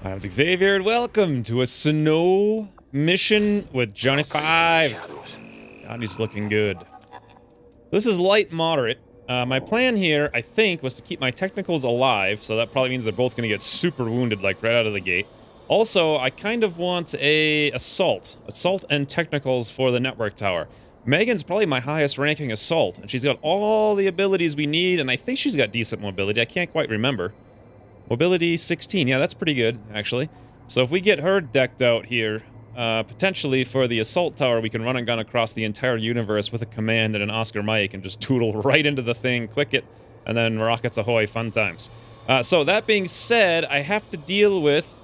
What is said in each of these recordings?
I'm Xavier, and welcome to a snow mission with Johnny 5. God, he's looking good. This is light moderate. My plan here, I think, was to keep my technicals alive, so that probably means they're both going to get super wounded, like, right out of the gate. Also, I kind of want a assault and technicals for the network tower. Megan's probably my highest ranking assault, and she's got all the abilities we need, and I think she's got decent mobility. I can't quite remember. Mobility 16, yeah, that's pretty good, actually. So if we get her decked out here, potentially for the assault tower, we can run and gun across the entire universe with a command and an Oscar mic and just tootle right into the thing, click it, and then rockets ahoy, fun times. So that being said, I have to deal with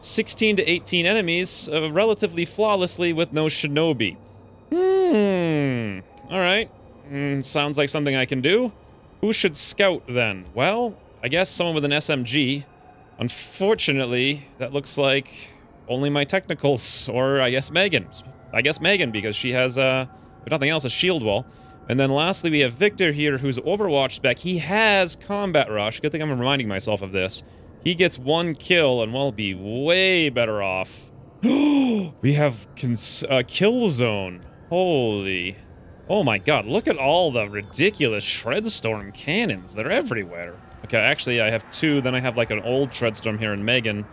16 to 18 enemies relatively flawlessly with no shinobi. Alright. Sounds like something I can do. Who should scout then? Well, I guess someone with an SMG. Unfortunately, that looks like only my technicals, or I guess Megan. I guess Megan, because she has, if nothing else, a shield wall. And then lastly, we have Victor here, who's Overwatch spec. He has Combat Rush. Good thing I'm reminding myself of this. He gets 1 kill, and we'll be way better off. We have Kill Zone. Holy... Oh my god, look at all the ridiculous Shredstorm cannons. They're everywhere. Okay, actually, I have 2. Then I have, like, an old Shredstorm here in Megan.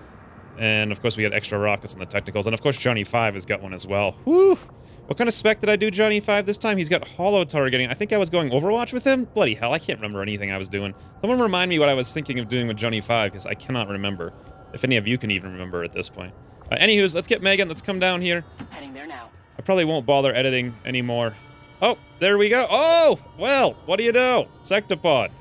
And, of course, we got extra rockets in the technicals. And, of course, Johnny 5 has got one as well. Whew! What kind of spec did I do Johnny 5 this time? He's got Hollow Targeting. I think I was going Overwatch with him? Bloody hell, I can't remember anything I was doing. Someone remind me what I was thinking of doing with Johnny 5, because I cannot remember. If any of you can even remember at this point. Anywho's, let's get Megan. Let's come down here. Heading there now. I probably won't bother editing anymore. Oh, there we go. Oh, well, what do you know? Sectopod.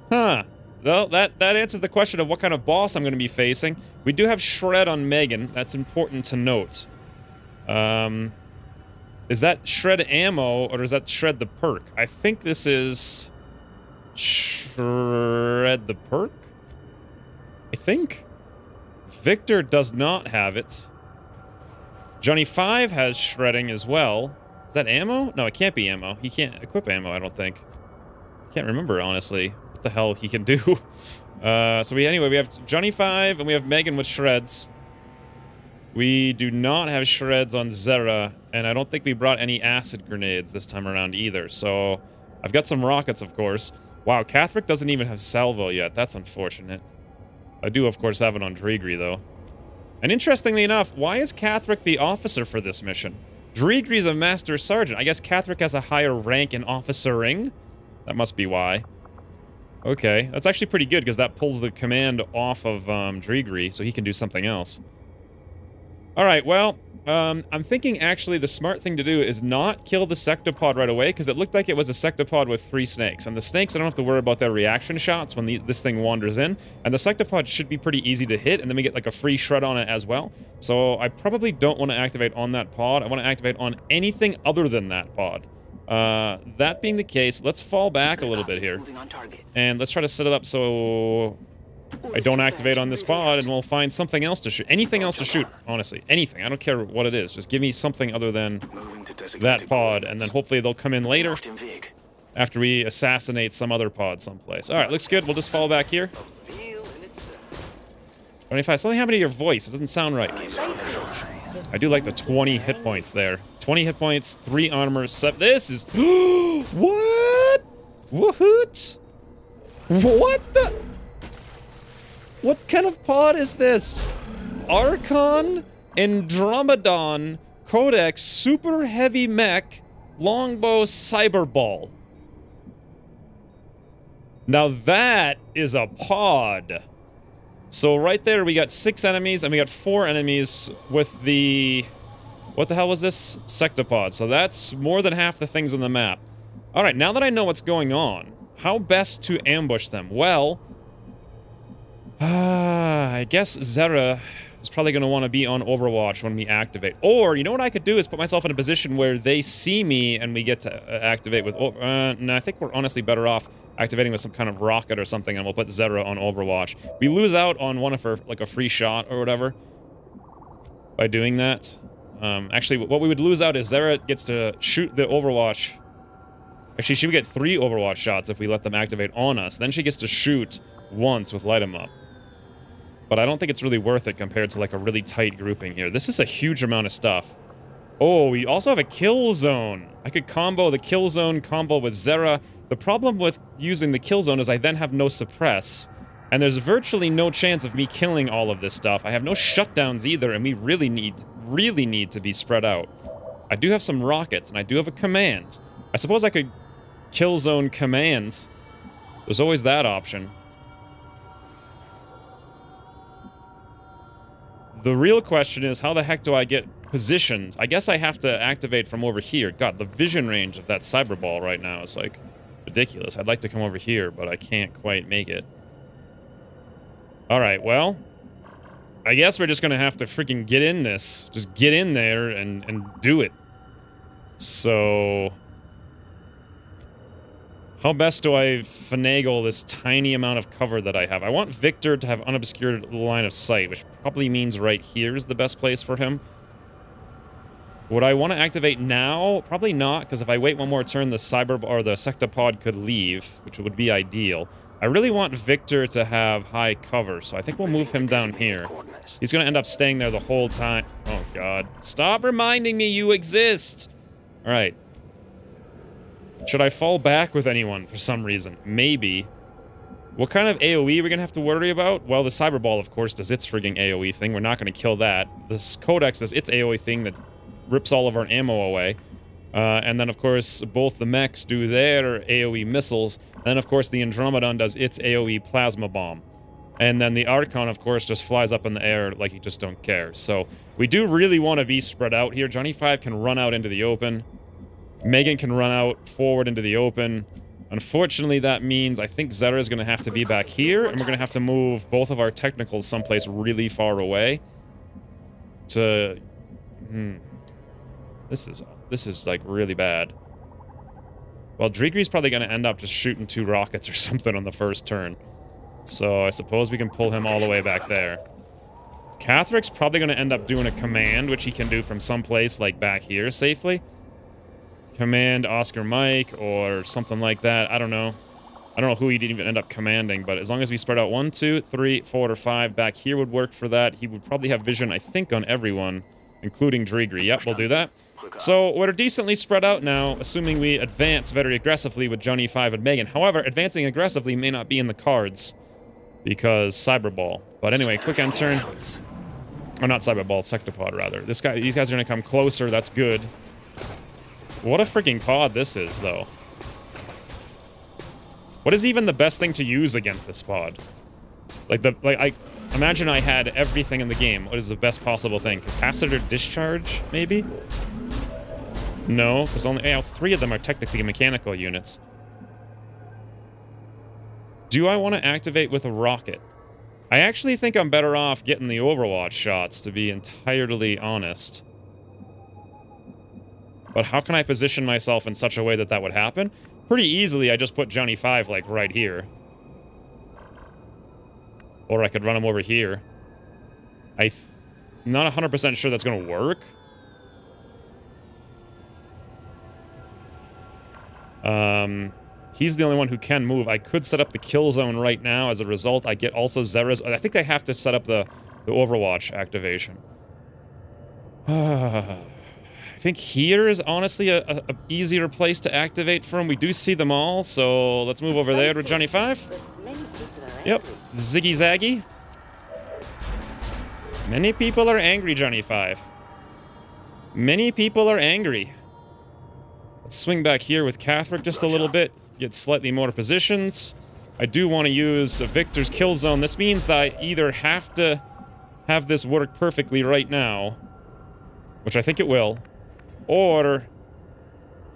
Huh. Well, that answers the question of what kind of boss I'm going to be facing. We do have Shred on Megan. That's important to note. Is that Shred ammo, or is that Shred the perk? I think this is... Shred the perk? I think. Victor does not have it. Johnny 5 has shredding as well. Is that ammo? No, it can't be ammo. He can't equip ammo, I don't think. Can't remember, honestly, what the hell he can do. Anyway, we have Johnny 5 and we have Megan with shreds. We do not have shreds on Zera, and I don't think we brought any acid grenades this time around either. So I've got some rockets, of course. Wow, Catherick doesn't even have salvo yet. That's unfortunate. I do, of course, have it on Drigri, though. And interestingly enough, why is Catherick the officer for this mission? Drigri's a master sergeant. I guess Catherick has a higher rank in officering. That must be why. Okay, that's actually pretty good, because that pulls the command off of Drigri, so he can do something else. Alright, well, I'm thinking actually the smart thing to do is not kill the sectopod right away, because it looked like it was a sectopod with 3 snakes. And the snakes, I don't have to worry about their reaction shots when this thing wanders in. And the sectopod should be pretty easy to hit, and then we get like a free shred on it as well. So I probably don't want to activate on that pod. I want to activate on anything other than that pod. That being the case, let's fall back a little bit here. And let's try to set it up so I don't activate on this pod, and we'll find something else to shoot. Anything else to shoot, honestly. Anything. I don't care what it is. Just give me something other than that pod, and then hopefully they'll come in later after we assassinate some other pod someplace. Alright, looks good. We'll just fall back here. 25. Something happened to your voice. It doesn't sound right. I do like the 20 hit points there. 20 hit points, 3 armor, 7... This is... What? Woohoot? What the... What kind of pod is this? Archon Andromedon Codex Super Heavy Mech Longbow Cyberball. Now that is a pod. So right there we got 6 enemies, and we got 4 enemies with the... What the hell was this? Sectopod. So that's more than half the things on the map. Alright, now that I know what's going on, how best to ambush them? Well... I guess Zera is probably going to want to be on Overwatch when we activate. Or, you know what I could do is put myself in a position where they see me and we get to activate with... no, I think we're honestly better off activating with some kind of rocket or something, and we'll put Zera on Overwatch. We lose out on one of her, like a free shot or whatever by doing that. Actually, what we would lose out is Zera gets to shoot the Overwatch. Actually, she would get 3 Overwatch shots if we let them activate on us. Then she gets to shoot once with Light 'em Up. But I don't think it's really worth it compared to like a really tight grouping here. This is a huge amount of stuff. Oh, we also have a kill zone. I could combo the kill zone combo with Zera. The problem with using the kill zone is I then have no suppress. And there's virtually no chance of me killing all of this stuff. I have no shutdowns either, and we really need to be spread out. I do have some rockets, and I do have a command. I suppose I could kill zone commands. There's always that option. The real question is, how the heck do I get positioned? I guess I have to activate from over here. God, the vision range of that cyber ball right now is, like, ridiculous. I'd like to come over here, but I can't quite make it. Alright, well, I guess we're just gonna have to freaking get in this. Just get in there and do it. So... how best do I finagle this tiny amount of cover that I have? I want Victor to have unobscured line of sight, which probably means right here is the best place for him. Would I want to activate now? Probably not, because if I wait one more turn, the cyber or the sectopod could leave, which would be ideal. I really want Victor to have high cover, so I think we'll move him down here. He's going to end up staying there the whole time. Oh, God. Stop reminding me you exist! Alright. Should I fall back with anyone for some reason? Maybe. What kind of AoE are we going to have to worry about? Well, the cyber ball, of course, does its frigging AoE thing. We're not going to kill that. This Codex does its AoE thing that rips all of our ammo away. And then, of course, both the mechs do their AoE missiles. And then, of course, the Andromedon does its AoE plasma bomb. And then the Archon, of course, just flies up in the air like he just don't care. So we do really want to be spread out here. Johnny 5 can run out into the open. Megan can run out forward into the open. Unfortunately, that means I think Zera is going to have to be back here. And we're going to have to move both of our technicals someplace really far away. To... This is like really bad. Well, Drigri's probably going to end up just shooting 2 rockets or something on the first turn. So I suppose we can pull him all the way back there. Catheric's probably going to end up doing a command, which he can do from someplace like back here safely. Command Oscar Mike or something like that. I don't know. I don't know who he'd even end up commanding, but as long as we spread out 1, 2, 3, 4, or 5 back here would work for that. He would probably have vision, I think, on everyone, including Drigri. Yep, we'll do that. So we're decently spread out now, assuming we advance very aggressively with Johnny 5 and Megan. However, advancing aggressively may not be in the cards because Cyberball. But anyway, quick end turn. Or not Cyberball, Sectopod rather. These guys are going to come closer. That's good. What a freaking pod this is, though. What is even the best thing to use against this pod? I imagine I had everything in the game. What is the best possible thing? Capacitor discharge, maybe? No, because only 3 of them are technically mechanical units. Do I want to activate with a rocket? I actually think I'm better off getting the Overwatch shots, to be entirely honest. But how can I position myself in such a way that that would happen? Pretty easily, I just put Johnny 5, like, right here. Or I could run him over here. I'm not 100% sure that's going to work. He's the only one who can move. I could set up the kill zone right now. As a result, I get also Zera's... I think I have to set up the Overwatch activation. I think here is honestly a easier place to activate from. We do see them all, so let's move over there with Johnny 5. Yep, Ziggy Zaggy. Many people are angry, Johnny 5. Many people are angry. Let's swing back here with Catherick just a little bit. Get slightly more positions. I do want to use Victor's kill zone. This means that I either have to have this work perfectly right now, which I think it will, or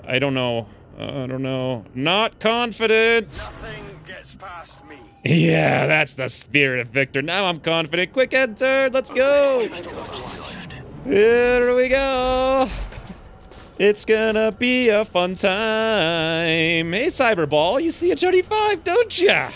I don't know. I don't know. Not confident. Nothing gets past me. Yeah, that's the spirit of Victor. Now I'm confident. Quick end turn. Let's go. Here we go. It's gonna be a fun time. Hey, Cyberball, you see a Johnny 5, don't ya?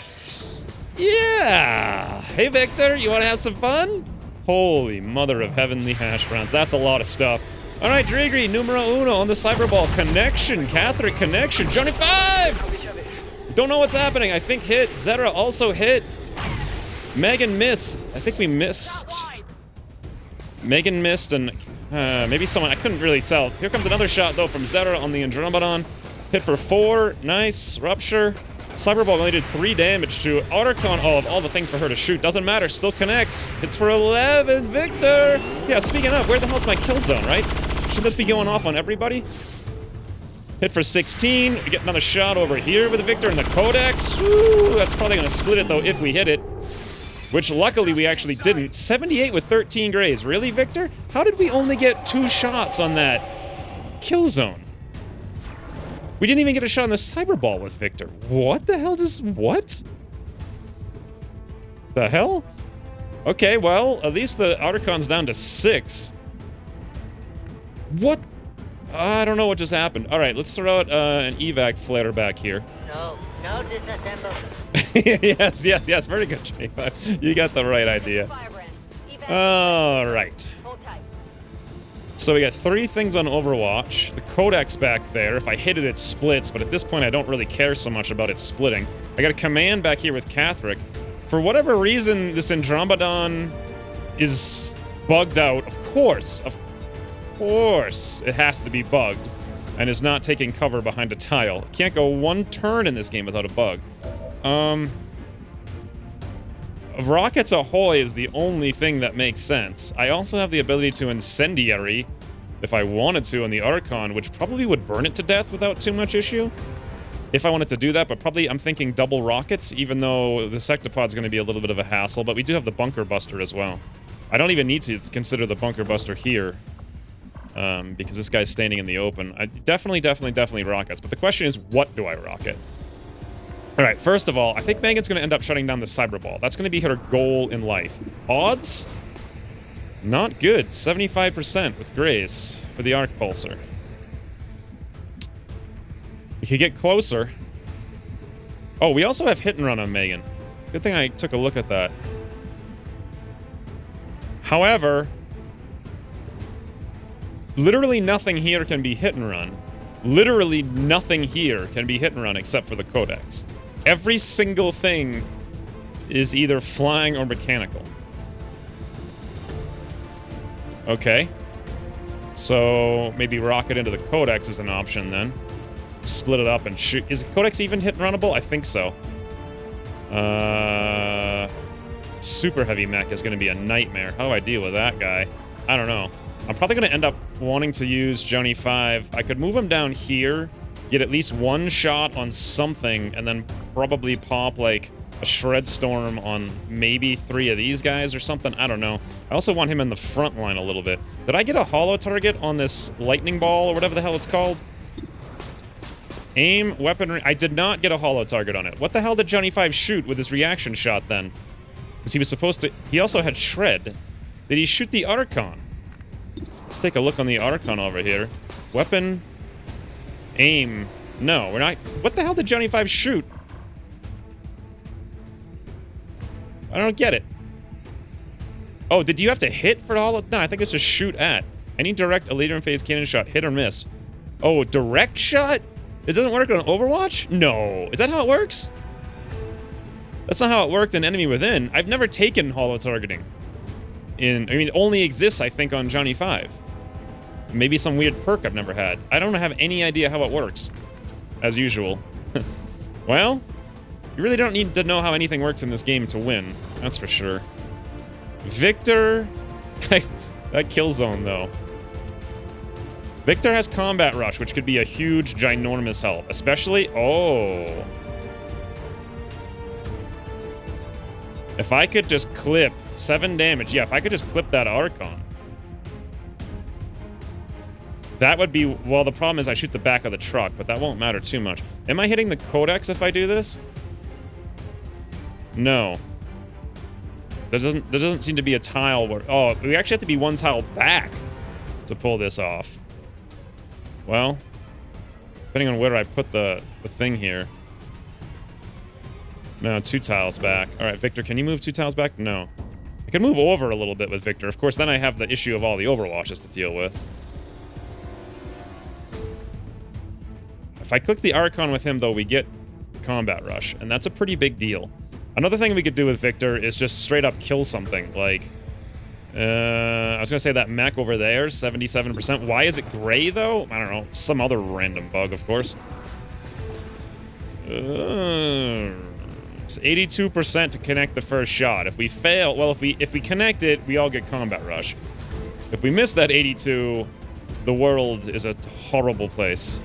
Yeah. Hey, Victor, you wanna have some fun? Holy mother of heavenly hash browns. That's a lot of stuff. All right, Drigri, numero uno on the Cyberball. Connection, Catherick connection. Johnny 5! Don't know what's happening. I think hit. Zera also hit. Megan missed. I think we missed. Megan missed, and maybe someone... I couldn't really tell. Here comes another shot, though, from Zera on the Andromedon. Hit for 4. Nice. Rupture. Cyberball only did 3 damage to Ottercon. Oh, of all the things for her to shoot. Doesn't matter. Still connects. Hits for 11. Victor! Yeah, speaking of, where the hell's my kill zone, right? Shouldn't this be going off on everybody? Hit for 16. We get another shot over here with Victor and the Codex. Woo! That's probably going to split it, though, if we hit it. Which, luckily, we actually didn't. 78 with 13 grays. Really, Victor? How did we only get 2 shots on that kill zone? We didn't even get a shot on the Cyberball with Victor. What the hell does... What? The hell? Okay, well, at least the Ottercon's down to 6. What? I don't know what just happened. All right, let's throw out an evac flare back here. No disassemble. yes. Very good, J5. You got the right idea. All right. Hold tight. So we got 3 things on Overwatch. The Codex back there. If I hit it, it splits, but at this point, I don't really care so much about it splitting. I got a command back here with Catherick. For whatever reason, this Andromedon is bugged out. Of course, it has to be bugged, and is not taking cover behind a tile. It can't go 1 turn in this game without a bug. Rockets Ahoy is the only thing that makes sense. I also have the ability to Incendiary, if I wanted to, on the Archon, which probably would burn it to death without too much issue. If I wanted to do that, but probably I'm thinking double rockets, even though the Sectopod's going to be a little bit of a hassle, but we do have the Bunker Buster as well. I don't even need to consider the Bunker Buster here, because this guy's standing in the open. I definitely rockets, but the question is, what do I rocket? All right, first of all, I think Megan's going to end up shutting down the Cyberball. That's going to be her goal in life. Odds? Not good. 75% with Grace for the Arc Pulsar. We could get closer. Oh, we also have Hit and Run on Megan. Good thing I took a look at that. However, literally nothing here can be Hit and Run. Literally nothing here can be Hit and Run except for the Codex. Every single thing is either flying or mechanical. Okay. So maybe rocket into the Codex is an option then. Split it up and shoot. Is the Codex even hit and runnable? I think so. Super heavy mech is going to be a nightmare. How do I deal with that guy? I don't know. I'm probably going to end up wanting to use Johnny 5. I could move him down here, get at least 1 shot on something, and then probably pop, like, a Shred Storm on maybe 3 of these guys or something. I don't know. I also want him in the front line a little bit. Did I get a holo target on this lightning ball or whatever the hell it's called? Aim, weaponry. I did not get a holo target on it. What the hell did Johnny 5 shoot with his reaction shot then? Because he was supposed to... He also had Shred. Did he shoot the Archon? Let's take a look on the Archon over here. Weapon. Aim. No, we're not... What the hell did Johnny 5 shoot? I don't get it. Oh, did you have to hit for all of... No, I think it's just shoot at. Any direct leader in phase cannon shot, hit or miss. Oh, direct shot? It doesn't work on Overwatch? No. Is that how it works? That's not how it worked in Enemy Within. I've never taken holo targeting. I mean, it only exists, I think, on Johnny 5. Maybe some weird perk I've never had. I don't have any idea how it works. As usual. Well, you really don't need to know how anything works in this game to win. That's for sure. Victor... that kill zone, though. Victor has Combat Rush, which could be a huge, ginormous help. Especially... Oh. If I could just clip 7 damage. Yeah, if I could just clip that Archon. That would be... Well, the problem is I shoot the back of the truck, but that won't matter too much. Am I hitting the Codex if I do this? No. There doesn't seem to be a tile where... Oh, we actually have to be 1 tile back to pull this off. Well, depending on where I put the thing here. No, 2 tiles back. All right, Victor, can you move 2 tiles back? No. I can move over a little bit with Victor. Of course, then I have the issue of all the Overwatches to deal with. If I click the Archon with him, though, we get Combat Rush, and that's a pretty big deal. Another thing we could do with Victor is just straight up kill something. Like, I was going to say that mech over there, 77%. Why is it gray, though? I don't know. Some other random bug, of course. It's 82% to connect the first shot. If we fail, well, if we connect it, we all get combat rush. If we miss that 82, the world is a horrible place.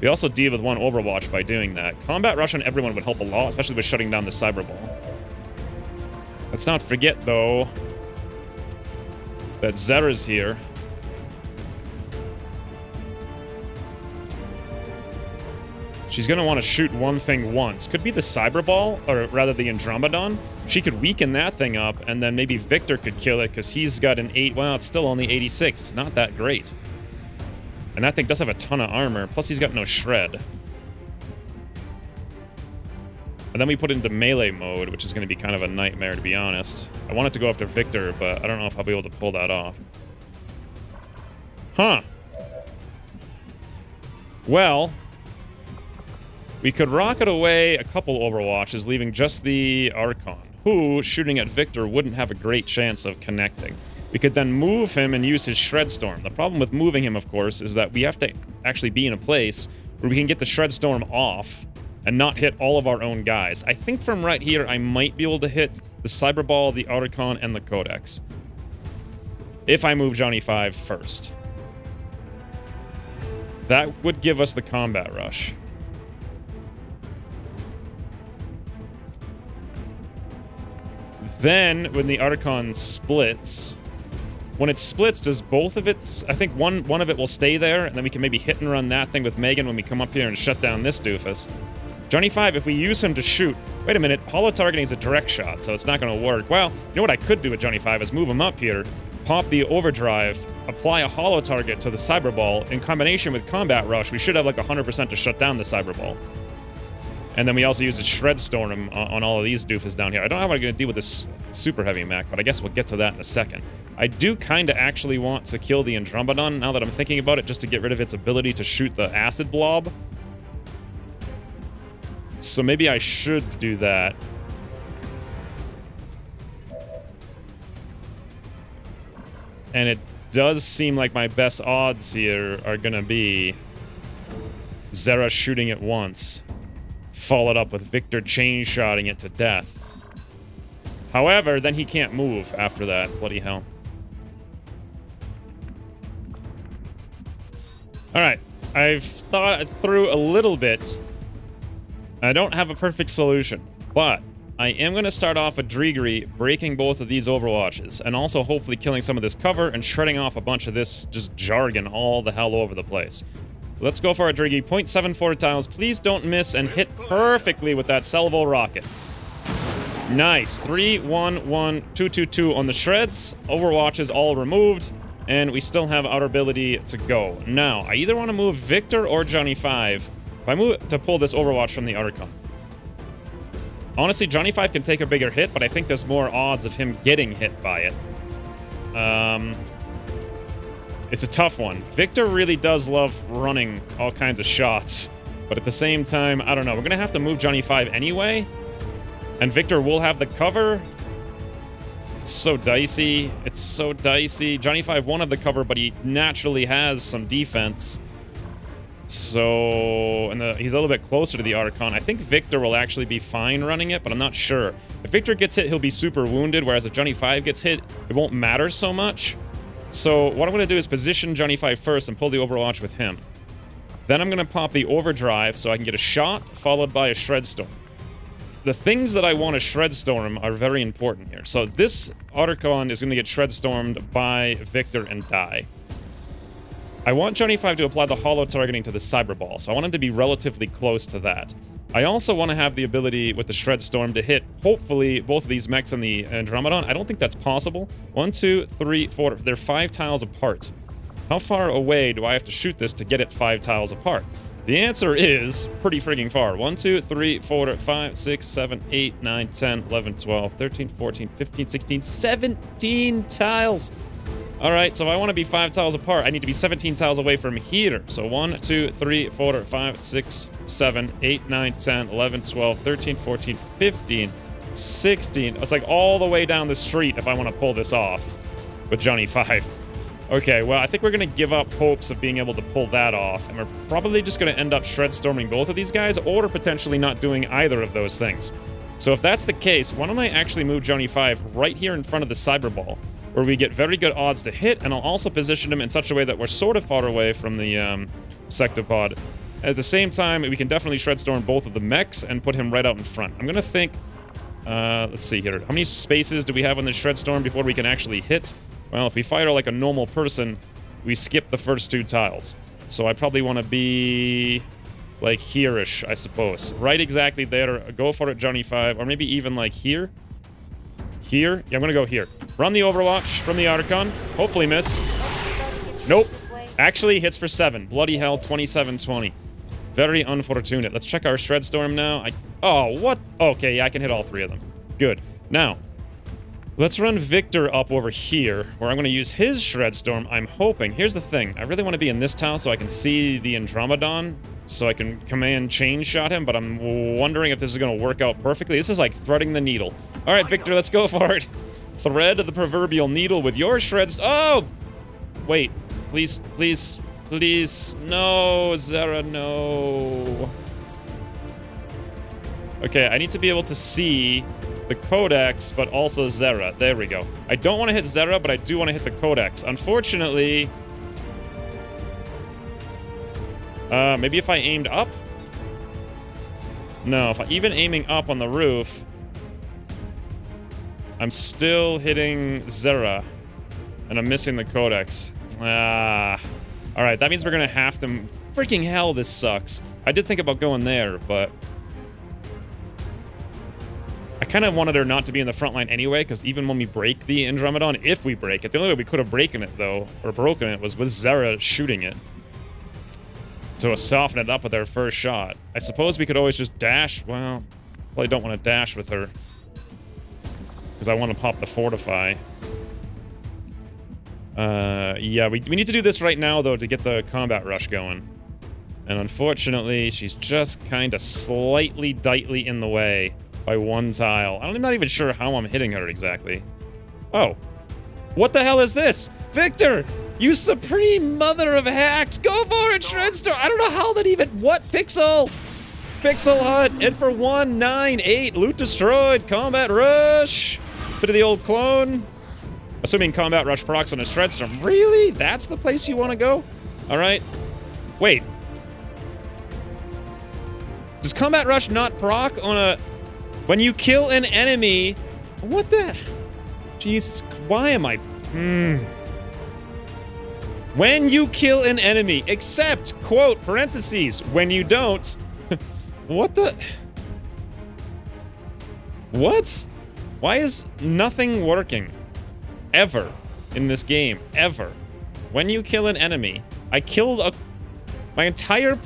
We also deal with one Overwatch by doing that. Combat rush on everyone would help a lot, especially with shutting down the cyber ball. Let's not forget, though, that Zera's here. She's going to want to shoot one thing once. Could be the cyber ball, or rather the Andromedon. She could weaken that thing up, and then maybe Victor could kill it, because he's got an 8... Well, it's still only 86. It's not that great. And that thing does have a ton of armor. Plus, he's got no shred. And then we put it into melee mode, which is going to be kind of a nightmare, to be honest. I wanted to go after Victor, but I don't know if I'll be able to pull that off. Huh. Well, we could rocket away a couple Overwatches, leaving just the Archon, who, shooting at Victor, wouldn't have a great chance of connecting. We could then move him and use his Shred Storm. The problem with moving him, of course, is that we have to actually be in a place where we can get the Shred Storm off and not hit all of our own guys. I think from right here, I might be able to hit the Cyber Ball, the Archon, and the Codex. If I move Johnny 5 first. That would give us the combat rush. Then, when the Archon splits... When it splits, does both of it... I think one of it will stay there, and then we can maybe hit and run that thing with Megan when we come up here and shut down this doofus. Johnny 5, if we use him to shoot... Wait a minute, holo targeting is a direct shot, so it's not going to work. Well, you know what I could do with Johnny 5 is move him up here, pop the overdrive, apply a holo target to the cyber ball. In combination with combat rush, we should have like 100% to shut down the cyber ball. And then we also use a Shred Storm on all of these doofus down here. I don't know how I'm going to deal with this super heavy mech, but I guess we'll get to that in a second. I do kind of actually want to kill the Andromedon, now that I'm thinking about it, just to get rid of its ability to shoot the acid blob. So maybe I should do that. And it does seem like my best odds here are going to be Zera shooting it once, followed up with Victor chain-shotting it to death. However, then he can't move after that. Bloody hell. Alright, I've thought it through a little bit. I don't have a perfect solution, but I am going to start off with Drigri breaking both of these Overwatches, and also hopefully killing some of this cover and shredding off a bunch of this just jargon all the hell over the place. Let's go for a Drigri. 0.74 tiles. Please don't miss and hit perfectly with that salvo rocket. Nice. 3, 1, 1, 2, 2, 2 on the shreds. Overwatch is all removed, and we still have our ability to go. Now, I either want to move Victor or Johnny 5. If I move to pull this Overwatch from the Archon. Honestly, Johnny 5 can take a bigger hit, but I think there's more odds of him getting hit by it. It's a tough one. Victor really does love running all kinds of shots, but at the same time, I don't know. We're going to have to move Johnny 5 anyway, and Victor will have the cover. It's so dicey. It's so dicey. Johnny 5 won't have the cover, but he naturally has some defense. So, and he's a little bit closer to the Archon. I think Victor will actually be fine running it, but I'm not sure. If Victor gets hit, he'll be super wounded, whereas if Johnny 5 gets hit, it won't matter so much. So what I'm going to do is position Johnny 5 first and pull the Overwatch with him. Then I'm going to pop the Overdrive so I can get a shot, followed by a Shred Storm. The things that I want to Shred Storm are very important here. So this Archon is going to get Shred Stormed by Victor and die. I want Johnny 5 to apply the holo targeting to the Cyber Ball, so I want him to be relatively close to that. I also want to have the ability with the Shred Storm to hit, hopefully, both of these mechs and the Andromedon. I don't think that's possible. 1, 2, 3, 4. They're 5 tiles apart. How far away do I have to shoot this to get it 5 tiles apart? The answer is pretty frigging far. 1, 2, 3, 4, 5, 6, 7, 8, 9, 10, 11, 12, 13, 14, 15, 16, 17 tiles. All right, so if I want to be 5 tiles apart, I need to be 17 tiles away from here. So 1, 2, 3, 4, 5, 6, 7, 8, 9, 10, 11, 12, 13, 14, 15, 16. It's like all the way down the street if I want to pull this off with Johnny 5. Okay, well, I think we're going to give up hopes of being able to pull that off, and we're probably just going to end up shred storming both of these guys, or potentially not doing either of those things. So if that's the case, why don't I actually move Johnny 5 right here in front of the cyber ball, where we get very good odds to hit, and I'll also position him in such a way that we're sort of far away from the sectopod. At the same time, we can definitely shred storm both of the mechs and put him right out in front. I'm going to think... let's see here. How many spaces do we have on the shred storm before we can actually hit? Well, if we fire like a normal person, we skip the first 2 tiles. So I probably want to be like here-ish, I suppose. Right exactly there. Go for it, Johnny 5. Or maybe even like here. Here? Yeah, I'm going to go here. Run the Overwatch from the Archon. Hopefully miss. Nope. Actually hits for 7. Bloody hell, 27-20. Very unfortunate. Let's check our Shred Storm now. Oh, what? Okay, yeah, I can hit all 3 of them. Good. Now, let's run Victor up over here, where I'm going to use his Shred Storm, I'm hoping. Here's the thing. I really want to be in this tile so I can see the Andromedon, so I can command chain shot him, but I'm wondering if this is going to work out perfectly. This is like threading the needle. All right, Victor, let's go for it. Thread the proverbial needle with your shreds. Oh! Wait. Please, please, please. No, Zara, no. Okay, I need to be able to see the Codex, but also Zera. There we go. I don't want to hit Zera, but I do want to hit the Codex. Unfortunately... maybe if I aimed up? No, even aiming up on the roof, I'm still hitting Zera, and I'm missing the Codex. Alright, that means we're gonna have to... Freaking hell, this sucks. I did think about going there, but... I kind of wanted her not to be in the front line anyway, because even when we break the Andromedon, if we break it, the only way we could have broken it, though, or broken it, was with Zera shooting it. To soften it up with our first shot. I suppose we could always just dash. Well, probably don't want to dash with her. Because I want to pop the Fortify. Yeah, we need to do this right now, though, to get the combat rush going. And unfortunately, she's just kind of slightly dightly in the way by 1 tile. I'm not even sure how I'm hitting her exactly. Oh. What the hell is this? Victor! You supreme mother of hacks! Go for it, Shredstar! I don't know how that even... What? Pixel! Pixel Hut! In for 1, 9, 8. Loot destroyed. Combat rush! Bit of the old clone. Assuming combat rush procs on a Shredstorm. Really? That's the place you want to go? Alright. Wait. Does combat rush not proc on a... When you kill an enemy... What the... Jesus... Why am I... When you kill an enemy, except, quote, parentheses, when you don't... What the... What? Why is nothing working? Ever. In this game. Ever. When you kill an enemy. I killed a... My entire...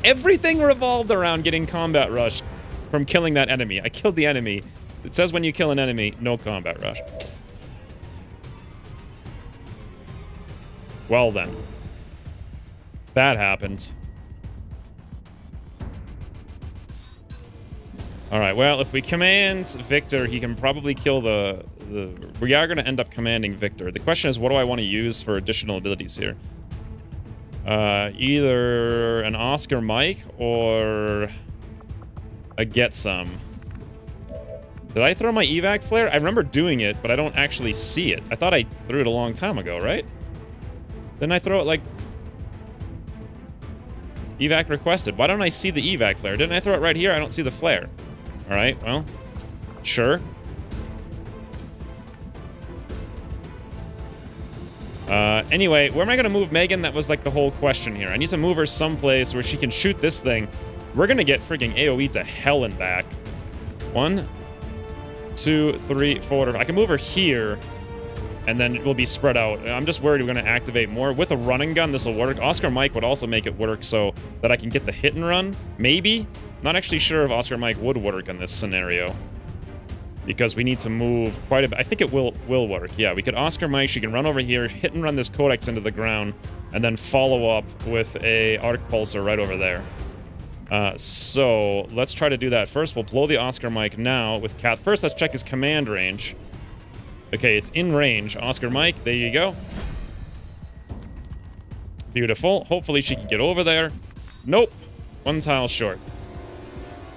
Everything revolved around getting combat rush from killing that enemy. I killed the enemy. It says when you kill an enemy, no combat rush. Well then. That happened. Alright, well, if we command Victor, he can probably kill the... We are going to end up commanding Victor. The question is, what do I want to use for additional abilities here? Either an Oscar Mike or a Get Some. Did I throw my evac flare? I remember doing it, but I don't actually see it. I thought I threw it a long time ago, right? Didn't I throw it like... Evac requested. Why don't I see the evac flare? Didn't I throw it right here? I don't see the flare. Alright, well. Sure. Anyway, where am I going to move Megan? That was like the whole question here. I need to move her someplace where she can shoot this thing. We're going to get freaking AoE to hell and back. 1, 2, 3, 4. I can move her here, and then it will be spread out. I'm just worried we're going to activate more. With a running gun, this will work. Oscar Mike would also make it work so that I can get the hit and run. Maybe. Not actually sure if Oscar Mike would work in this scenario, because we need to move quite a bit. I think it will work. Yeah, we could Oscar Mike. She can run over here, hit and run this Codex into the ground, and then follow up with a Arc Pulsar right over there. So let's try to do that. First, we'll blow the Oscar Mike now with Kath. First, let's check his command range. Okay, it's in range. Oscar Mike, there you go. Beautiful. Hopefully she can get over there. Nope. One tile short.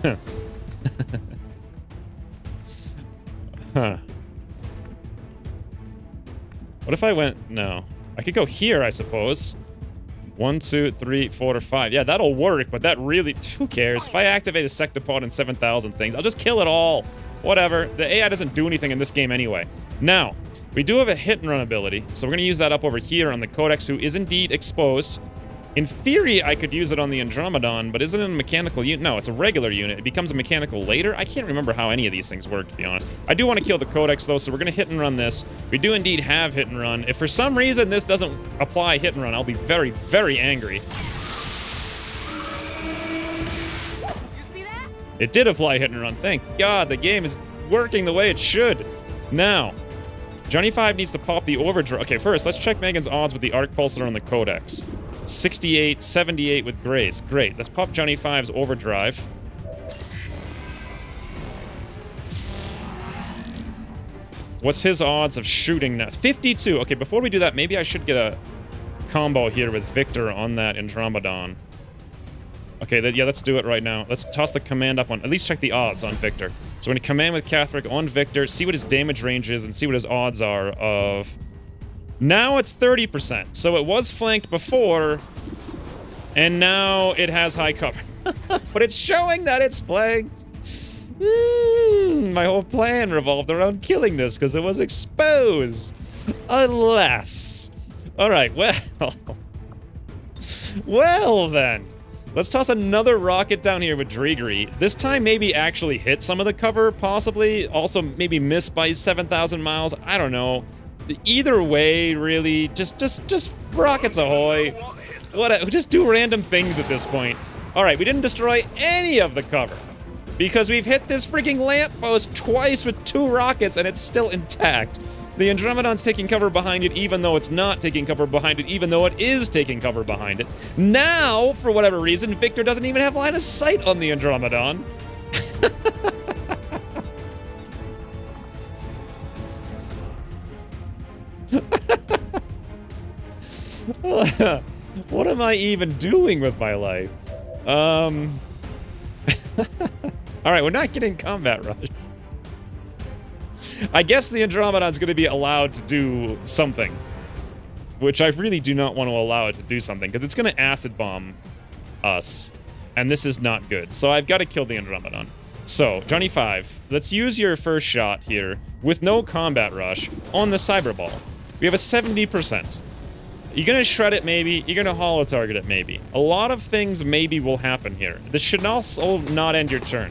Huh. Huh. What if I went... No. I could go here, I suppose. 1, 2, 3, 4, 5. Yeah, that'll work, but that really... Who cares? If I activate a Sectopod and 7,000 things, I'll just kill it all. Whatever. The AI doesn't do anything in this game anyway. Now, we do have a hit and run ability, so we're going to use that up over here on the Codex, who is indeed exposed. In theory, I could use it on the Andromedon, but isn't it a mechanical unit? No, it's a regular unit. It becomes a mechanical later. I can't remember how any of these things work, to be honest. I do want to kill the Codex, though, so we're going to hit and run this. We do indeed have hit and run. If for some reason this doesn't apply hit and run, I'll be very, very angry. You see that? It did apply hit and run. Thank God, the game is working the way it should. Now, Johnny 5 needs to pop the overdrive. Okay, first, let's check Megan's odds with the Arc Pulsar on the Codex. 68, 78 with Grace. Great. Let's pop Johnny 5's overdrive. What's his odds of shooting now? 52. Okay, before we do that, maybe I should get a combo here with Victor on that Andromedon. Okay, yeah, let's do it right now. Let's toss the command up on... At least check the odds on Victor. So we're going to command with Catherick on Victor, see what his damage range is, and see what his odds are of... Now it's 30%. So it was flanked before, and now it has high cover. But it's showing that it's flanked. My whole plan revolved around killing this because it was exposed. Alas. All right, well. Well, then. Let's toss another rocket down here with Drigri. This time maybe actually hit some of the cover, possibly. Also maybe miss by 7,000 miles. I don't know. Either way, really, just rockets ahoy. Just do random things at this point. All right, we didn't destroy any of the cover because we've hit this freaking lamppost twice with 2 rockets and it's still intact. The Andromedon's taking cover behind it even though it's not taking cover behind it, even though it is taking cover behind it. Now, for whatever reason, Victor doesn't even have line of sight on the Andromedon. What am I even doing with my life? Alright, we're not getting combat rush. I guess the Andromedon's going to be allowed to do something. Which I really do not want to allow it to do something, because it's going to acid bomb us. And this is not good. So I've got to kill the Andromedon. So, Johnny 5, let's use your first shot here with no combat rush on the Cyberball. We have a 70%. You're going to shred it, maybe. You're going to holo target it, maybe. A lot of things maybe will happen here. This should also not end your turn.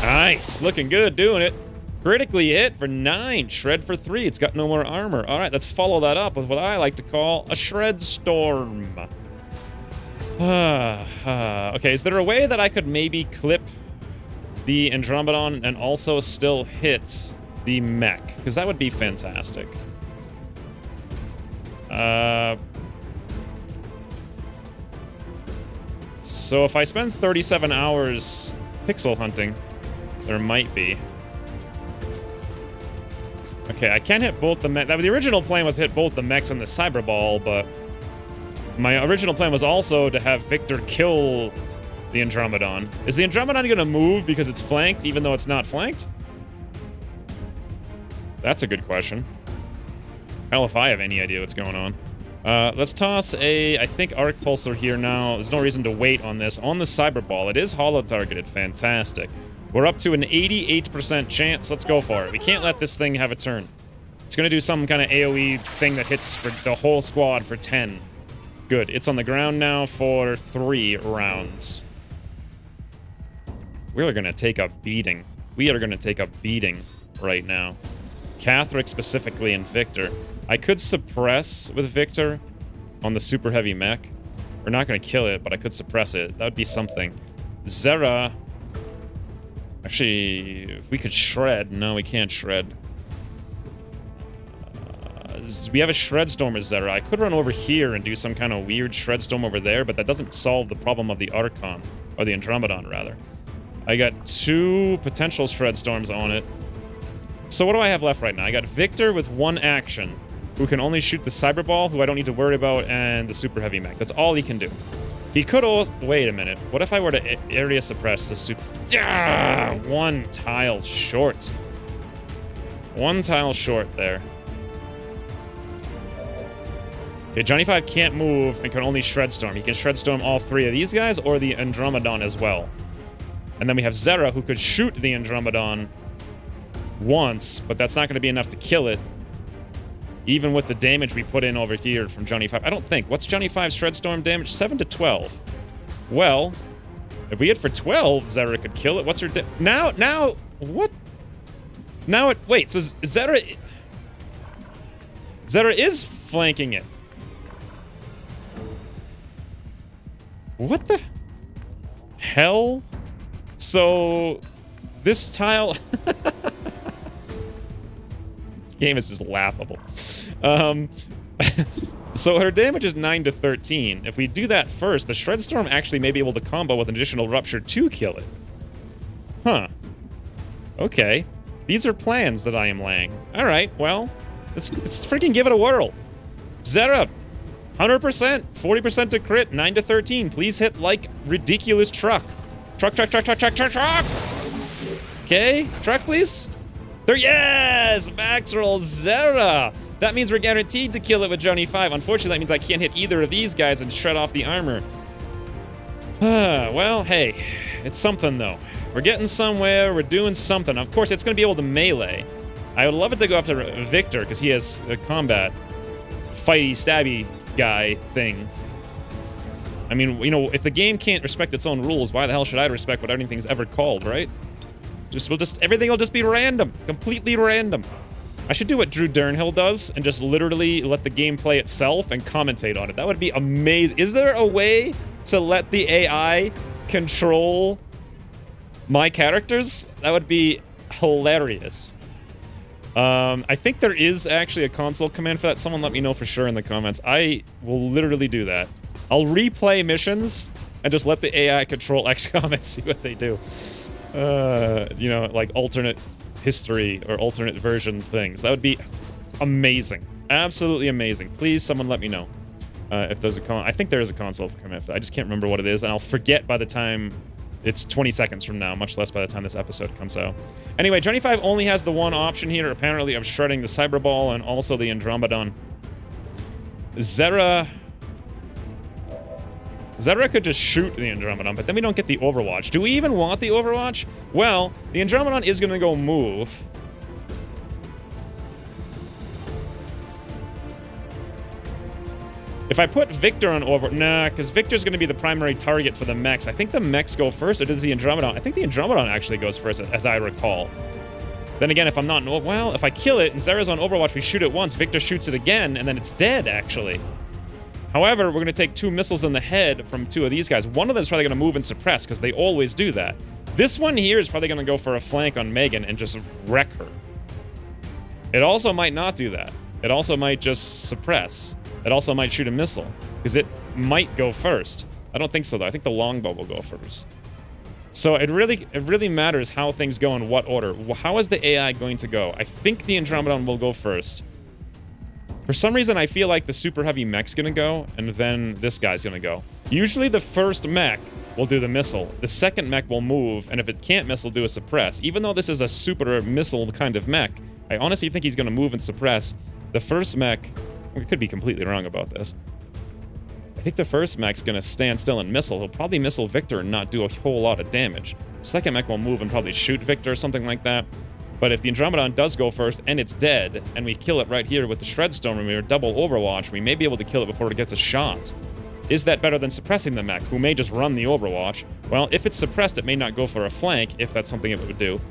Nice. Looking good doing it. Critically hit for 9. Shred for 3. It's got no more armor. All right, let's follow that up with what I like to call a Shred Storm. Okay, is there a way that I could maybe clip the Andromedon and also still hit the mech? Because that would be fantastic. So if I spend 37 hours pixel hunting, there might be. Okay, I can't hit both the mech. The original plan was to hit both the mechs and the Cyberball, but my original plan was also to have Victor kill the Andromedon. Is the Andromedon going to move because it's flanked, even though it's not flanked? That's a good question. Hell if I have any idea what's going on. Let's toss a, I think, Arc Pulsar here now. There's no reason to wait on this. On the Cyberball, it is holo-targeted. Fantastic. We're up to an 88% chance. Let's go for it. We can't let this thing have a turn. It's going to do some kind of AoE thing that hits for the whole squad for 10. Good. It's on the ground now for 3 rounds. We are going to take a beating. We are going to take a beating right now. Catherick specifically and Victor. I could suppress with Victor on the super heavy mech. We're not going to kill it, but I could suppress it. That would be something. Zera. Actually, if we could shred. No, we can't shred. we have a Shredstorm as Zera. I could run over here and do some kind of weird Shredstorm over there, but that doesn't solve the problem of the Archon, or the Andromedon, rather. I got 2 potential Shredstorms on it. So what do I have left right now? I got Victor with 1 action, who can only shoot the Cyberball, who I don't need to worry about, and the Super Heavy Mech. That's all he can do. He could also... Wait a minute. What if I were to area suppress the Super... 1 tile short. 1 tile short there. Okay, Johnny 5 can't move and can only Shredstorm. He can Shredstorm all 3 of these guys or the Andromedon as well. And then we have Zera, who could shoot the Andromedon once, but that's not going to be enough to kill it. Even with the damage we put in over here from Johnny 5. I don't think. What's Johnny 5's Shredstorm damage? 7 to 12. Well, if we hit for 12, Zera could kill it. What's her... Now... What? Now it... Wait, so Zera... Zera is flanking it. What the hell? So, this tile... This game is just laughable. So her damage is 9 to 13. If we do that first, the Shredstorm actually may be able to combo with an additional Rupture to kill it. Huh. Okay. These are plans that I am laying. Alright, well, let's freaking give it a whirl. Zera, 100%, 40% to crit, 9 to 13. Please hit like ridiculous truck. Truck. Okay, truck please. There, yes! Max roll Zera. That means we're guaranteed to kill it with Johnny 5. Unfortunately, that means I can't hit either of these guys and shred off the armor. Well, hey, it's something though. We're getting somewhere, we're doing something. Of course, it's gonna be able to melee. I would love it to go after Victor, because he has a combat fighty, stabby guy thing. I mean, you know, if the game can't respect its own rules, why the hell should I respect what anything's ever called, right? Everything will just be random, completely random. I should do what Drew Dernhill does and just literally let the game play itself and commentate on it. That would be amazing. Is there a way to let the AI control my characters? That would be hilarious. I think there is actually a console command for that. Someone let me know for sure in the comments. I will literally do that. I'll replay missions and just let the AI control XCOM and see what they do. You know, like alternate history or alternate version things. That would be amazing. Absolutely amazing. Please, someone let me know if there's a I think there is a console command. I just can't remember what it is, and I'll forget by the time it's 20 seconds from now, much less by the time this episode comes out. Anyway, Johnny 5 only has the one option here, apparently, of shredding the Cyberball and also the Andromedon. Zera could just shoot the Andromedon, but then we don't get the Overwatch. Do we even want the Overwatch? Well, the Andromedon is going to go move. If I put Victor on Overwatch... Nah, because Victor's going to be the primary target for the mechs. I think the mechs go first, or does the Andromedon? I think the Andromedon actually goes first, as I recall. Then again, if I'm not... Well, if I kill it and Zera's on Overwatch, we shoot it once, Victor shoots it again, and then it's dead, actually. However, we're going to take 2 missiles in the head from 2 of these guys. One of them is probably going to move and suppress, because they always do that. This one here is probably going to go for a flank on Megan and just wreck her. It also might not do that. It also might just suppress. It also might shoot a missile, because it might go first. I don't think so, though. I think the longbow will go first. So it really matters how things go in what order. How is the AI going to go? I think the Andromedon will go first. For some reason, I feel like the super heavy mech's gonna go, and then this guy's gonna go. Usually the first mech will do the missile. The second mech will move, and if it can't missile, do a suppress. Even though this is a super missile kind of mech, I honestly think he's gonna move and suppress. The first mech... We could be completely wrong about this. I think the first mech's gonna stand still and missile. He'll probably missile Victor and not do a whole lot of damage. Second mech will move and probably shoot Victor or something like that. But if the Andromedon does go first and it's dead, and we kill it right here with the Shredstorm and we're double Overwatch, we may be able to kill it before it gets a shot. Is that better than suppressing the mech, who may just run the Overwatch? Well, if it's suppressed, it may not go for a flank, if that's something it would do.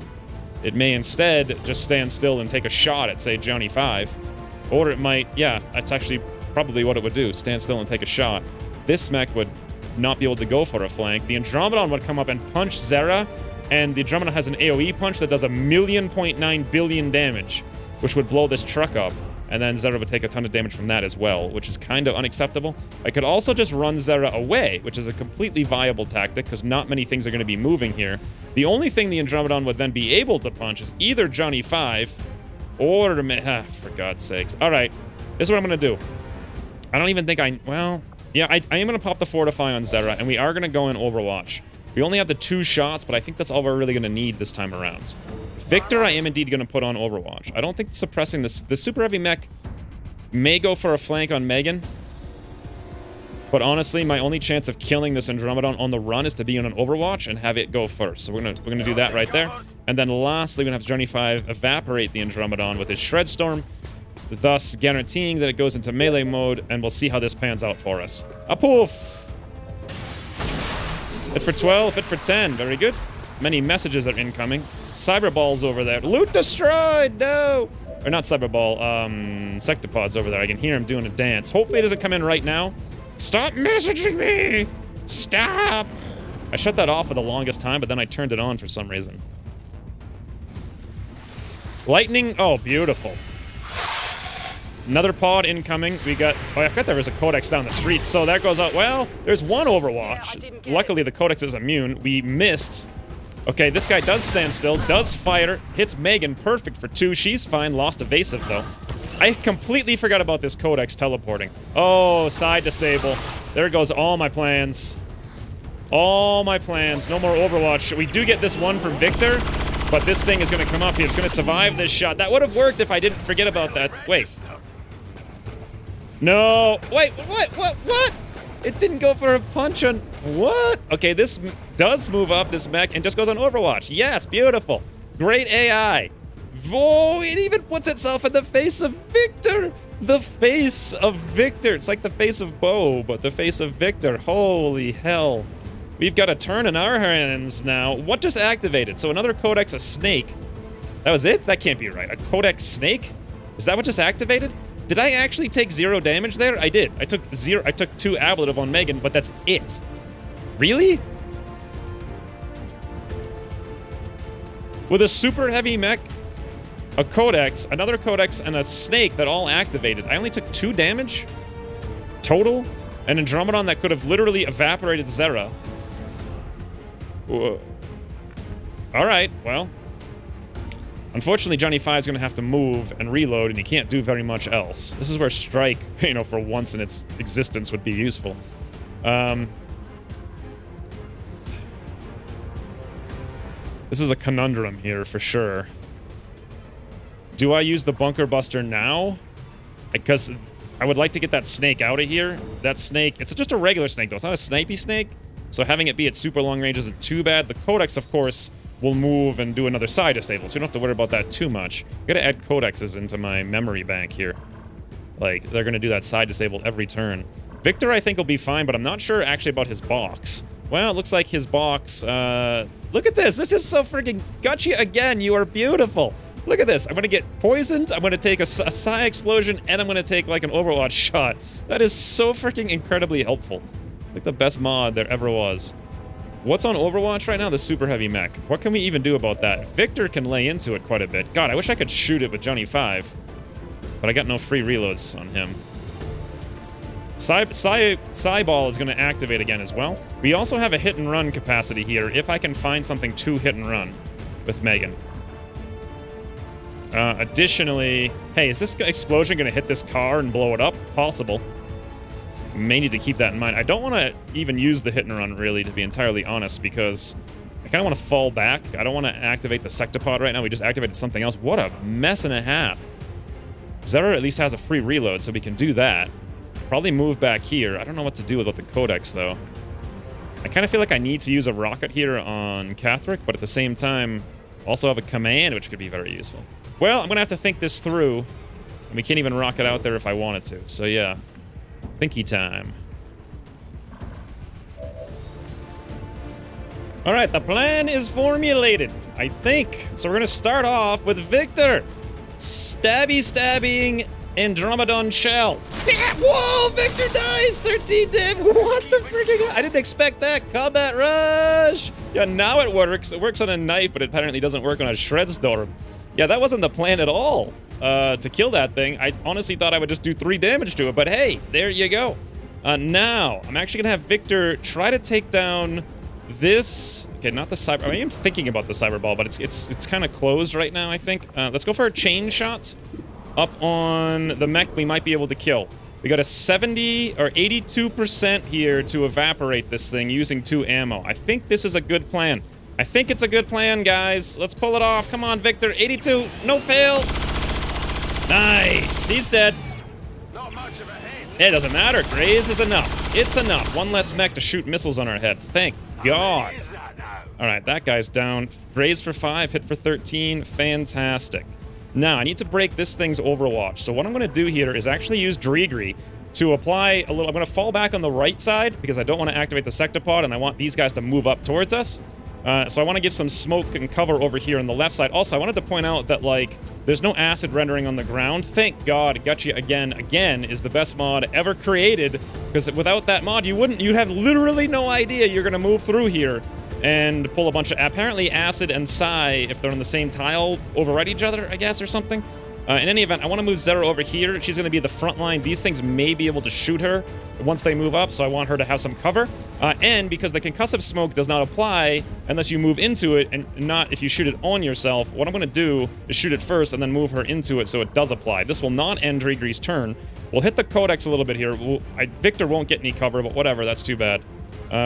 It may instead just stand still and take a shot at, say, Johnny 5. Or it might, yeah, that's actually probably what it would do, stand still and take a shot. This mech would not be able to go for a flank. The Andromedon would come up and punch Zera, and the Andromedon has an AoE punch that does 1.9 billion damage, which would blow this truck up. and then Zera would take a ton of damage from that as well, which is kind of unacceptable. I could also just run Zera away, which is a completely viable tactic, because not many things are going to be moving here. The only thing the Andromedon would then be able to punch is either Johnny 5 or... for God's sakes. All right, this is what I'm going to do. I don't even think well, yeah, I am going to pop the Fortify on Zera, and we are going to go in Overwatch. We only have the 2 shots, but I think that's all we're really going to need this time around. Victor, I am indeed going to put on Overwatch. I don't think suppressing this... The Super Heavy Mech may go for a flank on Megan. But honestly, my only chance of killing this Andromedon on the run is to be on an Overwatch and have it go first. So we're gonna do that right there. And then lastly, we're going to have Johnny 5 evaporate the Andromedon with his Shred Storm, thus guaranteeing that it goes into melee mode, and we'll see how this pans out for us. A poof! Hit for 12, hit for 10. Very good. Many messages are incoming. Cyberball's over there. Loot destroyed! No! Or not Cyberball, Sectopod's over there. I can hear him doing a dance. Hopefully it doesn't come in right now. Stop messaging me! Stop! I shut that off for the longest time, but then I turned it on for some reason. Lightning. Oh, beautiful. Another pod incoming. We got... Oh, I forgot there was a Codex down the street. So that goes out. Well, there's one Overwatch. Luckily, the Codex is immune. We missed. Okay, this guy does stand still. Does fire. Hits Megan. Perfect for 2. She's fine. Lost evasive, though. I completely forgot about this Codex teleporting. Oh, side disable. There goes all my plans. All my plans. No more Overwatch. We do get this one from Victor, but this thing is going to come up here. It's going to survive this shot. That would have worked if I didn't forget about that. Wait. No. Wait, what? It didn't go for a punch on... What? Okay, this does move up, this mech, and just goes on Overwatch. Yes, beautiful. Great AI. Oh, it even puts itself in the face of Victor. The face of Victor. It's like the face of Bo, but the face of Victor. Holy hell. We've got a turn in our hands now. What just activated? So another Codex, a snake. That was it? That can't be right. A Codex snake? Is that what just activated? Did I actually take 0 damage there? I did. I took 2 ablative on Megan, but that's it. Really? With a super heavy mech, a Codex, another Codex, and a snake that all activated, I only took 2 damage total? An Andromedon that could have literally evaporated Zera. Whoa. All right, well. Unfortunately, Johnny 5 is going to have to move and reload, and he can't do very much else. This is where Strike, you know, for once in its existence would be useful. This is a conundrum here, for sure. Do I use the Bunker Buster now? Because I would like to get that snake out of here. That snake, it's just a regular snake, though. It's not a snipey snake. So having it be at super long range isn't too bad. The Codex, of course, will move and do another side disable, so you don't have to worry about that too much. I gotta add Codexes into my memory bank here. Like, they're gonna do that side disable every turn. Victor, I think, will be fine, but I'm not sure actually about his box. Well, it looks like his box, look at this! This is so freaking... Got you again! You are beautiful! Look at this! I'm gonna get poisoned, I'm gonna take a Psi Explosion, and I'm gonna take, like, an Overwatch shot. That is so freaking incredibly helpful. Like the best mod there ever was. What's on Overwatch right now? The super heavy mech. What can we even do about that? Victor can lay into it quite a bit. God, I wish I could shoot it with Johnny 5. But I got no free reloads on him. Psi Ball is going to activate again as well. We also have a hit and run capacity here if I can find something to hit and run with Megan. Additionally, hey, is this explosion going to hit this car and blow it up? Possible. May need to keep that in mind. I don't want to even use the hit and run, really, to be entirely honest, because I kind of want to fall back. I don't want to activate the Sectopod right now. We just activated something else. What a mess and a half. Zera at least has a free reload, so we can do that. Probably move back here. I don't know what to do with the Codex, though. I kind of feel like I need to use a rocket here on Catherick, but at the same time, also have a command, which could be very useful. Well, I'm going to have to think this through. And we can't even rocket out there if I wanted to, so yeah. Thinky time. All right, the plan is formulated, I think. So we're going to start off with Victor. Stabbing Andromedon Shell. Whoa, Victor dies! 13 damage! What the freaking... I didn't expect that. Combat Rush! Yeah, now it works. It works on a knife, but it apparently doesn't work on a Shred Storm. Yeah, that wasn't the plan at all. to kill that thing. I honestly thought I would just do 3 damage to it, but hey, there you go. Now, I'm actually going to have Victor try to take down this... Okay, not the cyber... I am thinking about the cyber ball, but it's kind of closed right now, I think. Let's go for a chain shot. Up on the mech, we might be able to kill. We got a 70 or 82% here to evaporate this thing using 2 ammo. I think this is a good plan. I think it's a good plan, guys. Let's pull it off. Come on, Victor. 82. No fail. Nice. He's dead. Not much of a hit. It doesn't matter. Graze is enough. It's enough. 1 less mech to shoot missiles on our head. Thank God. Is that now? All right, that guy's down. Graze for 5, hit for 13. Fantastic. Now, I need to break this thing's Overwatch. So what I'm going to do here is actually use Drigri to apply a little... I'm going to fall back on the right side because I don't want to activate the Sectopod, and I want these guys to move up towards us. So I want to give some smoke and cover over here on the left side. Also, I wanted to point out that, like, there's no acid rendering on the ground. Thank God, Gotcha Again. Again is the best mod ever created, because without that mod, you'd have literally no idea you're going to move through here and pull a bunch of... Apparently, acid and psi, if they're on the same tile, override each other, I guess, or something. In any event, I want to move Zera over here. She's going to be the front line. These things may be able to shoot her once they move up, so I want her to have some cover. And because the concussive smoke does not apply unless you move into it, and not if you shoot it on yourself, what I'm going to do is shoot it first and then move her into it so it does apply. This will not end Drigri's turn. We'll hit the Codex a little bit here. Victor won't get any cover, but whatever, that's too bad.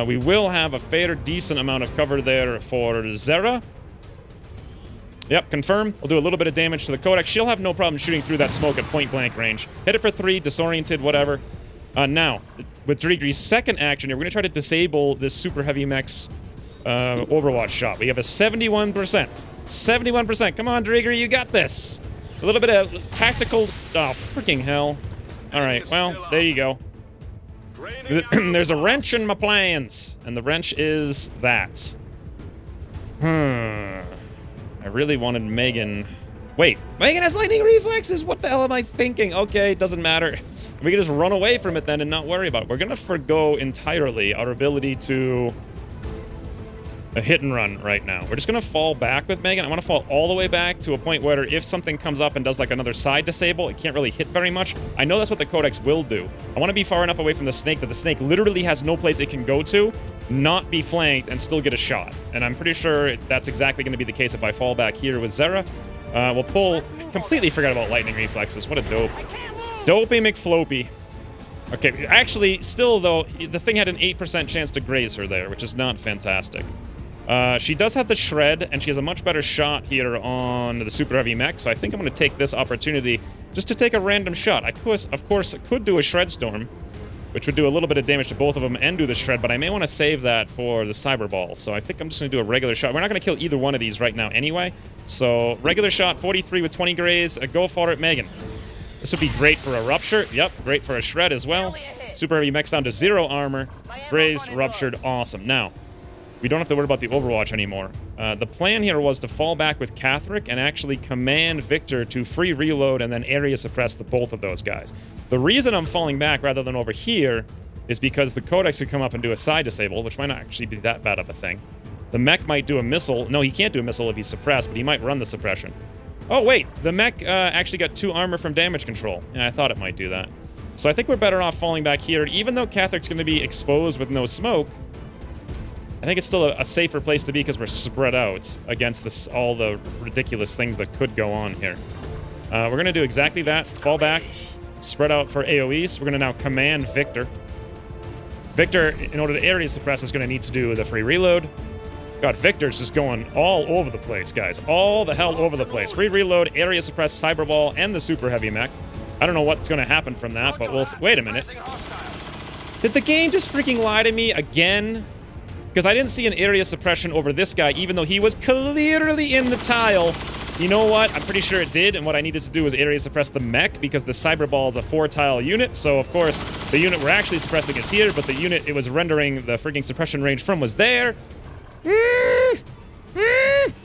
We will have a fair, decent amount of cover there for Zera. Yep, confirm. We'll do a little bit of damage to the Codex. She'll have no problem shooting through that smoke at point-blank range. Hit it for 3, disoriented, whatever. Now, with Drigri's second action here, we're going to try to disable this super heavy mech's Overwatch shot. We have a 71%. 71%. Come on, Drigri, you got this. A little bit of tactical... Oh, freaking hell. All right, well, there you go. There's a wrench in my plans, and the wrench is that. I really wanted Megan. Wait, Megan has lightning reflexes? What the hell am I thinking? Okay, doesn't matter. We can just run away from it then and not worry about it. We're going to forgo entirely our ability to a hit and run right now. We're just going to fall back with Megan. I want to fall all the way back to a point where if something comes up and does like another side disable, it can't really hit very much. I know that's what the Codex will do. I want to be far enough away from the snake that the snake literally has no place it can go to, not be flanked, and still get a shot. And I'm pretty sure that's exactly going to be the case if I fall back here with Zera. We'll pull... Completely forgot about lightning reflexes. What a dope. Dopey McFlopey. Okay, actually, still, though, the thing had an 8% chance to graze her there, which is not fantastic. She does have the shred, and she has a much better shot here on the super heavy mech, so I think I'm going to take this opportunity just to take a random shot. I could, of course, could do a shred storm, which would do a little bit of damage to both of them and do the shred, but I may want to save that for the cyber ball, so I think I'm just going to do a regular shot. We're not going to kill either one of these right now anyway, so regular shot, 43 with 20 graze. Go for it, Megan. This would be great for a rupture. Yep, great for a shred as well. Super heavy mech's down to 0 armor. Grazed, ruptured, awesome. Now, we don't have to worry about the Overwatch anymore. The plan here was to fall back with Catherick and actually command Victor to free reload and then area suppress the both of those guys. The reason I'm falling back rather than over here is because the Codex could come up and do a side disable, which might not actually be that bad of a thing. The mech might do a missile. No, he can't do a missile if he's suppressed, but he might run the suppression. Oh, wait. The mech actually got 2 armor from damage control. Yeah, I thought it might do that. So I think we're better off falling back here. Even though Catherick's going to be exposed with no smoke, I think it's still a safer place to be because we're spread out against this, all the ridiculous things that could go on here. We're going to do exactly that. Fall back, spread out for AoEs. We're going to now command Victor. Victor, in order to area suppress, is going to need to do the free reload. God, Victor's just going all over the place, guys. All the hell over the place. Free reload, area suppress, cyberball, and the super heavy mech. I don't know what's going to happen from that, but we'll see. Wait a minute. Did the game just freaking lie to me again? Because I didn't see an area suppression over this guy, even though he was clearly in the tile. You know what? I'm pretty sure it did, and what I needed to do was area suppress the mech, because the cyberball is a 4-tile unit, so of course, the unit we're actually suppressing is here, but the unit it was rendering the freaking suppression range from was there.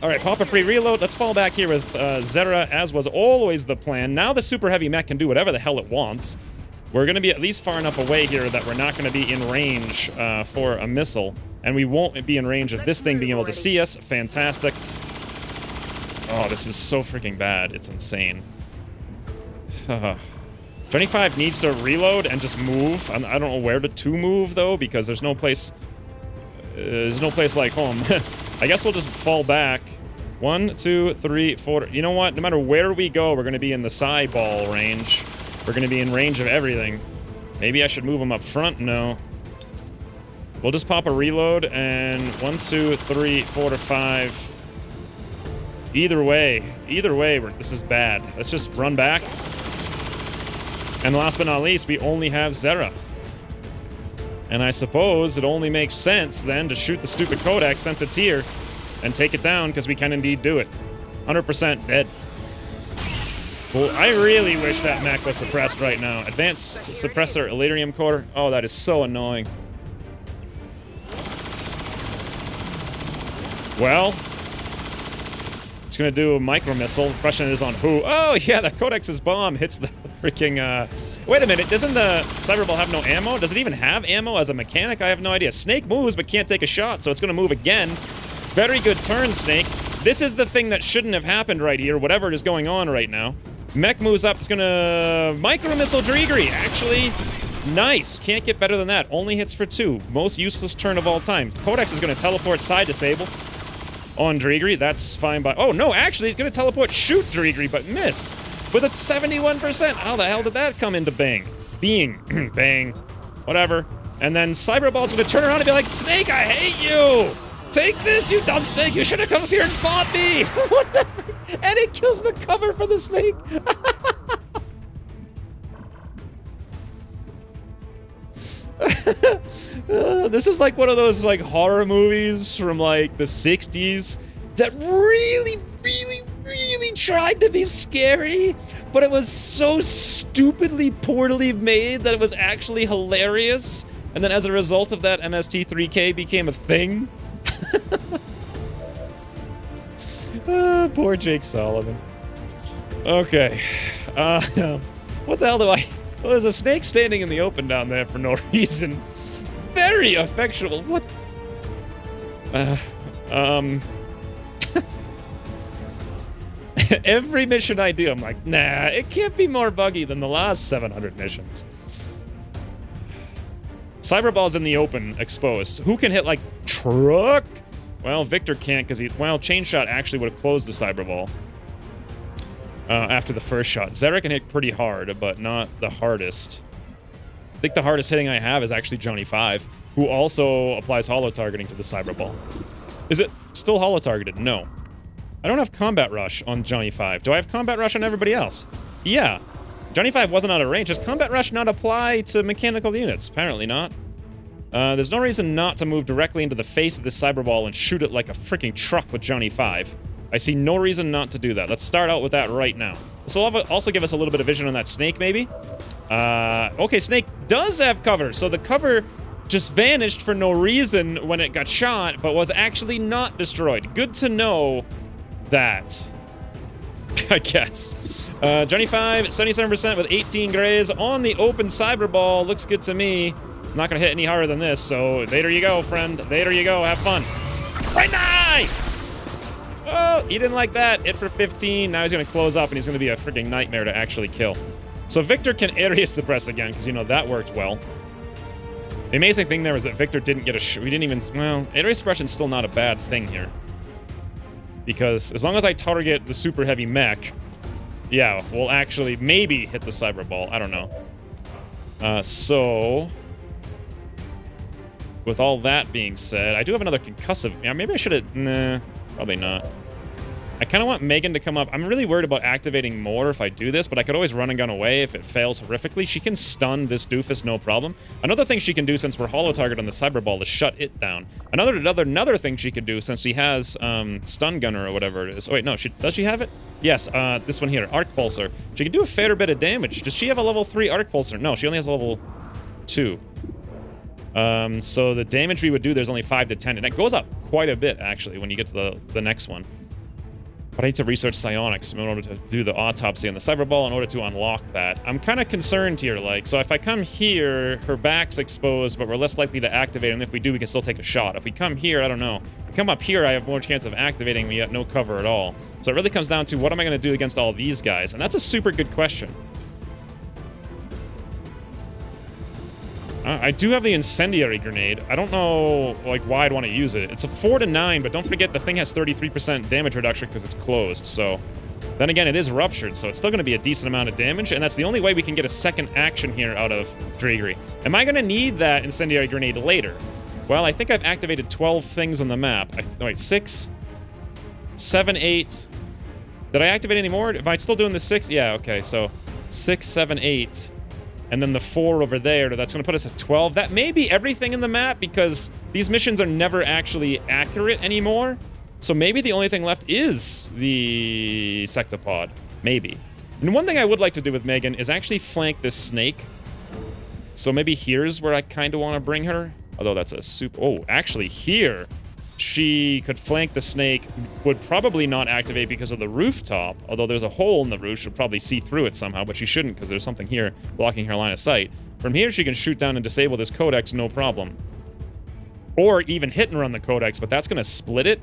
Alright, pop a free reload. Let's fall back here with Zera, as was always the plan. Now the super heavy mech can do whatever the hell it wants. We're going to be at least far enough away here that we're not going to be in range for a missile. And we won't be in range of this thing being able to see us. Fantastic. Oh, this is so freaking bad. It's insane. 25 needs to reload and just move. I don't know where to move, though, because there's no place... there's no place like home. I guess we'll just fall back. 1, 2, 3, 4... You know what? No matter where we go, we're going to be in the sideball range. We're going to be in range of everything. Maybe I should move them up front? No. We'll just pop a reload, and 1, 2, 3, 4 to 5... Either way, this is bad. Let's just run back. And last but not least, we only have Zera. And I suppose it only makes sense then to shoot the stupid Codex since it's here and take it down because we can indeed do it. 100% dead. Well, I really wish that mech was suppressed right now. Advanced suppressor Elytrium core. Oh, that is so annoying. Well, it's gonna do a micro missile. The question is on who. Oh yeah, the Codex's bomb hits the freaking. Wait a minute, doesn't the Cyberball have no ammo? Does it even have ammo as a mechanic? I have no idea. Snake moves but can't take a shot, so it's gonna move again. Very good turn, Snake. This is the thing that shouldn't have happened right here, whatever is going on right now. Mech moves up, it's gonna micro missile Drigri. Actually, nice. Can't get better than that. Only hits for 2. Most useless turn of all time. Codex is gonna teleport side disable on Drigri. That's fine by... Oh, no, actually, he's going to teleport shoot Drigri, but miss with a 71%. How the hell did that come into bang? Bang. Whatever. And then Cyberball's going to turn around and be like, Snake, I hate you! Take this, you dumb Snake! You should have come up here and fought me! What the... And it kills the cover for the Snake! This is like one of those like horror movies from like the 60s that really tried to be scary, but it was so stupidly poorly made that it was actually hilarious. And then as a result of that, MST3K became a thing. Poor Jake Sullivan. Okay. What the hell do I... Well, there's a snake standing in the open down there for no reason. Very affectionate. What? Every mission I do, I'm like, nah, it can't be more buggy than the last 700 missions. Cyberball's in the open, exposed. Who can hit, like, truck? Well, Victor can't because he... Well, Chain Shot actually would have closed the Cyberball. After the first shot. Zera can hit pretty hard, but not the hardest. I think the hardest hitting I have is actually Johnny 5, who also applies holo targeting to the Cyberball. Is it still holo targeted? No. I don't have Combat Rush on Johnny 5. Do I have Combat Rush on everybody else? Yeah. Johnny 5 wasn't out of range. Does Combat Rush not apply to mechanical units? Apparently not. There's no reason not to move directly into the face of this Cyberball and shoot it like a freaking truck with Johnny 5. I see no reason not to do that. Let's start out with that right now. This will also give us a little bit of vision on that Snake, maybe. Okay, Snake does have cover. So the cover just vanished for no reason when it got shot, but was actually not destroyed. Good to know that, I guess. Johnny 5, 77% with 18 grays on the open Cyberball. Looks good to me. I'm not going to hit any harder than this, so there you go, friend. There you go. Have fun. Right now! Oh, he didn't like that. Hit for 15. Now he's going to close up, and he's going to be a freaking nightmare to actually kill. So Victor can area suppress again, because, you know, that worked well. The amazing thing there was that Victor didn't get a... We didn't even... Well, area suppression's still not a bad thing here. Because as long as I target the super heavy mech, yeah, we'll actually maybe hit the Cyberball. I don't know. So... With all that being said, I do have another concussive... Yeah, maybe I should have... Nah, probably not. I kind of want Megan to come up. I'm really worried about activating more if I do this, but I could always run and gun away if it fails horrifically. She can stun this doofus, no problem. Another thing she can do, since we're holo target on the Cyberball, is shut it down. Another thing she can do, since she has stun gunner or whatever it is. Oh wait, no, does she have it? Yes, this one here, Arc Pulsar. She can do a fair bit of damage. Does she have a level 3 Arc Pulsar? No, she only has a level 2. So the damage we would do, there's only 5 to 10, and it goes up quite a bit, actually, when you get to the next one. But I need to research psionics in order to do the autopsy on the Cyberball in order to unlock that. I'm kind of concerned here, like, so if I come here, her back's exposed, but we're less likely to activate, and if we do, we can still take a shot. If we come here, I don't know. If we come up here, I have more chance of activating, we got no cover at all. So it really comes down to, what am I going to do against all these guys? And that's a super good question. I do have the incendiary grenade. I don't know, like, why I'd want to use it. It's a 4 to 9, but don't forget the thing has 33% damage reduction because it's closed, so... Then again, it is ruptured, so it's still going to be a decent amount of damage, and that's the only way we can get a second action here out of Dragery. Am I going to need that incendiary grenade later? Well, I think I've activated 12 things on the map. Wait, 6, 7, 8... Did I activate any more? Am I still doing the 6? Yeah, okay, so 6, 7, 8... And then the 4 over there, that's going to put us at 12. That may be everything in the map because these missions are never actually accurate anymore. So maybe the only thing left is the Sectopod. Maybe. And one thing I would like to do with Megan is actually flank this snake. So maybe here's where I kind of want to bring her. Although that's a super... Oh, actually here, she could flank the snake. Would probably not activate because of the rooftop. Although there's a hole in the roof. She'll probably see through it somehow, but she shouldn't because there's something here blocking her line of sight. From here, she can shoot down and disable this codex, no problem. Or even hit and run the codex, but that's going to split it.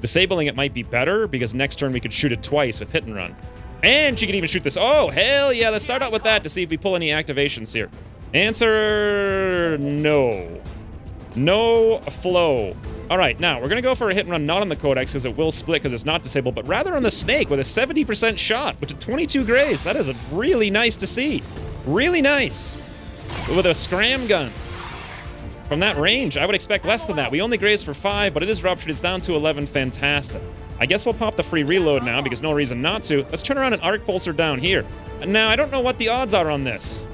Disabling it might be better because next turn we could shoot it twice with hit and run. And she could even shoot this. Oh, hell yeah. Let's start out with that to see if we pull any activations here. Answer, no. No flow. All right, now we're going to go for a hit and run, not on the codex because it will split because it's not disabled, but rather on the snake with a 70% shot, which is 22 grays. That is really nice to see. Really nice. With a scram gun. From that range, I would expect less than that. We only grazed for 5, but it is ruptured. It's down to 11. Fantastic. I guess we'll pop the free reload now because no reason not to. Let's turn around and arc pulsar down here. Now, I don't know what the odds are on this.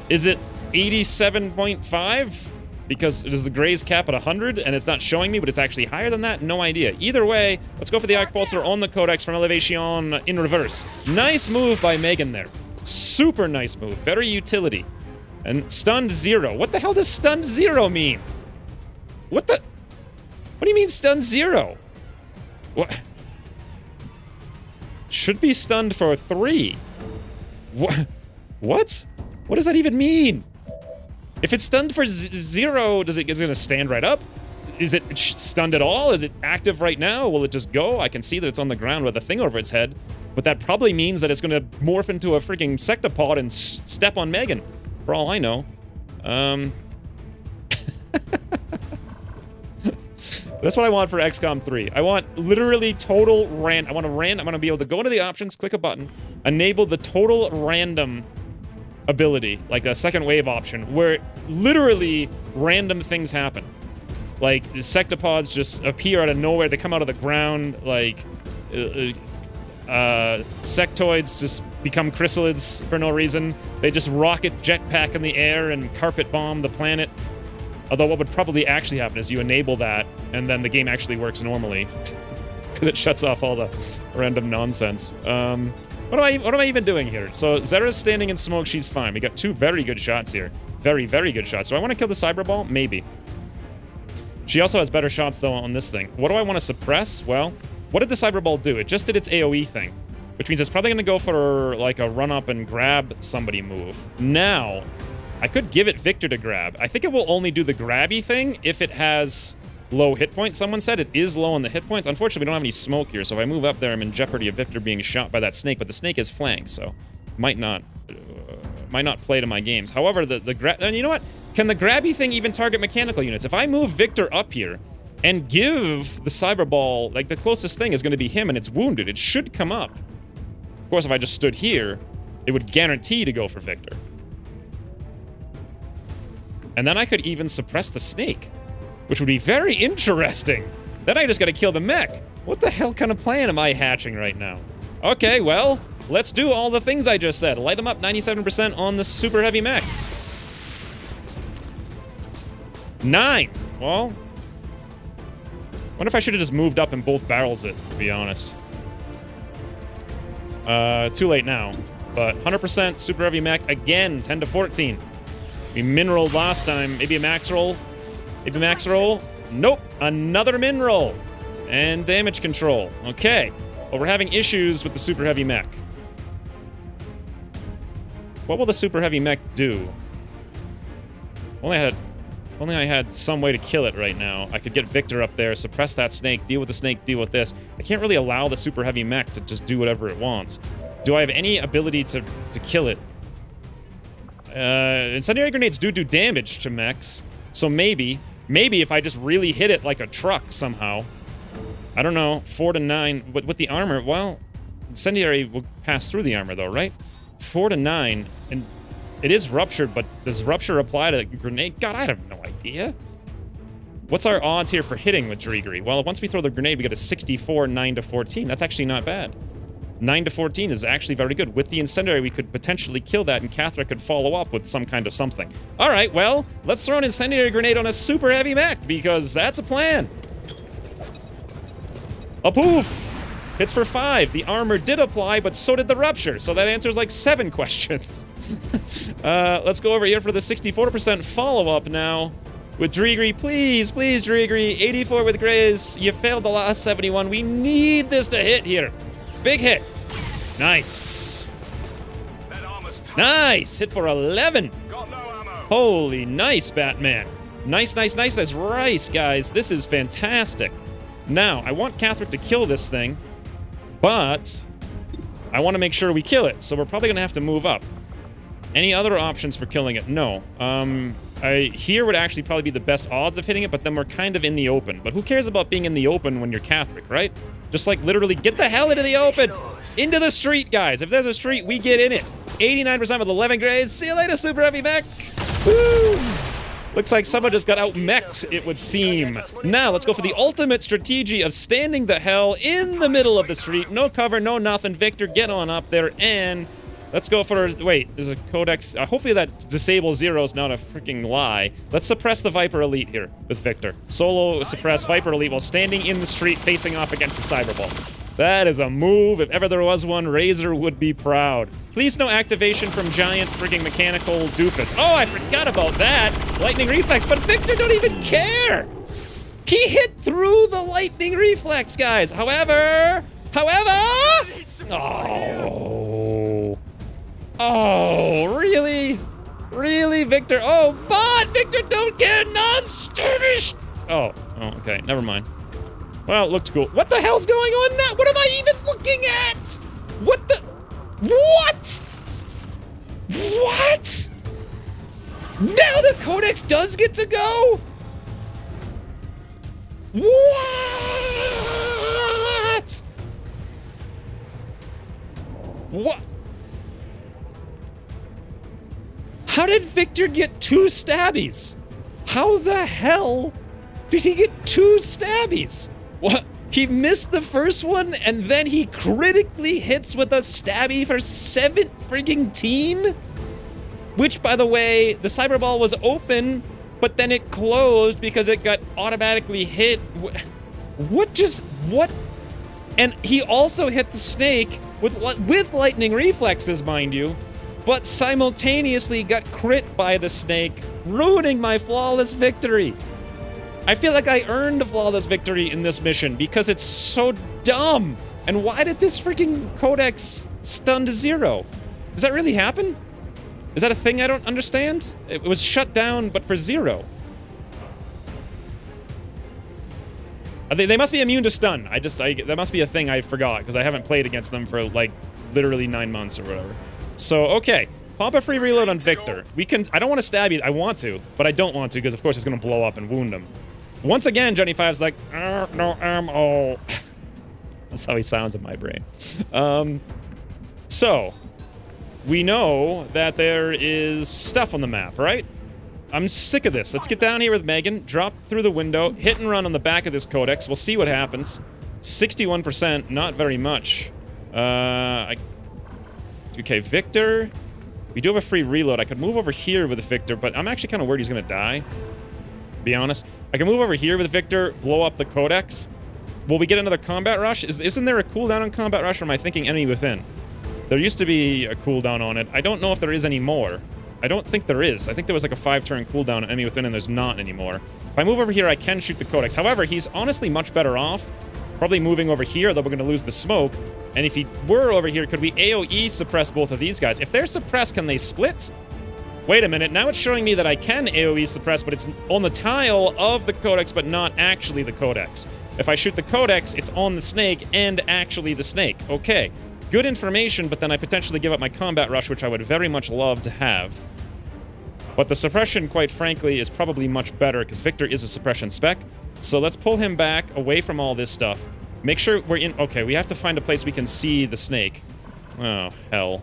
Is it 87.5? Because it is the graze cap at 100 and it's not showing me, but it's actually higher than that? No idea. Either way, let's go for the arc pulsar on the codex from elevation in reverse. Nice move by Megan there. Super nice move. Very utility. And stunned 0. What the hell does stunned 0 mean? What do you mean stunned 0? What? Should be stunned for 3. What? What? What does that even mean? If it's stunned for 0, is it going to stand right up? Is it stunned at all? Is it active right now? Will it just go? I can see that it's on the ground with a thing over its head, but that probably means that it's going to morph into a freaking sectopod and step on Megan, for all I know. That's what I want for XCOM 3. I want literally total I want to be able to go into the options, click a button, enable the total random ability, like a second wave option, where literally random things happen. Like, the sectopods just appear out of nowhere. They come out of the ground, like, sectoids just become chrysalids for no reason. They just rocket jetpack in the air and carpet bomb the planet. Although what would probably actually happen is you enable that, and then the game actually works normally. Because it shuts off all the random nonsense. What am I even doing here? So Zera's standing in smoke, she's fine. We got 2 very good shots here. Very, very good shots. Do I want to kill the cyberball? Maybe. She also has better shots, though, on this thing. What do I want to suppress? Well, what did the cyberball do? It just did its AoE thing, which means it's probably going to go for, like, a run-up and grab somebody move. Now, I could give it Victor to grab. I think it will only do the grabby thing if it has low hit points. Someone said it is low on the hit points. Unfortunately, we don't have any smoke here, so if I move up there, I'm in jeopardy of Victor being shot by that snake, but the snake is flanked, so might not play to my games. However, and you know what? Can the grabby thing even target mechanical units? If I move Victor up here and give the cyberball, like, the closest thing is going to be him, and it's wounded, it should come up. Of course, if I just stood here, it would guarantee to go for Victor. And then I could even suppress the snake, which would be very interesting. Then I just gotta kill the mech. What the hell kind of plan am I hatching right now? Okay, well, let's do all the things I just said. Light them up 97% on the super heavy mech. 9. Well, wonder if I should have just moved up and both barrels it, to be honest. Too late now. But 100% super heavy mech again, 10 to 14. We min-rolled last time. Maybe a max roll. Maybe max roll. Nope. Another min roll. And damage control. Okay. Well, we're having issues with the super heavy mech. What will the super heavy mech do? If only I had some way to kill it right now. I could get Victor up there, suppress that snake, deal with the snake, deal with this. I can't really allow the super heavy mech to just do whatever it wants. Do I have any ability to kill it? Incendiary grenades do damage to mechs, so maybe if I just really hit it like a truck somehow. I don't know, 4 to 9. With the armor, well, incendiary will pass through the armor though, right? 4 to 9, and it is ruptured, but does rupture apply to grenade? God, I have no idea. What's our odds here for hitting with Drigri? Well, once we throw the grenade, we get a 64, 9 to 14. That's actually not bad. 9 to 14 is actually very good. With the incendiary, we could potentially kill that, and Cathra could follow up with some kind of something. All right, well, let's throw an incendiary grenade on a super heavy mech, because that's a plan. A poof! Hits for 5. The armor did apply, but so did the rupture, so that answers like 7 questions. Let's go over here for the 64% follow-up now. With Drigri, please, please, Drigri. 84 with Graze. You failed the last 71. We need this to hit here. Big hit. Nice. Nice. Hit for 11. Got no ammo. Holy nice, Batman. Nice, nice, nice as rice, guys. This is fantastic. Now, I want Catherine to kill this thing, but I want to make sure we kill it, so we're probably going to have to move up. Any other options for killing it? No. Here would actually probably be the best odds of hitting it, but then we're kind of in the open. But who cares about being in the open when you're Catholic, right? Just like literally get the hell into the open! Into the street, guys! If there's a street, we get in it! 89% with 11 grays. See you later, Super Heavy Mech! Woo! Looks like someone just got out-mech'd, it would seem. Now, let's go for the ultimate strategy of standing the hell in the middle of the street. No cover, no nothing. Victor, get on up there, and let's go for... Wait, there's a codex. Hopefully that disable zero is not a freaking lie. Let's suppress the Viper Elite here with Victor. Solo suppress Viper Elite while standing in the street facing off against a Cyberball. That is a move. If ever there was one, Razor would be proud. Please no activation from giant freaking mechanical doofus. Oh, I forgot about that. Lightning reflex, but Victor don't even care. He hit through the lightning reflex, guys. However... Oh, really? Really, Victor? Oh, but Victor, don't get non-skirmish! Oh, okay, never mind. Well, it looked cool. What the hell's going on now? What am I even looking at? What the... What? What? Now the Codex does get to go? What? What? How did Victor get 2 Stabbies? How the hell did he get 2 Stabbies? What? He missed the first one, and then he critically hits with a Stabby for 7 frigging teen? Which, by the way, the Cyberball was open, but then it closed because it got automatically hit. What? And he also hit the snake with lightning reflexes, mind you, but simultaneously got crit by the snake, ruining my flawless victory. I feel like I earned a flawless victory in this mission because it's so dumb. And why did this freaking Codex stun to 0? Does that really happen? Is that a thing I don't understand? It was shut down, but for 0. They must be immune to stun. That must be a thing I forgot because I haven't played against them for like literally 9 months or whatever. So, okay. Pop a free reload on Victor. I don't want to stab you. I want to, but I don't want to because of course it's going to blow up and wound him. Once again, Johnny Five's like, no ammo. That's how he sounds in my brain. So, we know that there is stuff on the map, right? I'm sick of this. Let's get down here with Megan, drop through the window, hit and run on the back of this Codex. We'll see what happens. 61%, not very much. Okay, Victor. We do have a free reload. I could move over here with Victor, but I'm actually kind of worried he's going to die, to be honest. I can move over here with Victor, blow up the Codex. Will we get another combat rush? Isn't there a cooldown on combat rush, or am I thinking enemy within? There used to be a cooldown on it. I don't know if there is anymore. I don't think there is. I think there was like a 5-turn cooldown on enemy within, and there's not anymore. If I move over here, I can shoot the Codex. However, he's honestly much better off probably moving over here, though we're going to lose the smoke. And if he were over here, could we AoE suppress both of these guys? If they're suppressed, can they split? Wait a minute, now it's showing me that I can AoE suppress, but it's on the tile of the Codex, but not actually the Codex. If I shoot the Codex, it's on the snake and actually the snake. Okay, good information, but then I potentially give up my combat rush, which I would very much love to have. But the suppression, quite frankly, is probably much better because Victor is a suppression spec. So let's pull him back away from all this stuff. Make sure we're in... Okay, we have to find a place we can see the snake. Oh, hell.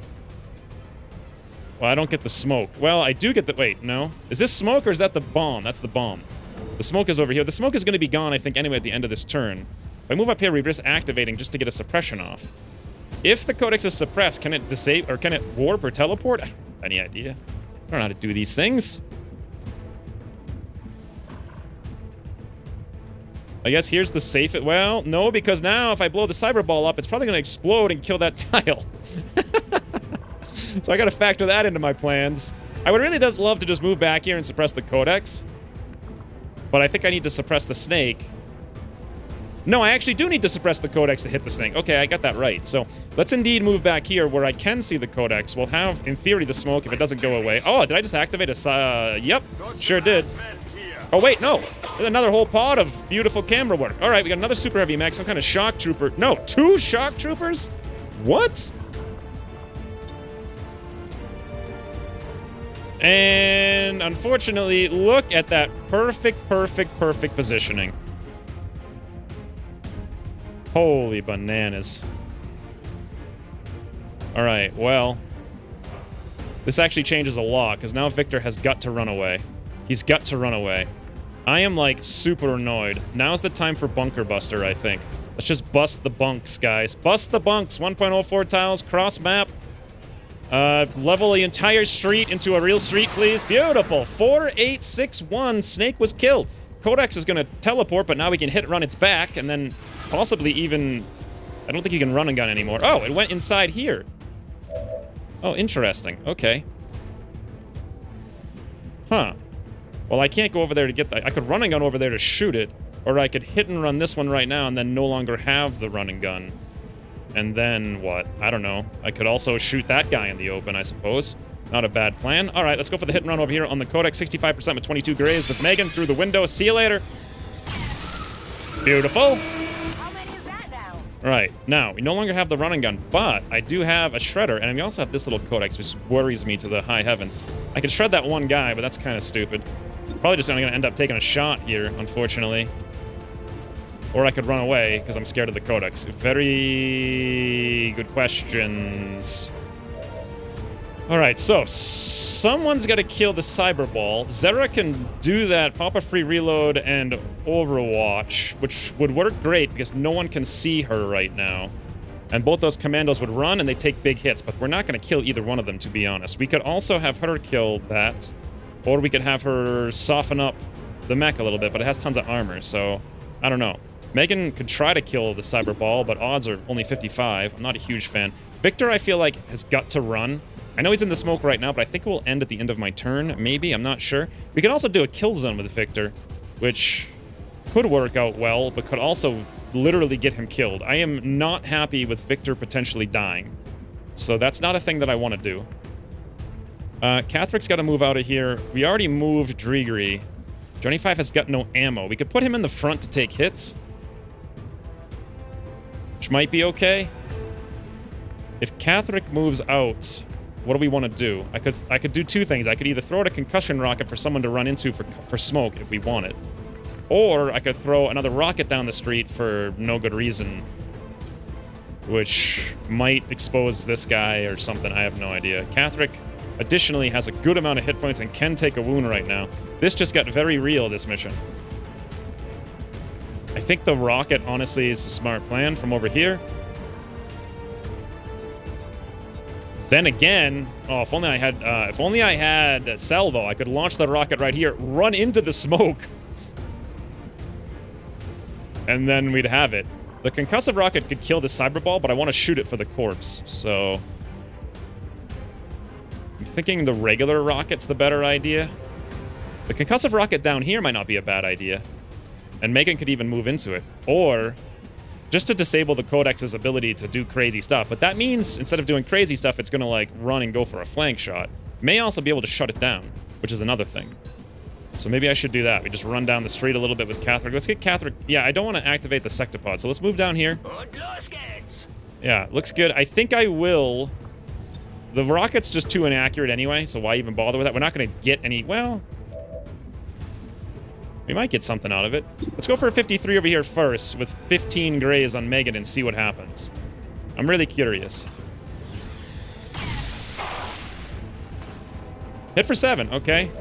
Well, I don't get the smoke. Well, I do get the... Wait, no. Is this smoke or is that the bomb? That's the bomb. The smoke is over here. The smoke is going to be gone, I think, anyway at the end of this turn. If I move up here, we're just activating just to get a suppression off. If the codex is suppressed, can it disable... Or can it warp or teleport? I don't have any idea. I don't know how to do these things. I guess here's the safe... Well, no, because now if I blow the cyber ball up, it's probably going to explode and kill that tile. So I got to factor that into my plans. I would really love to just move back here and suppress the codex. But I think I need to suppress the snake. No, I actually do need to suppress the codex to hit the snake. Okay, I got that right. So let's indeed move back here where I can see the codex. We'll have, in theory, the smoke if it doesn't go away. Oh, did I just activate a... Yep, sure did. Oh, wait, no. There's another whole pod of beautiful camera work. All right, we got another super heavy mech, some kind of shock trooper. No, 2 shock troopers? What? And unfortunately, look at that perfect positioning. Holy bananas. All right, well, this actually changes a lot because now Victor has got to run away. He's got to run away. I am, like, super annoyed. Now's the time for Bunker Buster, I think. Let's just bust the bunks, guys. Bust the bunks. 1.04 tiles, cross map. Level the entire street into a real street, please. Beautiful. 4861. Snake was killed. Codex is going to teleport, but now we can hit run its back, and then possibly even... I don't think you can run a gun anymore. Oh, it went inside here. Oh, interesting. Okay. Huh. Well, I can't go over there to get that. I could run a gun over there to shoot it, or I could hit and run this one right now and then no longer have the running gun. And then what? I don't know. I could also shoot that guy in the open, I suppose. Not a bad plan. All right, let's go for the hit and run over here on the Codex. 65% with 22 grays with Megan through the window. See you later. Beautiful. How many is that now? Right, now, we no longer have the running gun, but I do have a shredder, and we also have this little Codex, which worries me to the high heavens. I could shred that one guy, but that's kind of stupid. Probably just going to end up taking a shot here, unfortunately. Or I could run away, because I'm scared of the Codex. Very good questions. Alright, so someone's got to kill the cyber ball. Zera can do that, pop a free reload, and Overwatch, which would work great because no one can see her right now. And both those commandos would run and they take big hits, but we're not going to kill either one of them, to be honest. We could also have her kill that, or we could have her soften up the mech a little bit, but it has tons of armor, so I don't know. Megan could try to kill the cyber ball, but odds are only 55. I'm not a huge fan. Victor, I feel like, has got to run. I know he's in the smoke right now, but I think it will end at the end of my turn. Maybe, I'm not sure. We could also do a kill zone with Victor, which could work out well, but could also literally get him killed. I am not happy with Victor potentially dying. So that's not a thing that I want to do. Catheric's got to move out of here. We already moved Drigri. Johnny 5 has got no ammo. We could put him in the front to take hits, which might be okay. If Catheric moves out, what do we want to do? I could do two things. I could either throw out a concussion rocket for someone to run into for smoke if we want it. Or I could throw another rocket down the street for no good reason, which might expose this guy or something. I have no idea. Catheric additionally has a good amount of hit points and can take a wound right now. This just got very real, this mission. I think the rocket, honestly, is a smart plan from over here. Then again, oh, if only I had salvo, I could launch the rocket right here, run into the smoke, and then we'd have it. The concussive rocket could kill the cyber ball, but I want to shoot it for the corpse, so I'm thinking the regular rocket's the better idea. The concussive rocket down here might not be a bad idea, and Megan could even move into it, or just to disable the Codex's ability to do crazy stuff. But that means instead of doing crazy stuff, it's going to, like, run and go for a flank shot. May also be able to shut it down, which is another thing. So maybe I should do that. We just run down the street a little bit with Catheric. Let's get Catheric. Yeah, I don't want to activate the sectopod, so let's move down here. Yeah, looks good. I think I will The rocket's just too inaccurate anyway, so why even bother with that? We're not going to get any... Well, we might get something out of it. Let's go for a 53 over here first with 15 grays on Megan and see what happens. I'm really curious. Hit for 7, okay.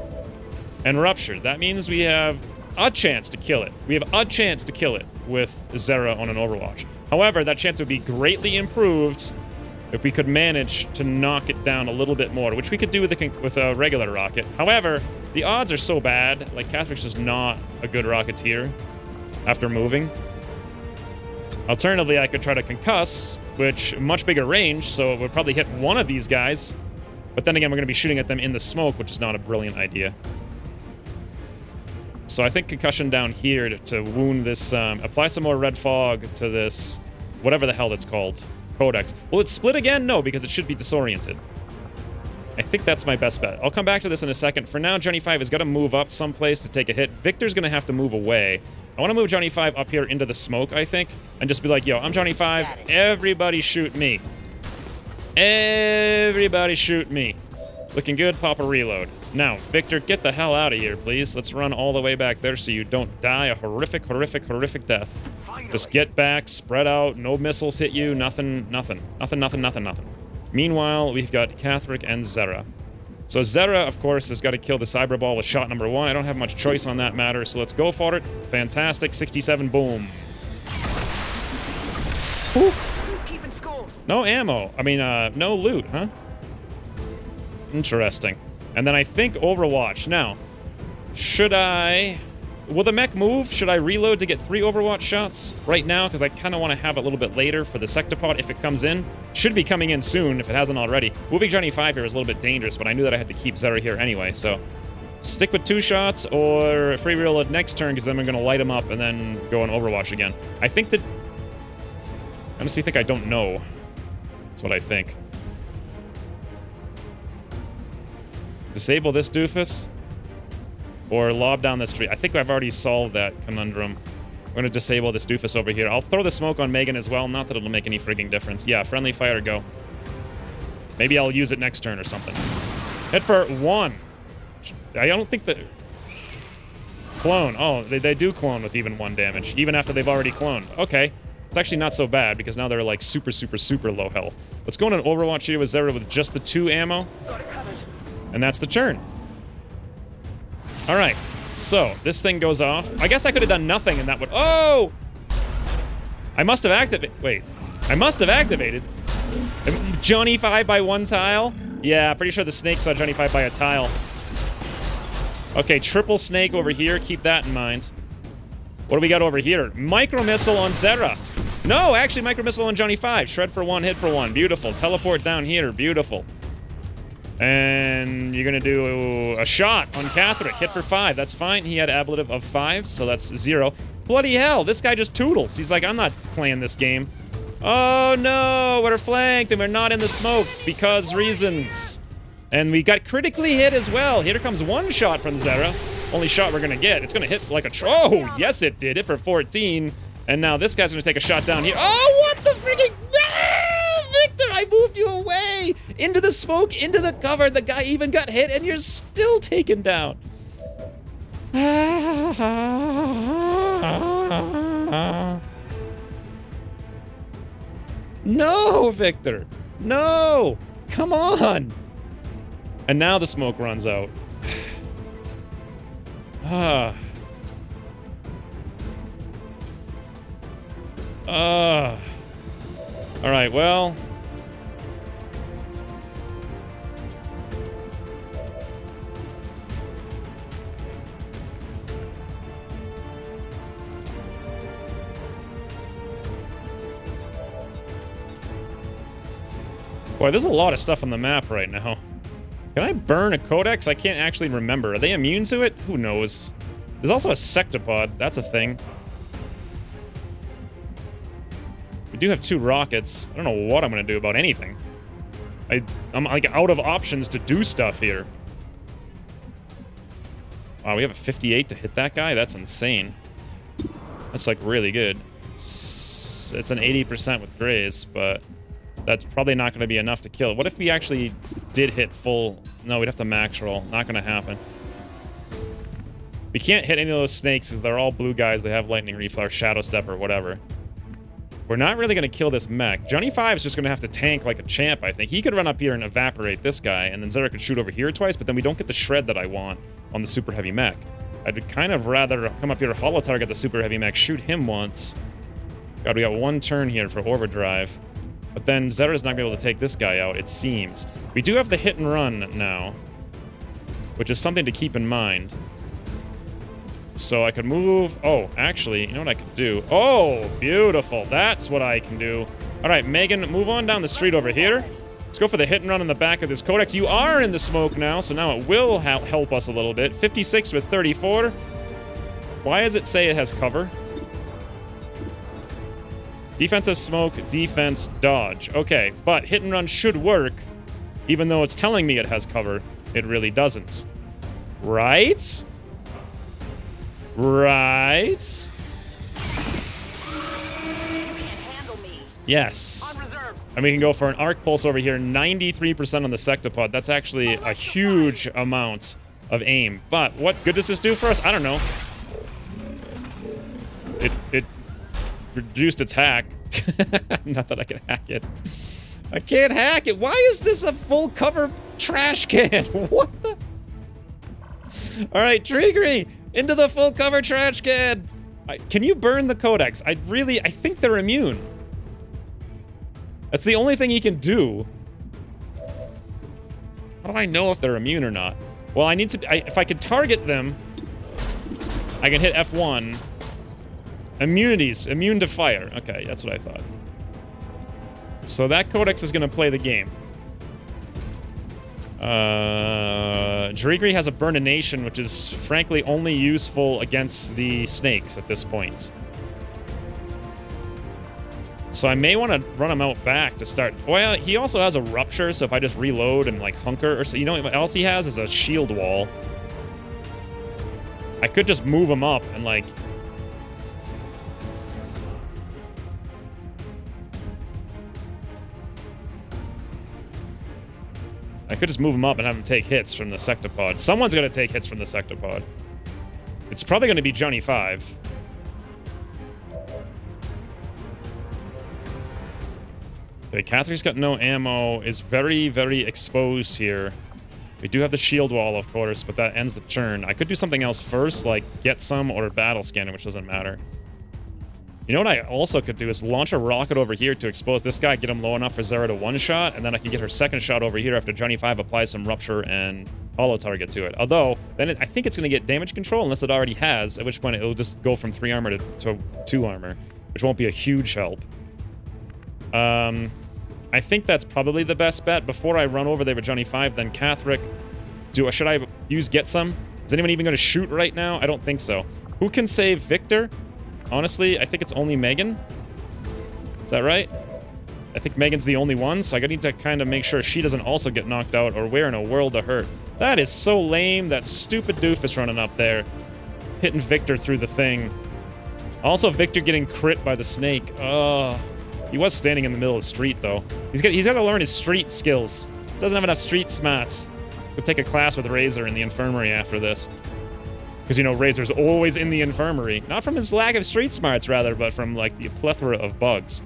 And ruptured. That means we have a chance to kill it. We have a chance to kill it with Zera on an Overwatch. However, that chance would be greatly improved if we could manage to knock it down a little bit more, which we could do with a regular rocket. However, the odds are so bad. Like, Catheric's just not a good rocketeer after moving. Alternatively, I could try to concuss, which much bigger range, so it would probably hit one of these guys. But then again, we're going to be shooting at them in the smoke, which is not a brilliant idea. So I think concussion down here to wound this, apply some more red fog to this, whatever the hell that's called, codex. Will it split again? No, because it should be disoriented. I think that's my best bet. I'll come back to this in a second. For now, Johnny 5 has got to move up someplace to take a hit. Victor's going to have to move away. I want to move Johnny 5 up here into the smoke, I think, and just be like, yo, I'm Johnny 5. Everybody shoot me. Everybody shoot me. Looking good, pop a reload. Now, Victor, get the hell out of here, please. Let's run all the way back there so you don't die a horrific, horrific, horrific death. Just get back, spread out, no missiles hit you, nothing. Meanwhile, we've got Catheric and Zera. So Zera, of course, has got to kill the cyber ball with shot number 1. I don't have much choice on that matter, so let's go for it. Fantastic, 67, boom. Oof. No ammo. I mean, no loot, huh? Interesting. And then I think Overwatch. Now, should I... Will the mech move? Should I reload to get 3 Overwatch shots right now? Because I kind of want to have it a little bit later for the Sectopod if it comes in. Should be coming in soon if it hasn't already. Moving Johnny 5 here is a little bit dangerous, but I knew that I had to keep Zera here anyway, so... Stick with 2 shots or free reload next turn, because then we're going to light him up and then go on Overwatch again. I think that... I honestly think I don't know. That's what I think. Disable this doofus or lob down this tree. I think I've already solved that conundrum. I'm going to disable this doofus over here. I'll throw the smoke on Megan as well. Not that it'll make any frigging difference. Yeah, friendly fire, go. Maybe I'll use it next turn or something. Hit for 1. I don't think that... Clone. Oh, they do clone with even 1 damage, even after they've already cloned. Okay. It's actually not so bad, because now they're like super, super, super low health. Let's go on an Overwatch here with Zera with just the 2 ammo. And that's the turn. Alright. So, this thing goes off. I guess I could have done nothing and that would... Oh! I must have activated... Wait. I must have activated. Johnny 5 by 1 tile? Yeah, pretty sure the snake saw Johnny 5 by a tile. Okay, triple snake over here. Keep that in mind. What do we got over here? Micro missile on Zera. No, actually, micro missile on Johnny 5. Shred for 1, hit for 1. Beautiful. Teleport down here. Beautiful. And you're going to do a shot on Catheric. Hit for 5. That's fine. He had ablative of 5, so that's 0. Bloody hell, this guy just toodles. He's like, I'm not playing this game. Oh, no, we're flanked and we're not in the smoke because reasons. And we got critically hit as well. Here comes 1 shot from Zera. Only shot we're going to get. It's going to hit like a... Oh, yes, it did. Hit for 14. And now this guy's going to take a shot down here. Oh, what the freaking... Victor, I moved you away into the smoke, into the cover. The guy even got hit, and you're still taken down. No, Victor. No. Come on. And now the smoke runs out. All right, well... Boy, there's a lot of stuff on the map right now. Can I burn a codex? I can't actually remember. Are they immune to it? Who knows? There's also a sectopod. That's a thing. We do have 2 rockets. I don't know what I'm going to do about anything. I'm like out of options to do stuff here. Wow, we have a 58 to hit that guy? That's insane. That's like really good. It's an 80% with grays, but That's probably not going to be enough to kill it. What if we actually did hit full? No, we'd have to max roll. Not going to happen. We can't hit any of those snakes because they're all blue guys. They have lightning reflex, shadow step, or whatever. We're not really going to kill this mech. Johnny 5 is just going to have to tank like a champ, I think. He could run up here and evaporate this guy, and then Xavier could shoot over here twice, but then we don't get the shred that I want on the super heavy mech. I'd kind of rather come up here, holo target the super heavy mech, shoot him once. God, we got one turn here for overdrive. But then Xavir's not going to be able to take this guy out, it seems. We do have the hit and run now, which is something to keep in mind. So I could move... Oh, actually, you know what I could do? Oh, beautiful. That's what I can do. All right, Megan, move on down the street over here. Let's go for the hit and run in the back of this Codex. You are in the smoke now, so now it will help us a little bit. 56 with 34. Why does it say it has cover? Defensive smoke, defense, dodge. Okay, but hit and run should work, even though it's telling me it has cover. It really doesn't. Right? Right? Yes. And we can go for an arc pulse over here. 93% on the sectopod. That's actually a huge amount of aim. But what good does this do for us? I don't know. It reduced attack. Not that I can hack it. I can't hack it. Why is this a full cover trash can? What the? All right, Triggery, into the full cover trash can. Can you burn the Codex? I think they're immune. That's the only thing he can do. How do I know if they're immune or not? Well, I need to... if I could target them, I can hit F1. Immunities. Immune to fire. Okay, that's what I thought. So that Codex is going to play the game. Jarigri has a Burnination, which is frankly only useful against the snakes at this point. So I may want to run him out back to start. Well, he also has a Rupture, so if I just reload and like hunker, or so, you know what else he has is a shield wall. I could just move him up and like... I could just move him up and have him take hits from the sectopod. Someone's going to take hits from the sectopod. It's probably going to be Johnny 5. Okay, Catherine's got no ammo, is very, very exposed here. We do have the shield wall, of course, but that ends the turn. I could do something else first, like get some or battle scanner, which doesn't matter. You know what I also could do is launch a rocket over here to expose this guy, get him low enough for Xera to one-shot, and then I can get her second shot over here after Johnny 5 applies some Rupture and holo target to it. Although, then I think it's going to get damage control, unless it already has, at which point it'll just go from 3 armor to 2 armor, which won't be a huge help. I think that's probably the best bet. Before I run over there with Johnny 5, then Catherick, should I use Get Some? Is anyone even going to shoot right now? I don't think so. Who can save Victor? Honestly, I think it's only Megan. Is that right? I think Megan's the only one, so I need to kind of make sure she doesn't also get knocked out, or we're in a world of hurt. That is so lame, that stupid doofus running up there, hitting Victor through the thing. Also, Victor getting crit by the snake. Ugh. He was standing in the middle of the street, though. He's got to learn his street skills. Doesn't have enough street smarts. Could take a class with Razor in the infirmary after this. Because, you know, Razor's always in the infirmary. Not from his lack of street smarts, rather, but from, like, the plethora of bugs.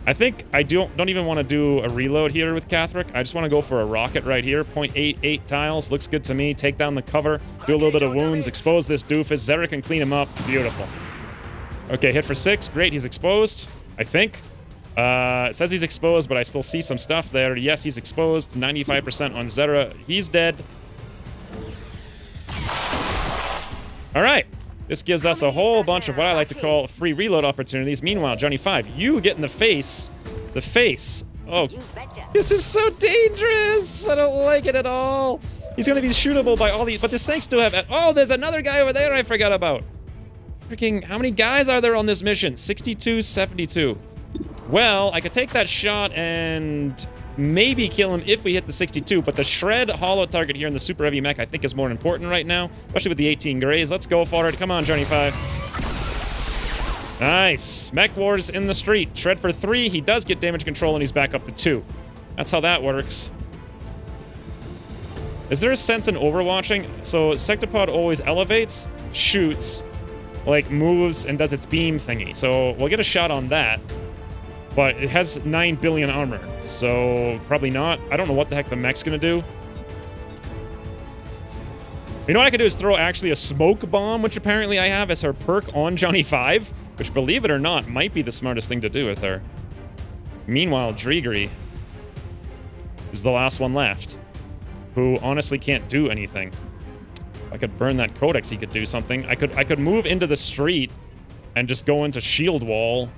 I think I don't even want to do a reload here with Catherick. I just want to go for a rocket right here. 0.88 tiles. Looks good to me. Take down the cover. Do a little bit of wounds. Expose this doofus. Xera can clean him up. Beautiful. Okay, hit for 6. Great, he's exposed. I think. It says he's exposed, but I still see some stuff there. Yes, he's exposed. 95% on Xera. He's dead. All right. This gives us a whole bunch of what I like to call free reload opportunities. Meanwhile, Johnny 5, you get in the face. The face. Oh, this is so dangerous. I don't like it at all. He's going to be shootable by all these, but the snakes still have... Oh, there's another guy over there I forgot about. Freaking, how many guys are there on this mission? 62, 72. Well, I could take that shot and maybe kill him if we hit the 62, but the shred holo target here in the super heavy mech I think is more important right now, especially with the 18 grays. Let's go for it. Come on, Johnny 5. Nice. Mech Wars in the street. Shred for 3. He does get damage control, and he's back up to 2. That's how that works. Is there a sense in overwatching? So Sectopod always elevates, shoots, like moves, and does its beam thingy. So we'll get a shot on that. But it has 9 billion armor, so probably not. I don't know what the heck the mech's gonna do. You know what I could do is throw actually a smoke bomb, which apparently I have as her perk on Johnny 5, which, believe it or not, might be the smartest thing to do with her. Meanwhile, Drigri is the last one left, who honestly can't do anything. If I could burn that codex, he could do something. I could move into the street and just go into shield wall.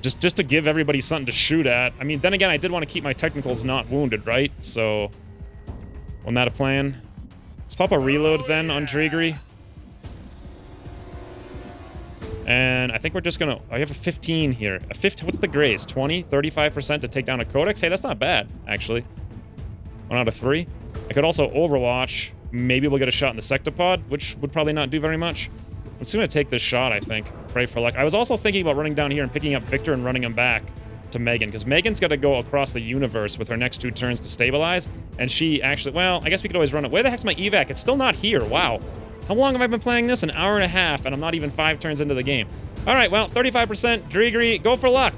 Just to give everybody something to shoot at. I mean, then again, I did want to keep my technicals not wounded, right? So, wasn't that a plan? Let's pop a reload then on Drigri. And I think we're just gonna... I have a 15 here. A 15, what's the grace? 20? 35% to take down a codex? Hey, that's not bad, actually. 1 out of 3. I could also overwatch. Maybe we'll get a shot in the Sectopod, which would probably not do very much. I'm just gonna take this shot, I think. Pray for luck. I was also thinking about running down here and picking up Victor and running him back to Megan, because Megan's got to go across the universe with her next 2 turns to stabilize, and she actually... Well, I guess we could always run it. Where the heck's my evac? It's still not here. Wow. How long have I been playing this? An hour and a half, and I'm not even 5 turns into the game. All right, well, 35%. Drigri, go for luck.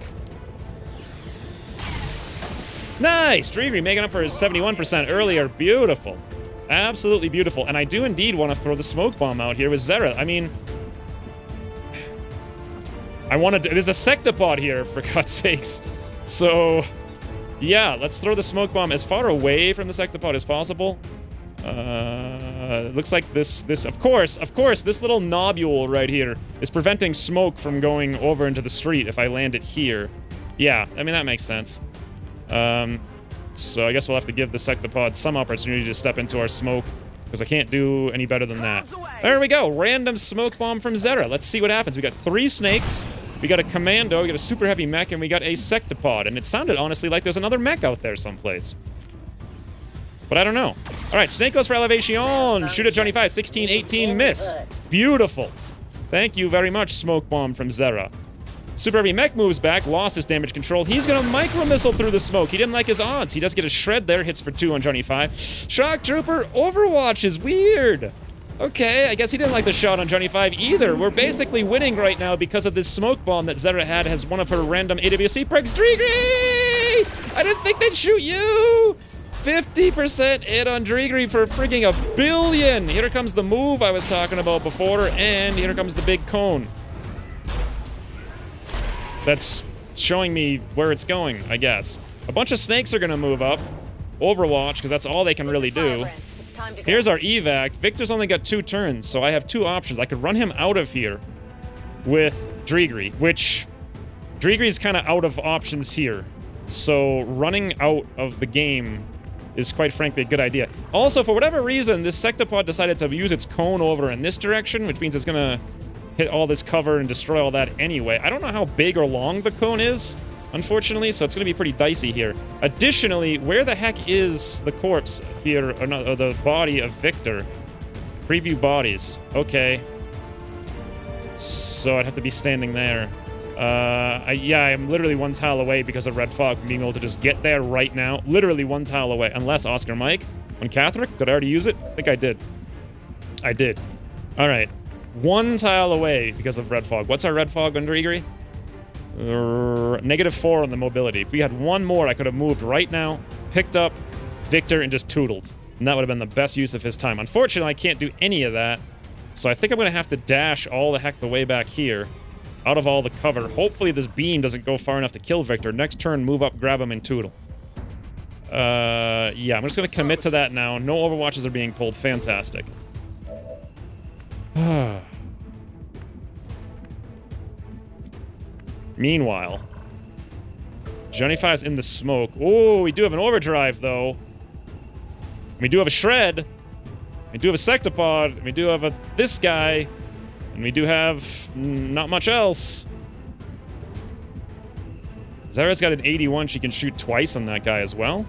Nice! Drigri making up for his 71% earlier. Beautiful. Absolutely beautiful. And I do indeed want to throw the smoke bomb out here with Zera. I mean... I want to... There's a Sectopod here, for God's sakes. So... Yeah, let's throw the smoke bomb as far away from the Sectopod as possible. Looks like this, of course, this little nobule right here is preventing smoke from going over into the street if I land it here. Yeah, I mean, that makes sense. So I guess we'll have to give the Sectopod some opportunity to step into our smoke, because I can't do any better than that. There we go, random smoke bomb from Zera. Let's see what happens. We got 3 snakes, we got a commando, we got a super heavy mech, and we got a Sectopod. And it sounded, honestly, like there's another mech out there someplace. But I don't know. All right, Snake goes for elevation. Shoot at Johnny 5. 16, 18, miss. Beautiful. Thank you very much, Smoke Bomb from Zera. Super Heavy Mech moves back, lost his damage control. He's gonna micro-missile through the smoke. He didn't like his odds. He does get a shred there, hits for 2 on Johnny 5. Shock Trooper Overwatch is weird. Okay, I guess he didn't like the shot on Johnny 5 either. We're basically winning right now because of this smoke bomb that Zera had as one of her random AWC perks. Drigri! I didn't think they'd shoot you! 50% hit on Drigri for freaking 1 billion. Here comes the move I was talking about before, and here comes the big cone. That's showing me where it's going, I guess. A bunch of snakes are gonna move up. Overwatch, because that's all they can really do. Here's our evac. Victor's only got 2 turns, so I have 2 options. I could run him out of here with Drigri, which Drigri's kind of out of options here. So running out of the game is quite frankly a good idea. Also, for whatever reason, this Sectopod decided to use its cone over in this direction, which means it's gonna hit all this cover and destroy all that anyway. I don't know how big or long the cone is, unfortunately, so it's gonna be pretty dicey here. Additionally, where the heck is the corpse here, or, not, or the body of Victor? Preview bodies. Okay. So I'd have to be standing there. Yeah, I'm literally 1 tile away because of Red Fog from being able to just get there right now. Literally 1 tile away. Unless Oscar Mike on Catholic. Did I already use it? I think I did. I did. All right. 1 tile away because of Red Fog. What's our Red Fog on Drigri? -4 on the mobility. If we had 1 more, I could have moved right now, picked up Victor, and just tootled. And that would have been the best use of his time. Unfortunately, I can't do any of that. So I think I'm going to have to dash all the heck the way back here. Out of all the cover. Hopefully this beam doesn't go far enough to kill Victor. Next turn, move up, grab him, and tootle. Yeah, I'm just going to commit to that now. No overwatches are being pulled. Fantastic. Meanwhile, Johnny 5's in the smoke. Oh, we do have an overdrive, though. We do have a shred. We do have a Sectopod. We do have this guy. And we do have not much else. Zara's got an 81. She can shoot twice on that guy as well.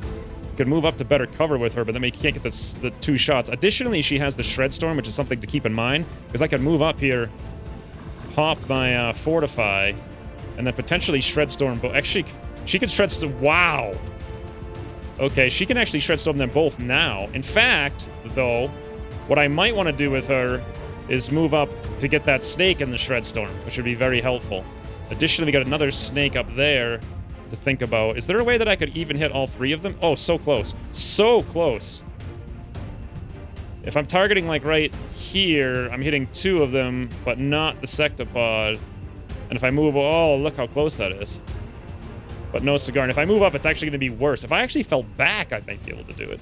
Could move up to better cover with her, but then we can't get the 2 shots. Additionally, she has the Shred Storm, which is something to keep in mind, because I can move up here, pop my Fortify, and then potentially Shred Storm. But actually, she can Shred Storm. Wow. Okay, she can actually Shred Storm them both now. In fact, though, what I might want to do with her is move up to get that snake in the Shred Storm, which would be very helpful. Additionally, we got another snake up there to think about. Is there a way that I could even hit all three of them? Oh, so close. So close. If I'm targeting, like, right here, I'm hitting 2 of them, but not the Sectopod. And if I move... Oh, look how close that is. But no cigar. And if I move up, it's actually going to be worse. If I actually fell back, I might be able to do it.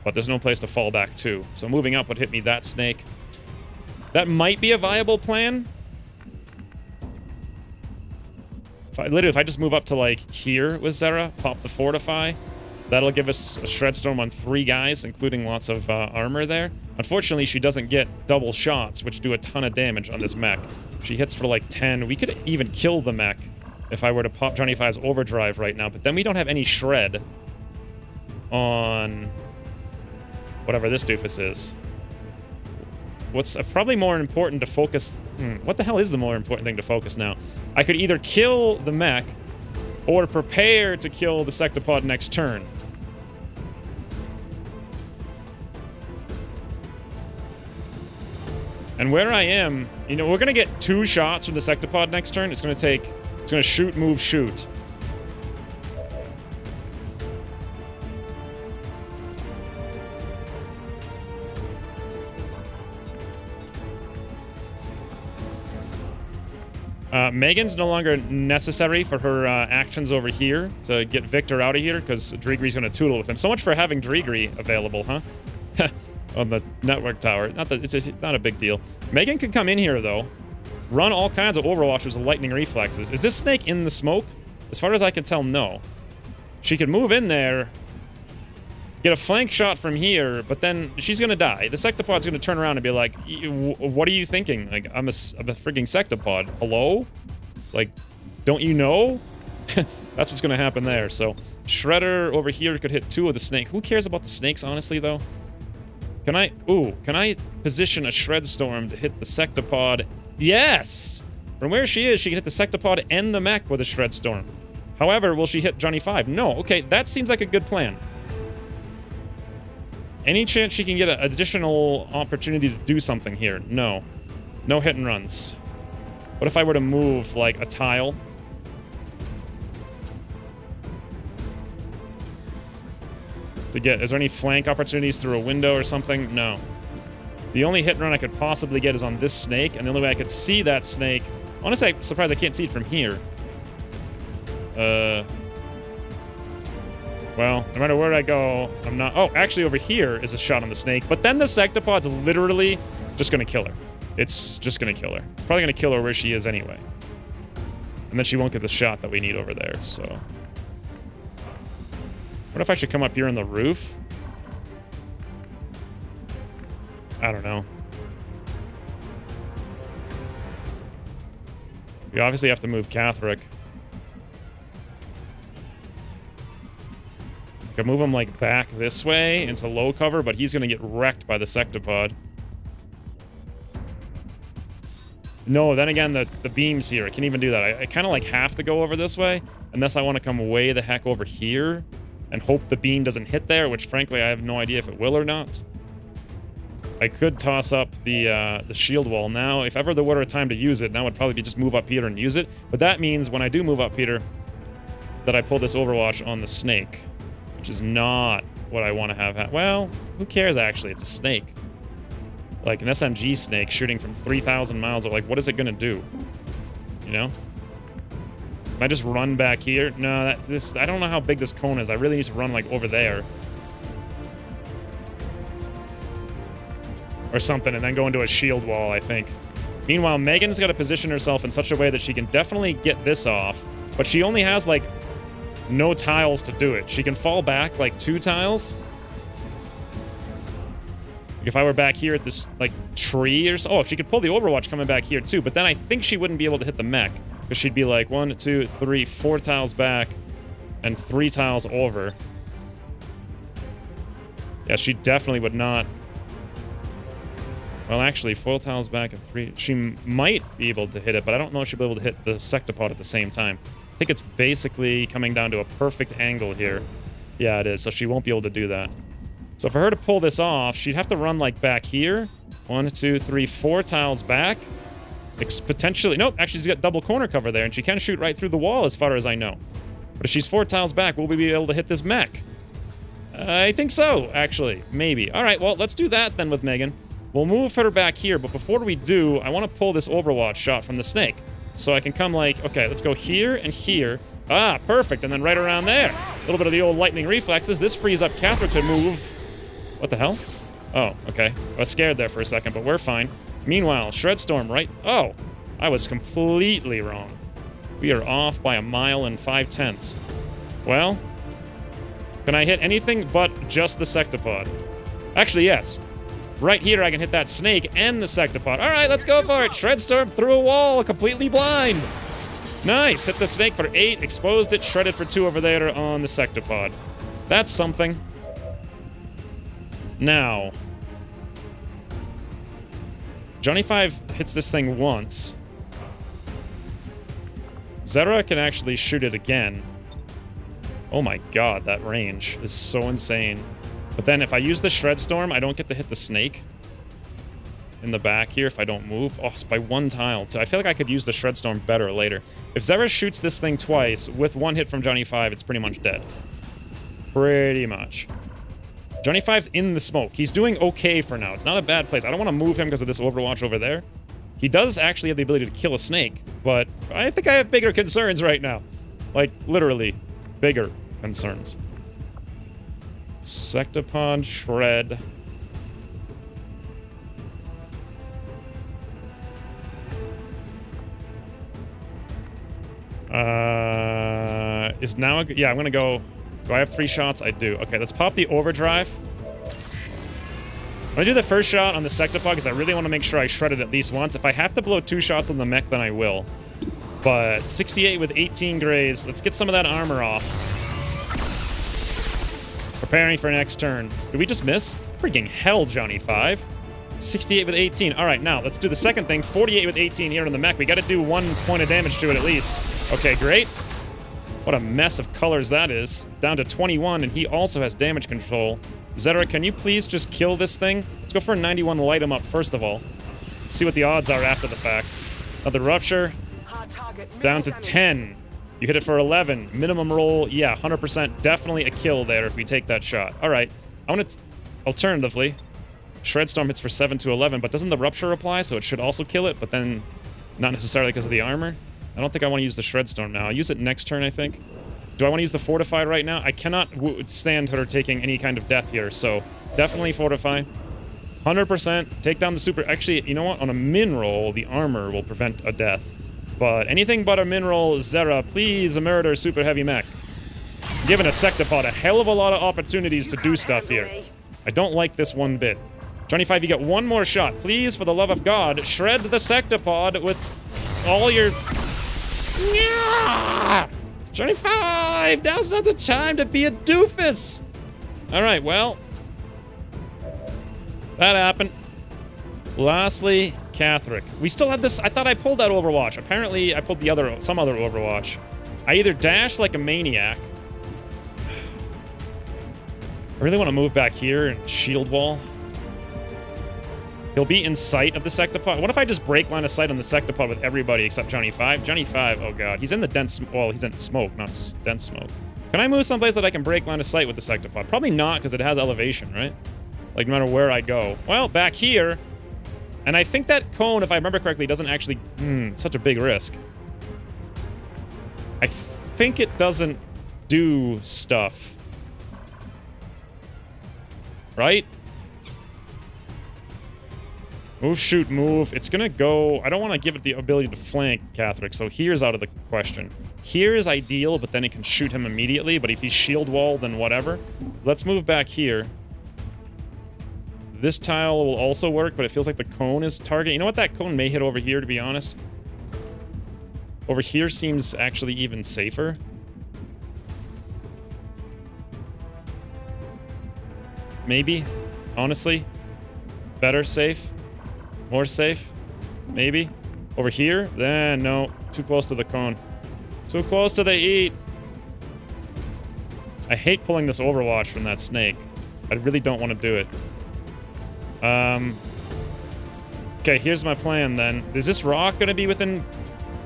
But there's no place to fall back to. So moving up would hit me that snake. That might be a viable plan. If I just move up to, like, here with Zera, pop the Fortify, that'll give us a Shred Storm on 3 guys, including lots of armor there. Unfortunately, she doesn't get double shots, which do a ton of damage on this mech. She hits for, like, 10. We could even kill the mech if I were to pop Johnny 5's Overdrive right now, but then we don't have any Shred on whatever this doofus is. What's probably more important to focus... what the hell is the more important thing to focus now? I could either kill the mech or prepare to kill the Sectopod next turn. And where I am, you know, we're going to get 2 shots from the Sectopod next turn. It's going to take... It's going to shoot, move, shoot. Megan's no longer necessary for her actions over here to get Victor out of here, because Dreegree's going to tootle with him. So much for having Dreegree available, huh? On the network tower. Not that it's not a big deal. Megan can come in here, though. Run all kinds of Overwatchers with lightning reflexes. Is this snake in the smoke? As far as I can tell, no. She could move in there, get a flank shot from here, but then she's going to die. The Sectopod's going to turn around and be like, what are you thinking? Like, I'm a freaking Sectopod. Hello? Like, don't you know? That's what's going to happen there. So, Shredder over here could hit 2 of the snake. Who cares about the snakes, honestly, though? Can I position a Shred Storm to hit the Sectopod? Yes! From where she is, she can hit the Sectopod and the mech with a Shred Storm. However, will she hit Johnny 5? No. Okay, that seems like a good plan. Any chance she can get an additional opportunity to do something here? No. No hit and runs. What if I were to move, like, a tile? To get... Is there any flank opportunities through a window or something? No. The only hit and run I could possibly get is on this snake, and the only way I could see that snake... Honestly, I'm surprised I can't see it from here. Well, no matter where I go, I'm not... Oh, actually, over here is a shot on the snake. But then the Sectopod's literally just going to kill her. It's just going to kill her. It's probably going to kill her where she is anyway. And then she won't get the shot that we need over there, so... What if I should come up here on the roof? I don't know. We obviously have to move Catherick. I could move him, like, back this way into low cover, but he's going to get wrecked by the Sectopod. No, then again, the beam's here. I can't even do that. I kind of, like, have to go over this way, unless I want to come way the heck over here and hope the beam doesn't hit there, which, frankly, I have no idea if it will or not. I could toss up the shield wall now. If ever there were a time to use it, now would probably be just move up here and use it. But that means when I do move up here, that I pull this Overwatch on the snake, which is not what I want to have. Well, who cares, actually? It's a snake. Like an SMG snake shooting from 3,000 miles. Like, what is it going to do? You know? Can I just run back here? No, I don't know how big this cone is. I really need to run, like, over there. Or something, and then go into a shield wall, I think. Meanwhile, Megan's got to position herself in such a way that she can definitely get this off, but she only has, like, no tiles to do it. She can fall back, like, 2 tiles. If I were back here at this, like, tree or so... Oh, she could pull the Overwatch coming back here, too, but then I think she wouldn't be able to hit the mech, because she'd be, like, 1, 2, 3, 4 tiles back, and 3 tiles over. Yeah, she definitely would not... Well, actually, foil tiles back at 3. She might be able to hit it, but I don't know if she'll be able to hit the sectopod at the same time. I think it's basically coming down to a perfect angle here. Yeah, it is, so she won't be able to do that. So for her to pull this off, she'd have to run, like, back here. 1, 2, 3, 4 tiles back. Potentially... Nope, actually, she's got double corner cover there, and she can shoot right through the wall, as far as I know. But if she's 4 tiles back, will we be able to hit this mech? I think so, actually. Maybe. All right, well, let's do that then with Megan. We'll move her back here, but before we do, I want to pull this Overwatch shot from the snake. So I can come like, okay, let's go here and here. Ah, perfect, and then right around there. A little bit of the old lightning reflexes. This frees up Catherine to move. What the hell? Oh, okay. I was scared there for a second, but we're fine. Meanwhile, Shredstorm, right? Oh, I was completely wrong. We are off by 1 mile and 5/10. Well, can I hit anything but just the sectopod? Actually, yes. Right here, I can hit that snake and the sectopod. All right, let's go for it. Shredstorm through a wall, completely blind. Nice. Hit the snake for 8, exposed it, shredded for 2 over there on the sectopod. That's something. Now, Johnny 5 hits this thing once. Zera can actually shoot it again. Oh my god, that range is so insane. But then if I use the Shredstorm, I don't get to hit the snake in the back here if I don't move. Oh, it's by 1 tile. So I feel like I could use the Shredstorm better later. If Zera shoots this thing twice with 1 hit from Johnny 5, it's pretty much dead. Pretty much. Johnny 5's in the smoke. He's doing okay for now. It's not a bad place. I don't want to move him because of this Overwatch over there. He does actually have the ability to kill a snake, but I think I have bigger concerns right now. Like, literally, bigger concerns. Sectopod, shred. Is now a... Yeah, I'm gonna go... Do I have 3 shots? I do. Okay, let's pop the overdrive. I'm gonna do the first shot on the sectopod because I really want to make sure I shred it at least once. If I have to blow 2 shots on the mech, then I will. But 68 with 18 grays. Let's get some of that armor off. Preparing for next turn. Did we just miss? Freaking hell, Johnny 5. 68 with 18. All right, now let's do the second thing. 48 with 18 here on the mech. We got to do 1 point of damage to it at least. Okay, great. What a mess of colors that is. Down to 21, and he also has damage control. Zera, can you please just kill this thing? Let's go for a 91, light him up first of all. Let's see what the odds are after the fact. Another rupture. Down to 10. You hit it for 11. Minimum roll, yeah, 100%. Definitely a kill there if we take that shot. All right. I want to... Alternatively, Shredstorm hits for 7 to 11, but doesn't the rupture apply? So it should also kill it, but then not necessarily because of the armor. I don't think I want to use the Shredstorm now. I'll use it next turn, I think. Do I want to use the Fortify right now? I cannot stand her taking any kind of death here, so definitely Fortify. 100%. Take down the super... Actually, you know what? On a min roll, the armor will prevent a death. But anything but a min roll, Zera, please a murder super heavy mech. Giving a sectopod a hell of a lot of opportunities to do stuff here. I don't like this one bit. Johnny 5, you get 1 more shot. Please, for the love of God, shred the sectopod with all your... Yeah! Johnny 5, now's not the time to be a doofus. All right, well, that happened. Lastly, Catherick. We still had this. I thought I pulled that Overwatch. Apparently, I pulled some other Overwatch. I either dashed like a maniac. I really want to move back here and shield wall. He'll be in sight of the sectopod. What if I just break line of sight on the sectopod with everybody except Johnny 5? Johnny 5, oh god. He's in the dense... Well, he's in smoke, not dense smoke. Can I move someplace that I can break line of sight with the sectopod? Probably not, because it has elevation, right? Like, no matter where I go. Well, back here... And I think that cone, if I remember correctly, doesn't actually... it's such a big risk. I think it doesn't do stuff. Right? Move, shoot, move. It's gonna go... I don't want to give it the ability to flank Catherick, so here's out of the question. Here is ideal, but then it can shoot him immediately, but if he's shield wall, then whatever. Let's move back here. This tile will also work, but it feels like the cone is target. You know what? That cone may hit over here, to be honest. Over here seems actually even safer. Maybe. Honestly. Better safe. More safe? Maybe? Over here? No. Too close to the cone. Too close to the eat. I hate pulling this Overwatch from that snake. I really don't want to do it. Okay, here's my plan then. Is this rock going to be within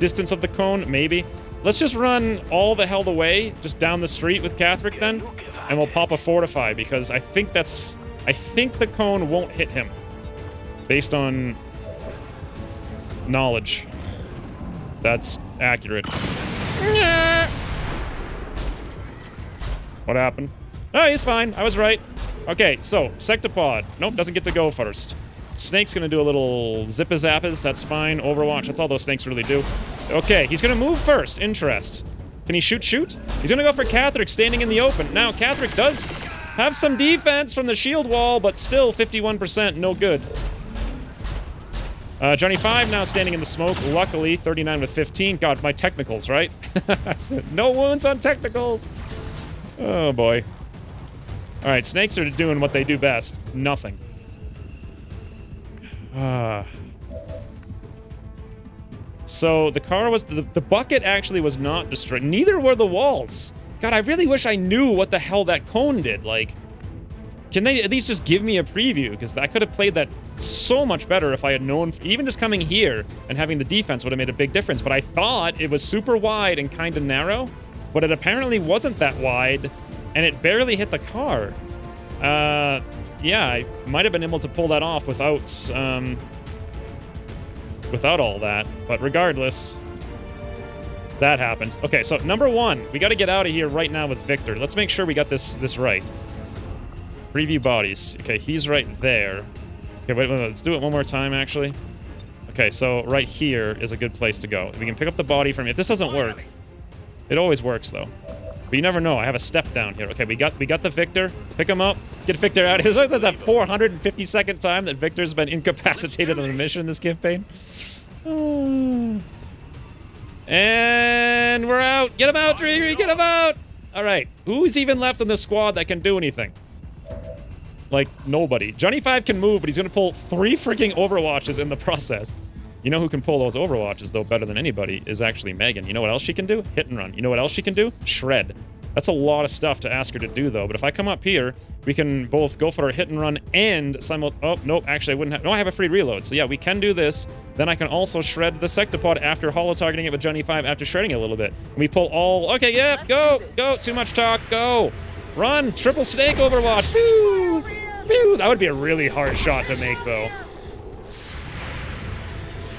distance of the cone? Maybe. Let's just run all the hell the way, just down the street with Catherick then, and we'll pop a Fortify, because I think the cone won't hit him, based on knowledge. That's accurate. What happened? Oh, he's fine. I was right. Okay, so, Sectopod. Nope, doesn't get to go first. Snake's gonna do a little zippa-zappas. That's fine. Overwatch, that's all those snakes really do. Okay, he's gonna move first. Interest. Can he shoot? He's gonna go for Catherick standing in the open. Now, Catherick does have some defense from the shield wall, but still 51%, no good. Johnny 5 now standing in the smoke. Luckily, 39 with 15. God, my technicals, right? No wounds on technicals. Oh, boy. All right, snakes are doing what they do best. Nothing. So the car was... The bucket actually was not destroyed. Neither were the walls. God, I really wish I knew what the hell that cone did. Like, can they at least just give me a preview? Because I could have played that so much better if I had known... Even just coming here and having the defense would have made a big difference. But I thought it was super wide and kind of narrow. But it apparently wasn't that wide. And it barely hit the car. Yeah, I might have been able to pull that off without all that. But regardless, that happened. Okay, so number one, we got to get out of here right now with Victor. Let's make sure we got this right. Preview bodies. Okay, he's right there. Okay, wait, let's do it one more time, actually. Okay, so right here is a good place to go. We can pick up the body from... If this doesn't work, it always works, though. But you never know. I have a step down here. Okay, we got the Victor. Pick him up. Get Victor out. That's that 452nd time that Victor's been incapacitated on a mission in this campaign. And we're out. Get him out, Dree. Get him out. All right. Who's even left in the squad that can do anything? Like, nobody. Johnny 5 can move, but he's going to pull 3 freaking Overwatches in the process. You know who can pull those Overwatches, though, better than anybody is actually Megan. You know what else she can do? Hit and run. You know what else she can do? Shred. That's a lot of stuff to ask her to do, though. But if I come up here, we can both go for a hit and run and oh, nope, actually I wouldn't have... No, I have a free reload. So yeah, we can do this. Then I can also shred the Sectopod after holo-targeting it with Johnny 5 after shredding it a little bit. And we pull all... Okay, yep, go! Go! Too much talk, go! Run! Triple snake Overwatch! Pew! Pew! That would be a really hard shot to make, though.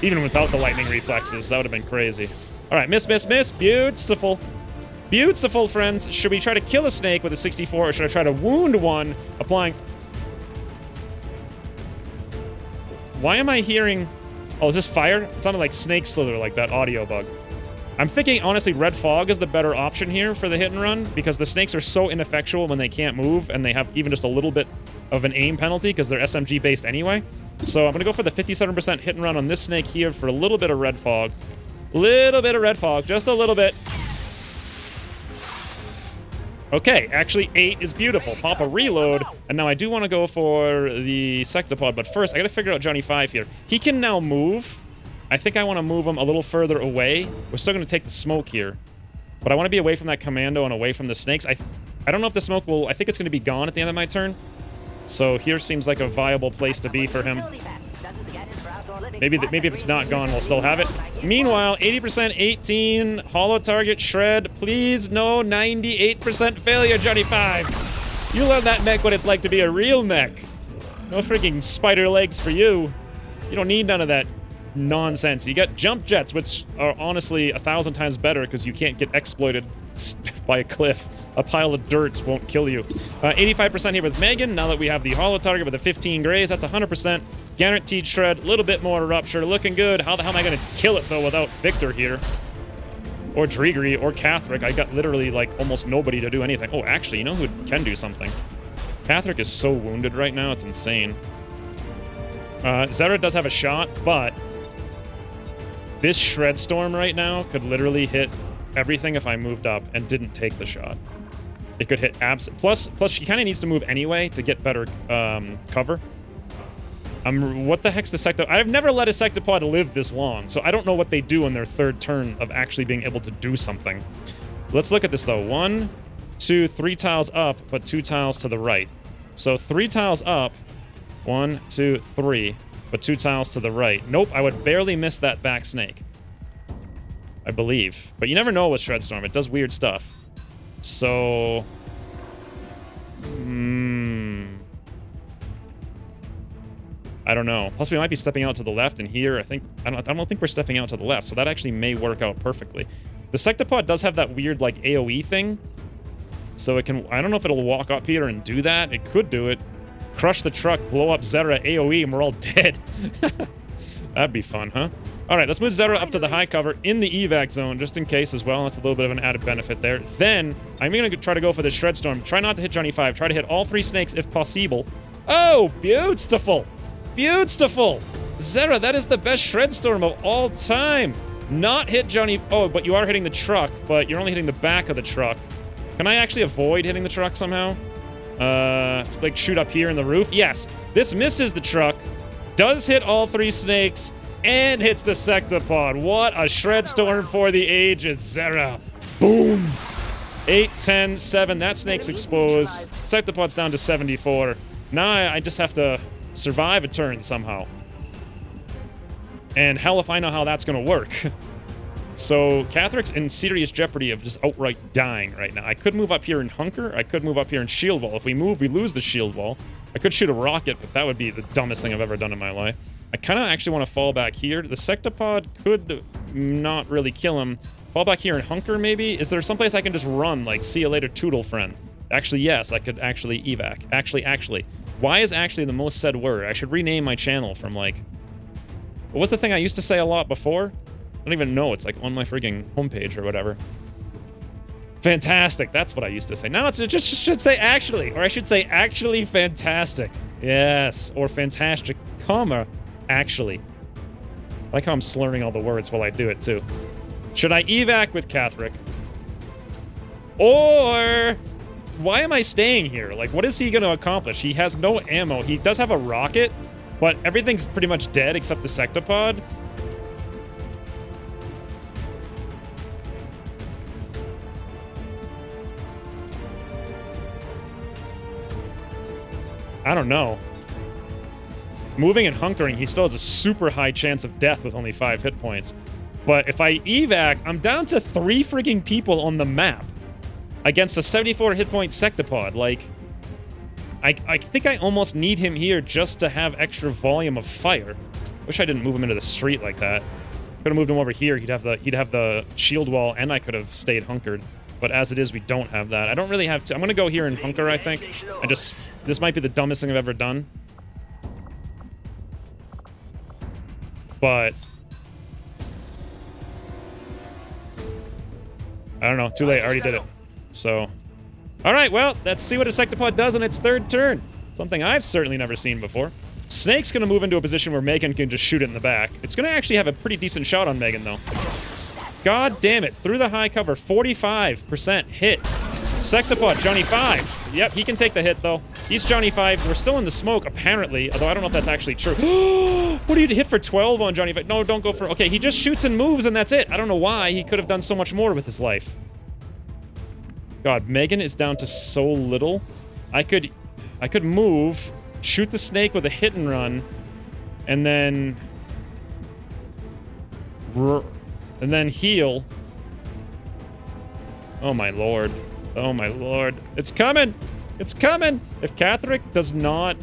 Even without the lightning reflexes, that would have been crazy. All right, miss, miss, miss. Beautiful. Beautiful, friends. Should we try to kill a snake with a 64, or should I try to wound one, applying... Why am I hearing... Oh, is this fire? It sounded like snake slither, like that audio bug. I'm thinking, honestly, red fog is the better option here for the hit and run, because the snakes are so ineffectual when they can't move, and they have even just a little bit of an aim penalty, because they're SMG-based anyway. So I'm going to go for the 57% hit and run on this snake here for a little bit of red fog. Little bit of red fog, just a little bit. Okay, actually 8 is beautiful. Pop a reload, and now I do want to go for the Sectopod, but first I got to figure out Johnny 5 here. He can now move. I think I want to move him a little further away. We're still going to take the smoke here, but I want to be away from that commando and away from the snakes. I don't know if the smoke will... I think it's going to be gone at the end of my turn. So here seems like a viable place to be for him. Maybe if it's not gone, we'll still have it. Meanwhile, 80%, 18, holo target, shred. Please, no, 98% failure, Johnny 5. You learn that mech what it's like to be a real mech. No freaking spider legs for you. You don't need none of that nonsense. You got jump jets, which are honestly 1,000 times better because you can't get exploited by a cliff. A pile of dirt won't kill you. 85% here with Megan. Now that we have the holo target with the 15 grays, that's 100%. Guaranteed shred. A little bit more rupture. Looking good. How the hell am I going to kill it, though, without Victor here? Or Drigri, or Catherick. I got literally, like, almost nobody to do anything. Oh, actually, you know who can do something? Catherick is so wounded right now. It's insane. Zera does have a shot, but this shred storm right now could literally hit everything if I moved up and didn't take the shot. It could hit plus she kind of needs to move anyway to get better cover. What the heck's the sectopod? I've never let a sectopod live this long, so I don't know what they do on their third turn of actually being able to do something. Let's look at this, though. 1, 2, 3 tiles up, but 2 tiles to the right. So 3 tiles up, 1, 2, 3, but 2 tiles to the right. Nope, I would barely miss that back snake. I believe. But you never know with Shredstorm. It does weird stuff. So... I don't know. Plus, we might be stepping out to the left, and here, I don't think we're stepping out to the left, so that actually may work out perfectly. The sectopod does have that weird, like, AoE thing, so it can... I don't know if it'll walk up here and do that. It could do it. Crush the truck, blow up Zera, AoE, and we're all dead. That'd be fun, huh? All right, let's move Zera up to the high cover in the evac zone, just in case as well. That's a little bit of an added benefit there. Then, I'm going to try to go for the Shredstorm. Try not to hit Johnny 5. Try to hit all 3 snakes if possible. Oh, beautiful! Beautiful! Zera, that is the best Shredstorm of all time. Not hit Johnny... Oh, but you are hitting the truck, but you're only hitting the back of the truck. Can I actually avoid hitting the truck somehow? Like shoot up here in the roof? Yes. This misses the truck, does hit all 3 snakes, and hits the sectopod. What a Shredstorm for the ages, Zera. Boom! 8, 10, 7. That snake's exposed. Sectopod's down to 74. Now I just have to survive a turn somehow. And hell if I know how that's gonna work. So, Catheric's in serious jeopardy of just outright dying right now. I could move up here and hunker. I could move up here and shield wall. If we move, we lose the shield wall. I could shoot a rocket, but that would be the dumbest thing I've ever done in my life. I kind of actually want to fall back here. The sectopod could not really kill him. Fall back here and hunker, maybe? Is there someplace I can just run, like, see you later, Toodle friend? Actually, yes, I could actually evac. Actually. Why is actually the most said word? I should rename my channel from, like... What's the thing I used to say a lot before? I don't even know. It's, like, on my freaking homepage or whatever. Fantastic. That's what I used to say. Now it just should say actually. Or I should say actually fantastic. Yes. Or fantastic, comma, actually. I like how I'm slurring all the words while I do it, too. Should I evac with Catheric? Or... Why am I staying here? Like, what is he going to accomplish? He has no ammo. He does have a rocket, but everything's pretty much dead except the sectopod. I don't know. Moving and hunkering, he still has a super high chance of death with only 5 hit points. But if I evac, I'm down to 3 freaking people on the map against a 74 hit point sectopod. Like, I think I almost need him here just to have extra volume of fire. Wish I didn't move him into the street like that. Could have moved him over here. He'd have the shield wall, and I could have stayed hunkered. But as it is, we don't have that. I don't really have to. I'm gonna go here and hunker, I think. This might be the dumbest thing I've ever done. But I don't know. Too late. I already did it. So, all right. Well, let's see what a sectopod does on its 3rd turn. Something I've certainly never seen before. Snake's gonna move into a position where Megan can just shoot it in the back. It's gonna actually have a pretty decent shot on Megan, though. God damn it. Through the high cover. 45% hit. Sectopod, Johnny 5. Yep, he can take the hit, though. He's Johnny 5. We're still in the smoke, apparently. Although I don't know if that's actually true. What do you hit for 12 on Johnny 5? No, don't go for... Okay, he just shoots and moves, and that's it. I don't know why. He could have done so much more with his life. God, Megan is down to so little. I could move, shoot the snake with a hit and run, and then heal. Oh my lord. Oh my lord. It's coming! It's coming! If Catheric does not...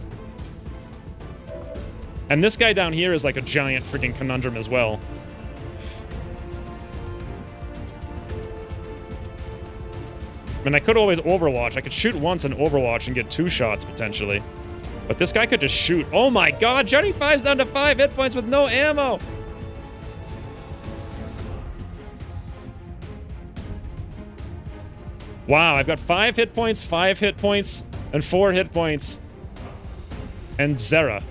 And this guy down here is like a giant freaking conundrum as well. I mean, I could always Overwatch. I could shoot once and Overwatch and get 2 shots, potentially. But this guy could just shoot. Oh my god! Johnny 5's down to 5 hit points with no ammo! Wow, I've got 5 hit points, 5 hit points, and 4 hit points. And Zera.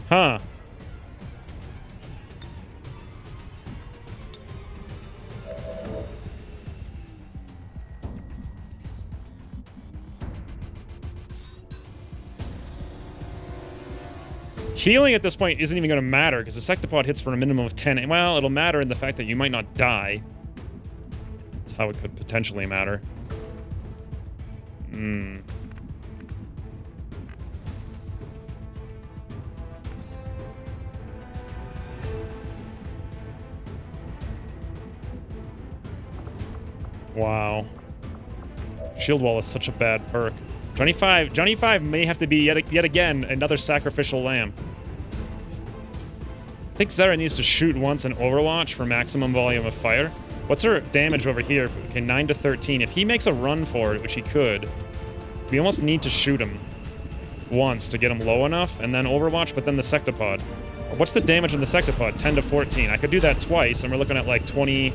Huh. Healing at this point isn't even going to matter because the sectopod hits for a minimum of 10. Well, it'll matter in the fact that you might not die. That's how it could potentially matter. Wow. Shield Wall is such a bad perk. Johnny 5 may have to be yet again another sacrificial lamb. I think Zera needs to shoot once in Overwatch for maximum volume of fire. What's her damage over here? Okay, 9 to 13. If he makes a run for it, which he could, we almost need to shoot him once to get him low enough, and then Overwatch, but then the Sectopod. What's the damage on the Sectopod? 10 to 14. I could do that twice, and we're looking at like 20,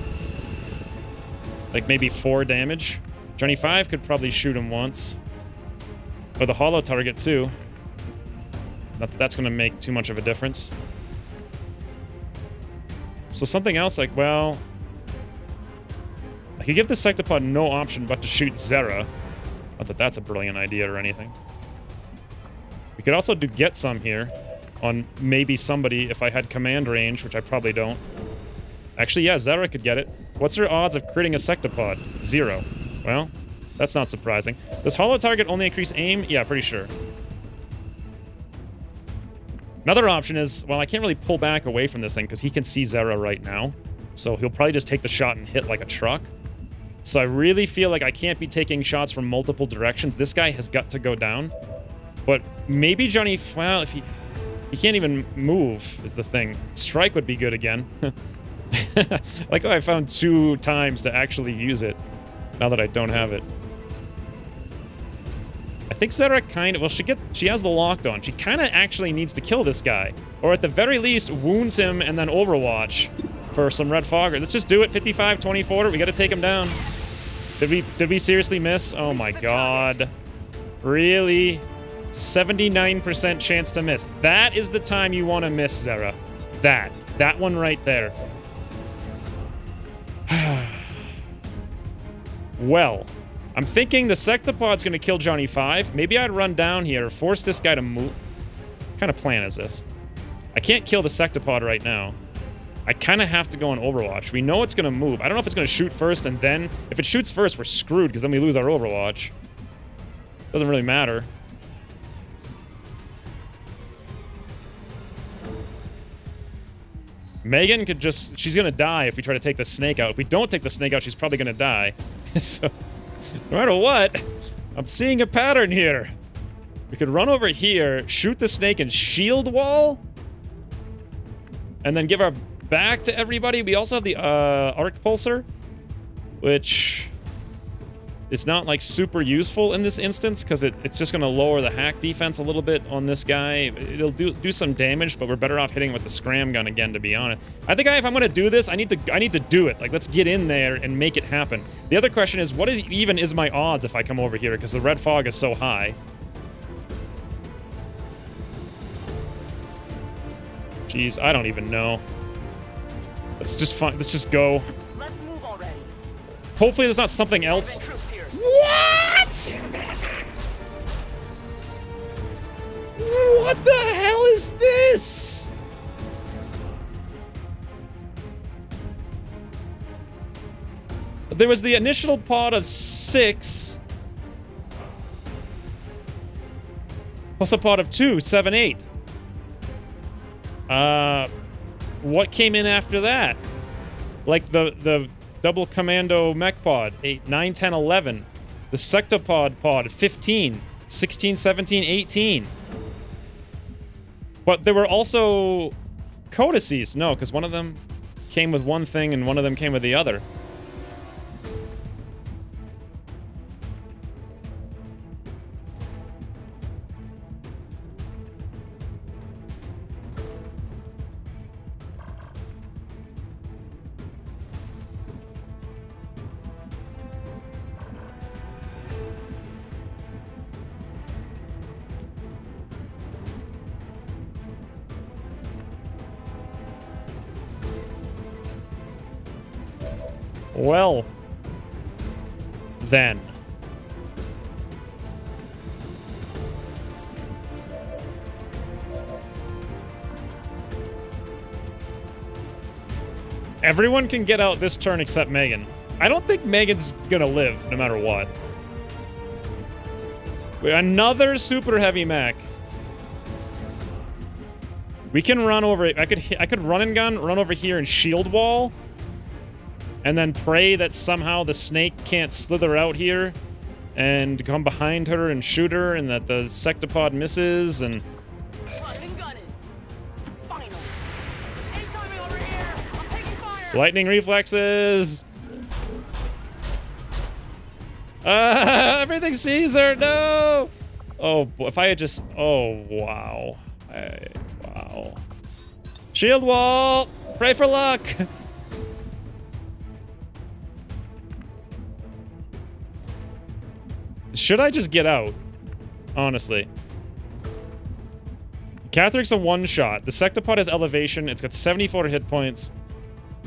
like maybe 4 damage. Johnny 5 could probably shoot him once. Or the hollow target too. Not that that's going to make too much of a difference. So something else like, well, I could give the Sectopod no option but to shoot Zera. Not that that's a brilliant idea or anything. We could also do get some here on maybe somebody if I had command range, which I probably don't. Actually, yeah, Zera could get it. What's her odds of critting a Sectopod? 0. Well, that's not surprising. Does hollow target only increase aim? Yeah, pretty sure. Another option is, well, I can't really pull back away from this thing because he can see Zera right now. So he'll probably just take the shot and hit like a truck. So I really feel like I can't be taking shots from multiple directions. This guy has got to go down. But maybe Johnny, well, if he can't even move is the thing. Strike would be good again. Like, oh, I found 2 times to actually use it now that I don't have it. I think Zera kind of, well, she has the locked on. She kind of actually needs to kill this guy. Or at the very least, wound him and then Overwatch for some Red Fogger. Let's just do it. 55-24. We got to take him down. Did we seriously miss? Oh my god. Really? 79% chance to miss. That is the time you want to miss, Zera. That one right there. Well, I'm thinking the Sectopod's going to kill Johnny 5. Maybe I'd run down here, force this guy to move. What kind of plan is this? I can't kill the Sectopod right now. I kind of have to go on Overwatch. We know it's going to move. I don't know if it's going to shoot first and then... If it shoots first, we're screwed because then we lose our Overwatch. Doesn't really matter. Megan could just... She's going to die if we try to take the snake out. If we don't take the snake out, she's probably going to die. So, no matter what, I'm seeing a pattern here. We could run over here, shoot the snake and shield wall, and then give our back to everybody. We also have the arc pulsar, which is not like super useful in this instance because it's just going to lower the hack defense a little bit on this guy. It'll do some damage, but we're better off hitting with the scram gun again, to be honest. I think if I'm going to do this, I need to do it. Like, let's get in there and make it happen. The other question is, what is my odds if I come over here because the red fog is so high? Jeez, I don't even know. Let's just go. Let's move already. Hopefully there's not something else. What? What the hell is this? There was the initial pod of 6. Plus a pod of 2, 7, 8. What came in after that? Like the double commando mech pod, 8, 9, 10, 11. The sectopod pod, 15, 16, 17, 18. But there were also codices. No, because one of them came with one thing and one of them came with the other. Well, then. Everyone can get out this turn except Megan. I don't think Megan's gonna live, no matter what. Another super heavy mech. We can run over. I could run and gun, run over here and shield wall, and then pray that somehow the snake can't slither out here and come behind her and shoot her, and that the sectopod misses and. Lightning reflexes. Everything sees her. No. Oh, if I had just. Oh wow. Wow. Shield wall. Pray for luck. Should I just get out? Honestly. Catheric's a one-shot. The sectopod has elevation. It's got 74 hit points.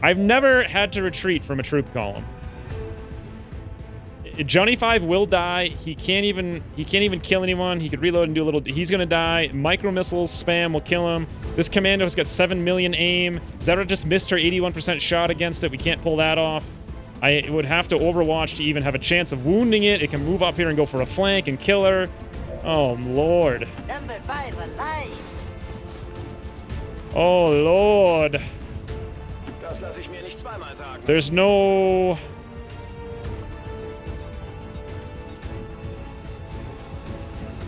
I've never had to retreat from a troop column. Johnny 5 will die. He can't even kill anyone. He could reload and do a little. He's gonna die. Micro missiles spam will kill him. This commando's got 7 million aim. Zera just missed her 81% shot against it. We can't pull that off. I would have to Overwatch to even have a chance of wounding it. It can move up here and go for a flank and kill her. Oh Lord. Number 5 alive. Oh Lord. Das lasse ich mir nicht zweimal sagen. There's no.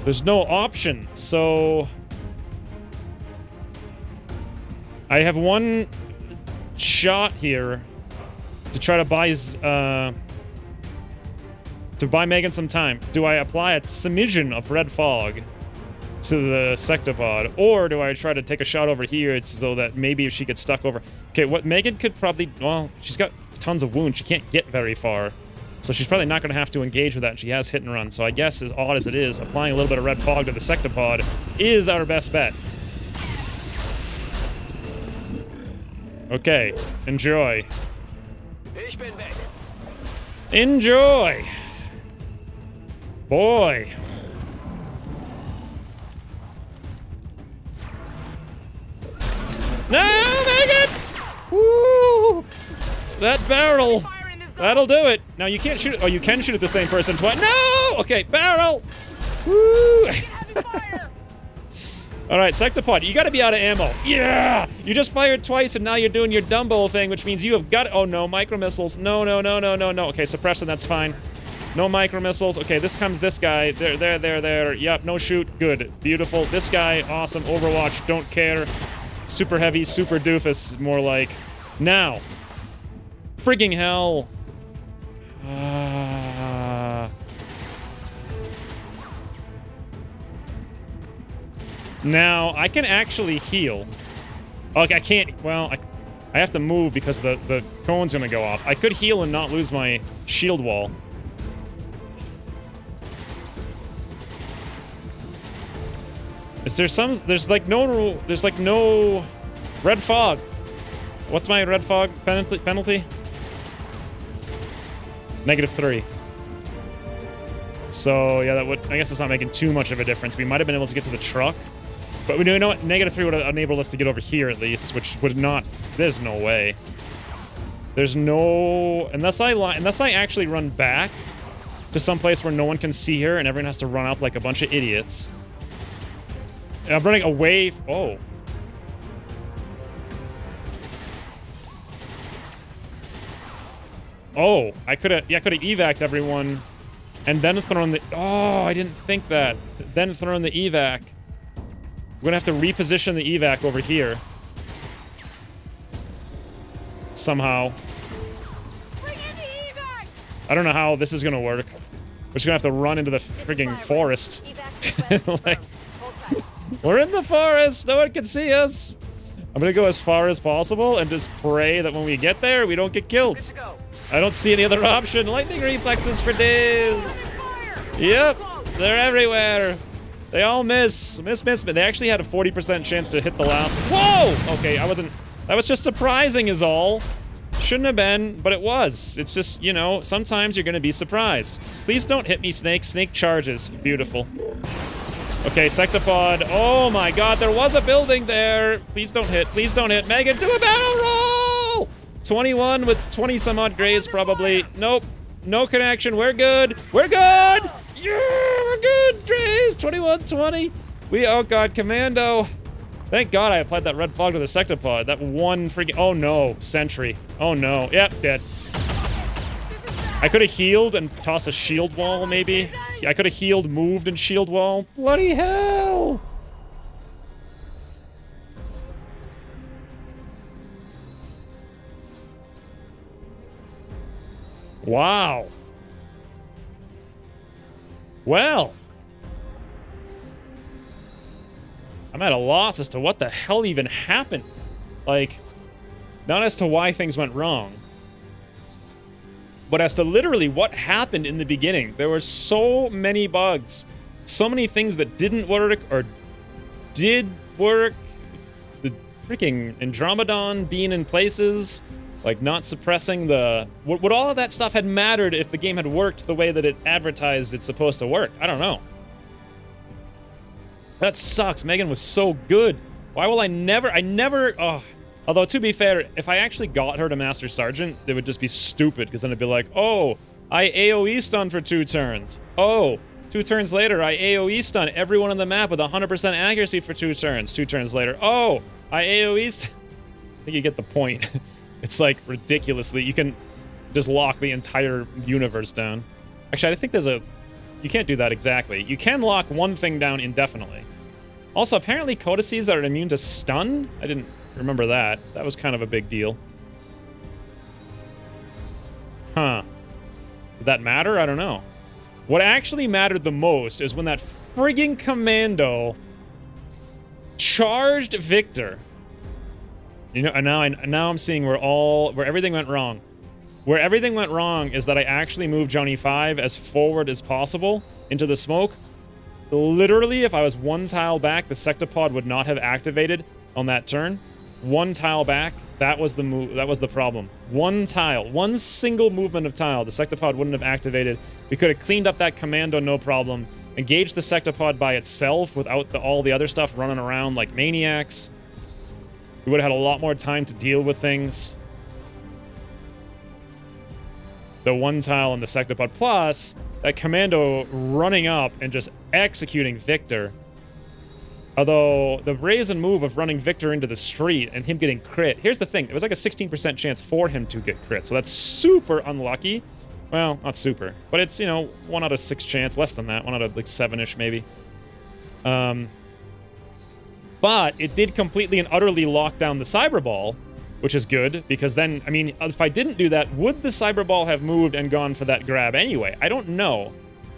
There's no option, so I have one shot here to try to buy Megan some time. Do I apply a smidgen of red fog to the sectopod, or do I try to take a shot over here so that maybe if she gets stuck over? Okay, what Megan could probably, well, she's got tons of wounds. She can't get very far. So she's probably not going to have to engage with that. She has hit and run. So I guess, as odd as it is, applying a little bit of red fog to the sectopod is our best bet. Okay, enjoy. Ich bin weg. Enjoy! Boy. No, Megan! Woo! That barrel! That'll do it. Now you can't shoot. Oh, you can shoot at the same person twice. No! Okay, barrel. Woo! All right, sectopod, you got to be out of ammo. Yeah! You just fired twice, and now you're doing your Dumbo thing, which means you have got. Oh no, micro missiles. No, no, no, no, no, no. Okay, suppression. That's fine. No micro missiles. Okay, this comes this guy. There. Yep, no shoot. Good, beautiful. This guy, awesome. Overwatch. Don't care. Super heavy, super doofus. More like. Now. Frigging hell. Now, I can actually heal. Okay, I can't. Well, I have to move because the cone's gonna go off. I could heal and not lose my shield wall. Is there some... There's like no red fog. What's my red fog penalty? -3. So, yeah, that would... I guess it's not making too much of a difference. We might have been able to get to the truck. But we know what? -3 would have enabled us to get over here, at least, which would not... There's no way. There's no... Unless I actually run back to some place where no one can see her and everyone has to run up like a bunch of idiots. And I'm running away... Oh. Oh, I could have evac'd everyone and then thrown the... Oh, I didn't think that. Then thrown the evac. We're gonna have to reposition the evac over here. Somehow. Bring in the evac! I don't know how this is gonna work. We're just gonna have to run into the frigging forest. Like, we're in the forest! No one can see us! I'm gonna go as far as possible and just pray that when we get there, we don't get killed. I don't see any other option. Lightning reflexes for days. Yep, they're everywhere. They all miss. Miss. They actually had a 40% chance to hit the last. Whoa! Okay, I wasn't... That was just surprising is all. Shouldn't have been, but it was. It's just, you know, sometimes you're gonna be surprised. Please don't hit me, Snake. Snake charges. Beautiful. Okay, sectopod. Oh my god, there was a building there. Please don't hit. Please don't hit. Megan, do a battle roll! 21 with 20 some odd grays probably. Nope. No connection. We're good. We're good. Yeah, we're good. Grays. 21, 20. Oh god, commando. Thank god I applied that red fog to the sectopod. That one freaking... Oh no. Sentry. Oh no. Yep, dead. I could have healed and tossed a shield wall, maybe. I could have healed, moved, and shield wall. Bloody hell! Wow. Well. I'm at a loss as to what the hell even happened. Like, not as to why things went wrong, but as to literally what happened in the beginning. There were so many bugs. So many things that didn't work or did work. The freaking Andromedon being in places, like not suppressing the... Would all of that stuff had mattered if the game had worked the way that it advertised it's supposed to work? I don't know. That sucks. Megan was so good. Why will I never... Oh. Although, to be fair, if I actually got her to Master Sergeant, it would just be stupid, because then it'd be like, oh, I AoE stun for 2 turns. Oh, 2 turns later, I AoE stun everyone on the map with 100% accuracy for 2 turns. 2 turns later, oh, I AoE stun... I think you get the point. It's like, ridiculously, you can just lock the entire universe down. Actually, I think there's a... You can't do that exactly. You can lock one thing down indefinitely. Also, apparently codices are immune to stun? I didn't remember that. That was kind of a big deal. Huh. Did that matter? I don't know. What actually mattered the most is when that frigging commando charged Victor. You know, and now I'm seeing where everything went wrong. Where everything went wrong is that I actually moved Johnny 5 as forward as possible into the smoke. Literally, if I was 1 tile back, the sectopod would not have activated on that turn. 1 tile back, that was the move. That was the problem. 1 tile, 1 single movement of tile, the sectopod wouldn't have activated. We could have cleaned up that commando, no problem. Engaged the sectopod by itself without all the other stuff running around like maniacs. We would have had a lot more time to deal with things. The 1 tile and the sectopod, plus that commando running up and just executing Victor. Although, the brazen move of running Victor into the street and him getting crit. Here's the thing. It was like a 16% chance for him to get crit. So that's super unlucky. Well, not super. But it's, you know, 1 out of 6 chance. Less than that. 1 out of, like, 7-ish, maybe. But it did completely and utterly lock down the Cyberball, which is good. Because then, I mean, if I didn't do that, would the Cyberball have moved and gone for that grab anyway? I don't know.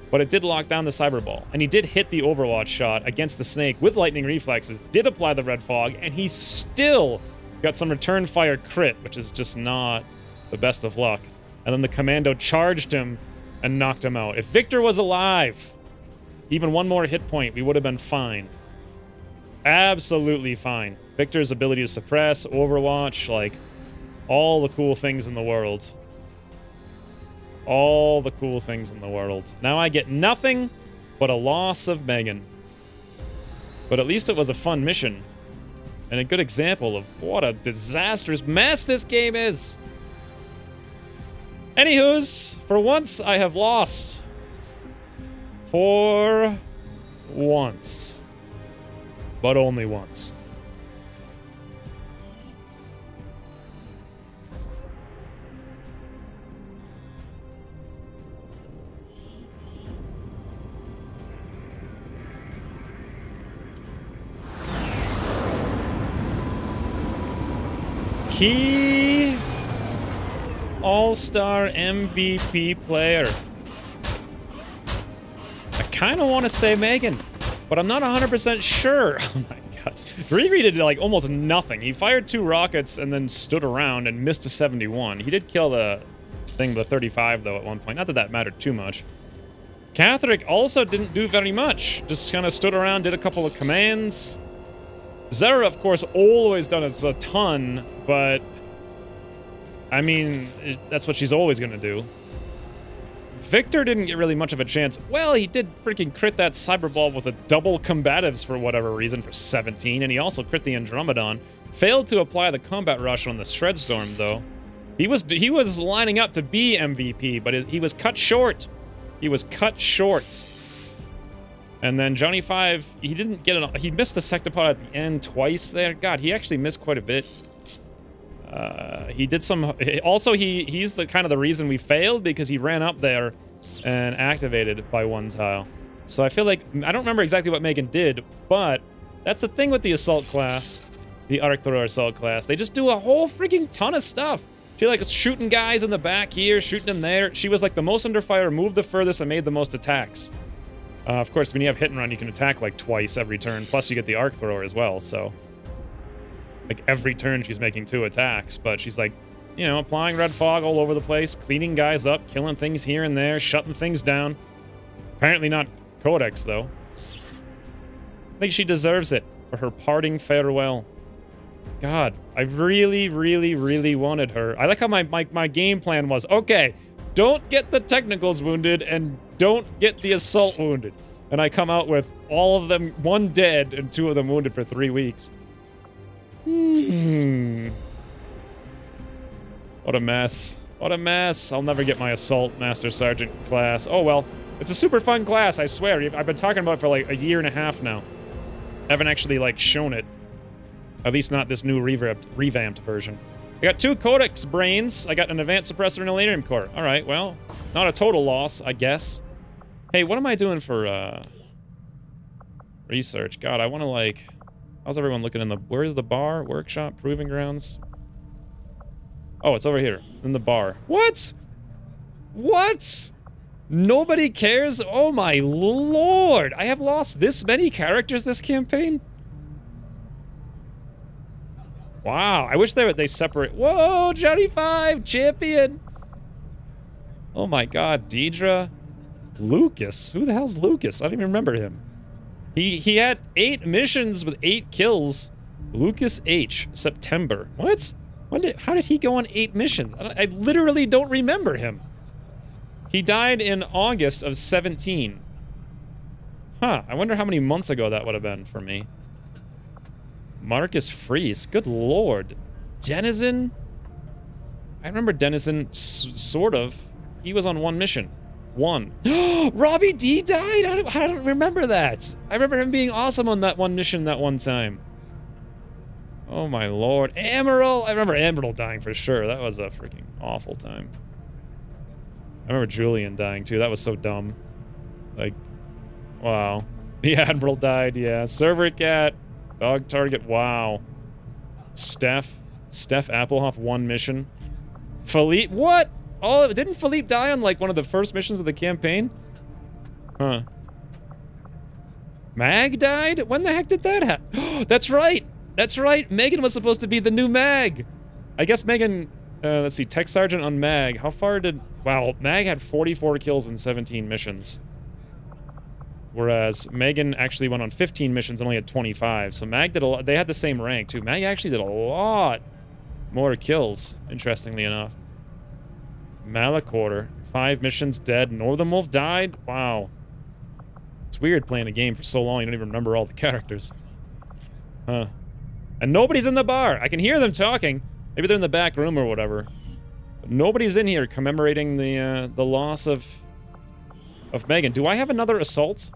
But it did lock down the Cyberball. And he did hit the Overwatch shot against the Snake with lightning reflexes, did apply the red fog, and he still got some return fire crit, which is just not the best of luck. And then the commando charged him and knocked him out. If Victor was alive, even 1 more hit point, we would have been fine. Absolutely fine. Victor's ability to suppress, Overwatch, like, all the cool things in the world. All the cool things in the world. Now I get nothing but a loss of Megan. But at least it was a fun mission. And a good example of what a disastrous mess this game is. Anywho's, for once I have lost. For once. But only once. Key All-Star MVP player. I kind of want to say Megan, but I'm not 100% sure. Oh my god. Riri did like almost nothing. He fired 2 rockets and then stood around and missed a 71. He did kill the thing, the 35 though at one point. Not that that mattered too much. Catherick also didn't do very much. Just kind of stood around, did a couple of commands. Zera, of course, always done a ton, but I mean, that's what she's always going to do. Victor didn't get really much of a chance. Well, he did freaking crit that Cyberball with a double combatives for whatever reason for 17, and he also crit the Andromedon. Failed to apply the combat rush on the Shredstorm, though. He was lining up to be MVP, but he was cut short. He was cut short. And then Johnny 5, he didn't get it. He missed the sectopod at the end twice there. God, he actually missed quite a bit. He did some. Also, he's the kind of the reason we failed because he ran up there and activated by one tile. So I feel like I don't remember exactly what Megan did, but that's the thing with the assault class, the arc thrower assault class. They just do a whole freaking ton of stuff. She like shooting guys in the back here, shooting them there. She was like the most under fire, moved the furthest, and made the most attacks. Of course, when you have hit and run, you can attack like twice every turn. Plus, you get the arc thrower as well. So, like every turn, she's making 2 attacks. But she's like, you know, applying red fog all over the place, cleaning guys up, killing things here and there, shutting things down. Apparently not Codex though. I think she deserves it for her parting farewell. God, I really, really, really wanted her. I like how my game plan was, okay, don't get the technicals wounded and don't get the assault wounded. And I come out with all of them, 1 dead and 2 of them wounded for 3 weeks. What a mess. What a mess. I'll never get my assault master sergeant class. Oh well, it's a super fun class, I swear. I've been talking about it for like a year and a half now. I haven't actually like shown it. At least not this new revamped version. I got 2 Codex brains. I got an advanced suppressor and a Ladinium core. All right, well, not a total loss, I guess. Hey, what am I doing for research? God, I want to like... How's everyone looking in the... Where's the bar? Workshop? Proving grounds? Oh, it's over here. In the bar. What? What? Nobody cares? Oh my lord! I have lost this many characters this campaign? Wow, I wish they separate... Whoa, Johnny 5, champion! Oh my god, Deidre. Lucas. Who the hell's Lucas? I don't even remember him. He had 8 missions with 8 kills. Lucas H. September. What? How did he go on 8 missions? I literally don't remember him. He died in August of 17. Huh, I wonder how many months ago that would have been for me. Marcus Freeze. Good lord. Denizen? I remember Denizen, sort of. He was on 1 mission. 1. Robbie D died? I don't remember that. I remember him being awesome on that 1 mission that one time. Oh my lord. Amaryl! I remember Amaryl dying for sure. That was a freaking awful time. I remember Julian dying too. That was so dumb. Like, wow. The Admiral died, yeah. Server Cat. Dog Target, wow. Steph Applehoff, 1 mission. Philippe, what? Oh, didn't Philippe die on like one of the first missions of the campaign? Huh. Mag died? When the heck did that happen? That's right! That's right! Megan was supposed to be the new Mag! I guess Megan, let's see, Tech Sergeant on Mag. How far did... Wow, Mag had 44 kills in 17 missions. Whereas Megan actually went on 15 missions and only had 25. So Mag did a lot. They had the same rank, too. Mag actually did a lot more kills, interestingly enough. Malacorter, 5 missions, dead. Northern Wolf died. Wow. It's weird playing a game for so long you don't even remember all the characters. Huh. And nobody's in the bar. I can hear them talking. Maybe they're in the back room or whatever. But nobody's in here commemorating the loss of Megan. Do I have another assault?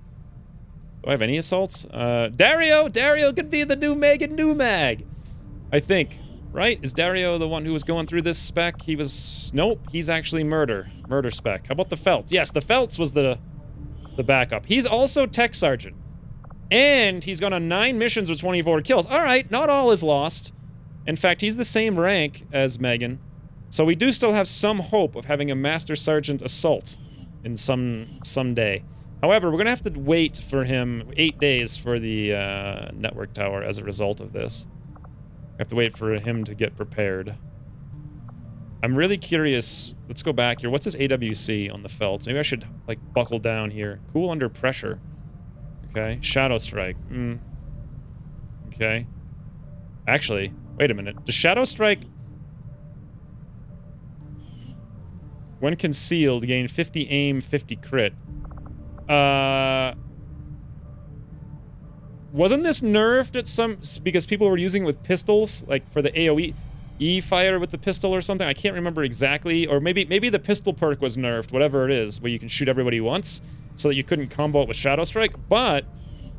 Do I have any assaults? Dario! Dario could be the new Megan New Mag! I think. Right? Is Dario the one who was going through this spec? He was... Nope, he's actually Murder. Murder spec. How about the Feltz? Yes, the Feltz was the backup. He's also Tech Sergeant. And he's gone on 9 missions with 24 kills. Alright, not all is lost. In fact, he's the same rank as Megan. So we do still have some hope of having a Master Sergeant assault in someday. However, we're gonna have to wait for him 8 days for the network tower as a result of this. I have to wait for him to get prepared. I'm really curious. Let's go back here. What's his AWC on the Feltz? Maybe I should like buckle down here. Cool under pressure. Okay. Shadow Strike. Okay. Actually, wait a minute. Does Shadow Strike... When concealed, gain 50 aim, 50 crit. Wasn't this nerfed at some... Because people were using it with pistols, like, for the AoE? E-fire with the pistol or something. I can't remember exactly. Or maybe the pistol perk was nerfed, whatever it is, where you can shoot everybody once, so that you couldn't combo it with Shadow Strike. But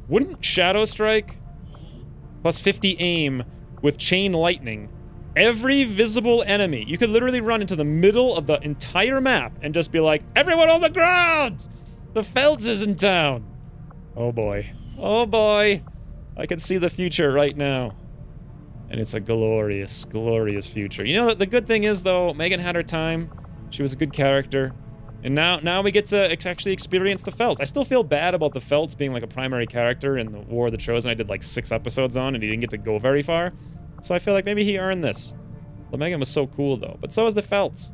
wouldn't Shadow Strike plus 50 aim with Chain Lightning every visible enemy? You could literally run into the middle of the entire map and just be like, everyone on the ground! The Felds is in town! Oh boy. Oh boy. I can see the future right now. And it's a glorious, glorious future. You know, the good thing is, though, Megan had her time. She was a good character. And now we get to actually experience the Felds. I still feel bad about the Felds being like a primary character in the War of the Chosen I did like 6 episodes on, and he didn't get to go very far. So I feel like maybe he earned this. The Megan was so cool, though. But so is the Felds.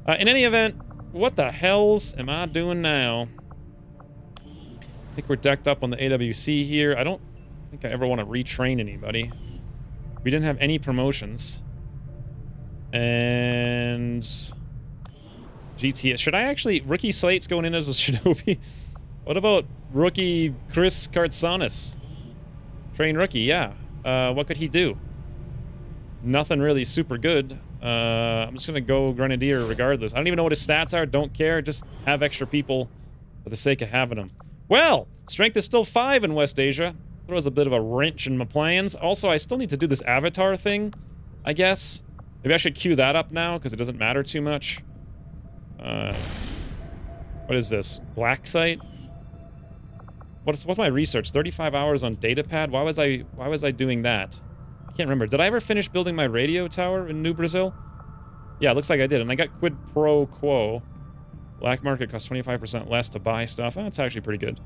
In any event, what the hells am I doing now? I think we're decked up on the AWC here. I don't think I ever want to retrain anybody. We didn't have any promotions. And GTS. Should I actually... Rookie Slate's going in as a Shinobi. What about rookie Chris Kartsanis? Train rookie, yeah. What could he do? Nothing really super good. I'm just going to go Grenadier regardless. I don't even know what his stats are. Don't care. Just have extra people for the sake of having them. Well, strength is still 5 in West Asia. Throws a bit of a wrench in my plans. Also, I still need to do this avatar thing, I guess. Maybe I should queue that up now, because it doesn't matter too much. What is this? Black site? What's my research? 35 hours on datapad? Why was I doing that? I can't remember. Did I ever finish building my radio tower in New Brazil? Yeah, it looks like I did. And I got quid pro quo. Black market costs 25% less to buy stuff. Oh, that's actually pretty good.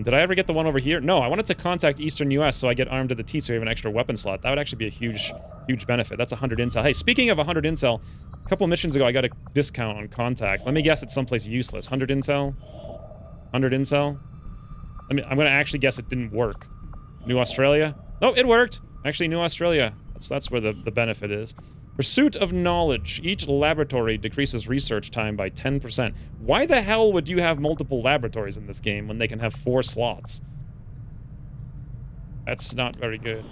Did I ever get the one over here? No, I wanted to contact Eastern US so I get armed to the teeth so we have an extra weapon slot. That would actually be a huge, huge benefit. That's 100 intel. Hey, speaking of 100 intel, a couple missions ago I got a discount on contact. Let me guess it's someplace useless. 100 intel? 100 intel? I'm going to actually guess it didn't work. New Australia? Oh, it worked! Actually, New Australia. That's where the benefit is. Pursuit of knowledge. Each laboratory decreases research time by 10%. Why the hell would you have multiple laboratories in this game when they can have 4 slots? That's not very good.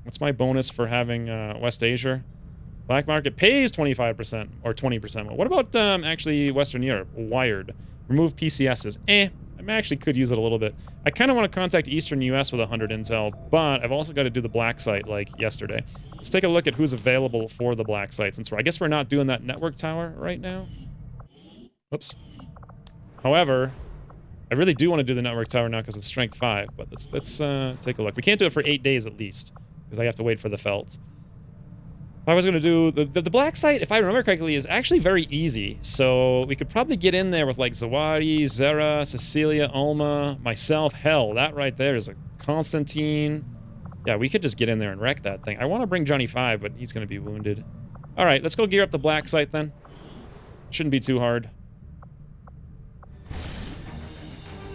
What's my bonus for having West Asia? Black market pays 25% or 20%. What about actually Western Europe? Wired. Remove PCSs. I actually could use it a little bit. I kind of want to contact Eastern US with 100 intel, but I've also got to do the black site like yesterday. Let's take a look at who's available for the black site, since I guess we're not doing that network tower right now. Oops. However, I really do want to do the network tower now because it's strength 5, but let's take a look. We can't do it for 8 days at least, because I have to wait for the Felds. I was going to do... The black site, if I remember correctly, is actually very easy. So we could probably get in there with, like, Zawadi, Zera, Cecilia, Alma, myself. Hell, that right there is a Constantine. Yeah, we could just get in there and wreck that thing. I want to bring Johnny 5, but he's going to be wounded. All right, let's go gear up the black site then. Shouldn't be too hard.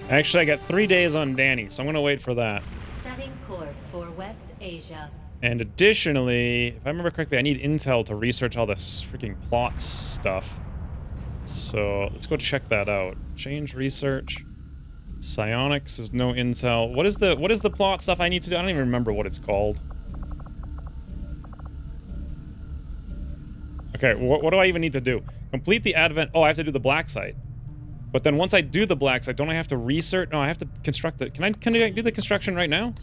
Actually, I got 3 days on Danny, so I'm going to wait for that. Setting course for West Asia. And additionally, if I remember correctly, I need intel to research all this freaking plot stuff. So let's go check that out. Change research. Psionics is no intel. What is the plot stuff I need to do? I don't even remember what it's called. Okay, what do I even need to do? Complete the advent. Oh, I have to do the black site. But then once I do the black site, don't I have to research? No, I have to construct it. Can I do the construction right now?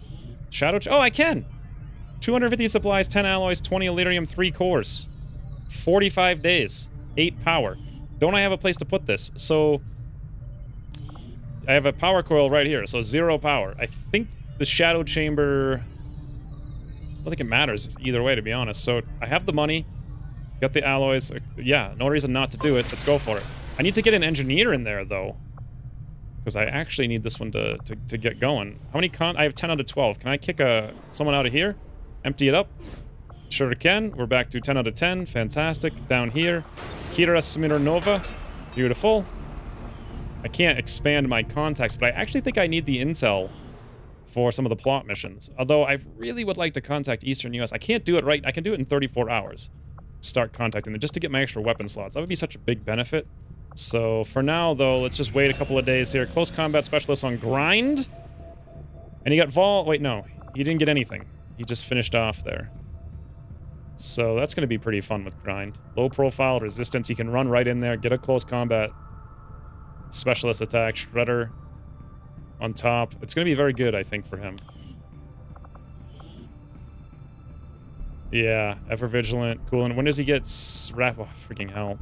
Shadow. Oh, I can. 250 supplies, 10 alloys, 20 Illyrium, 3 cores. 45 days. 8 power. Don't I have a place to put this? So I have a power coil right here, so 0 power. I think the Shadow Chamber... I don't think it matters either way, to be honest. So I have the money. Got the alloys. Yeah, no reason not to do it. Let's go for it. I need to get an engineer in there, though. Because I actually need this one to get going. How many I have 10 out of 12. Can I kick someone out of here? Empty it up. Sure can. We're back to 10 out of 10. Fantastic. Down here. Kira Smirnova. Beautiful. I can't expand my contacts, but I actually think I need the intel for some of the plot missions. Although I really would like to contact Eastern US. I can't do it right. I can do it in 34 hours. Start contacting them just to get my extra weapon slots. That would be such a big benefit. So for now, though, let's just wait a couple of days here. Close combat specialist on grind. And he got Vol... Wait, no. He didn't get anything. He just finished off there. So that's going to be pretty fun with grind. Low profile, resistance. He can run right in there, get a close combat. Specialist attack, shredder on top. It's going to be very good, I think, for him. Yeah, ever vigilant, cool. And when does he get oh, freaking hell.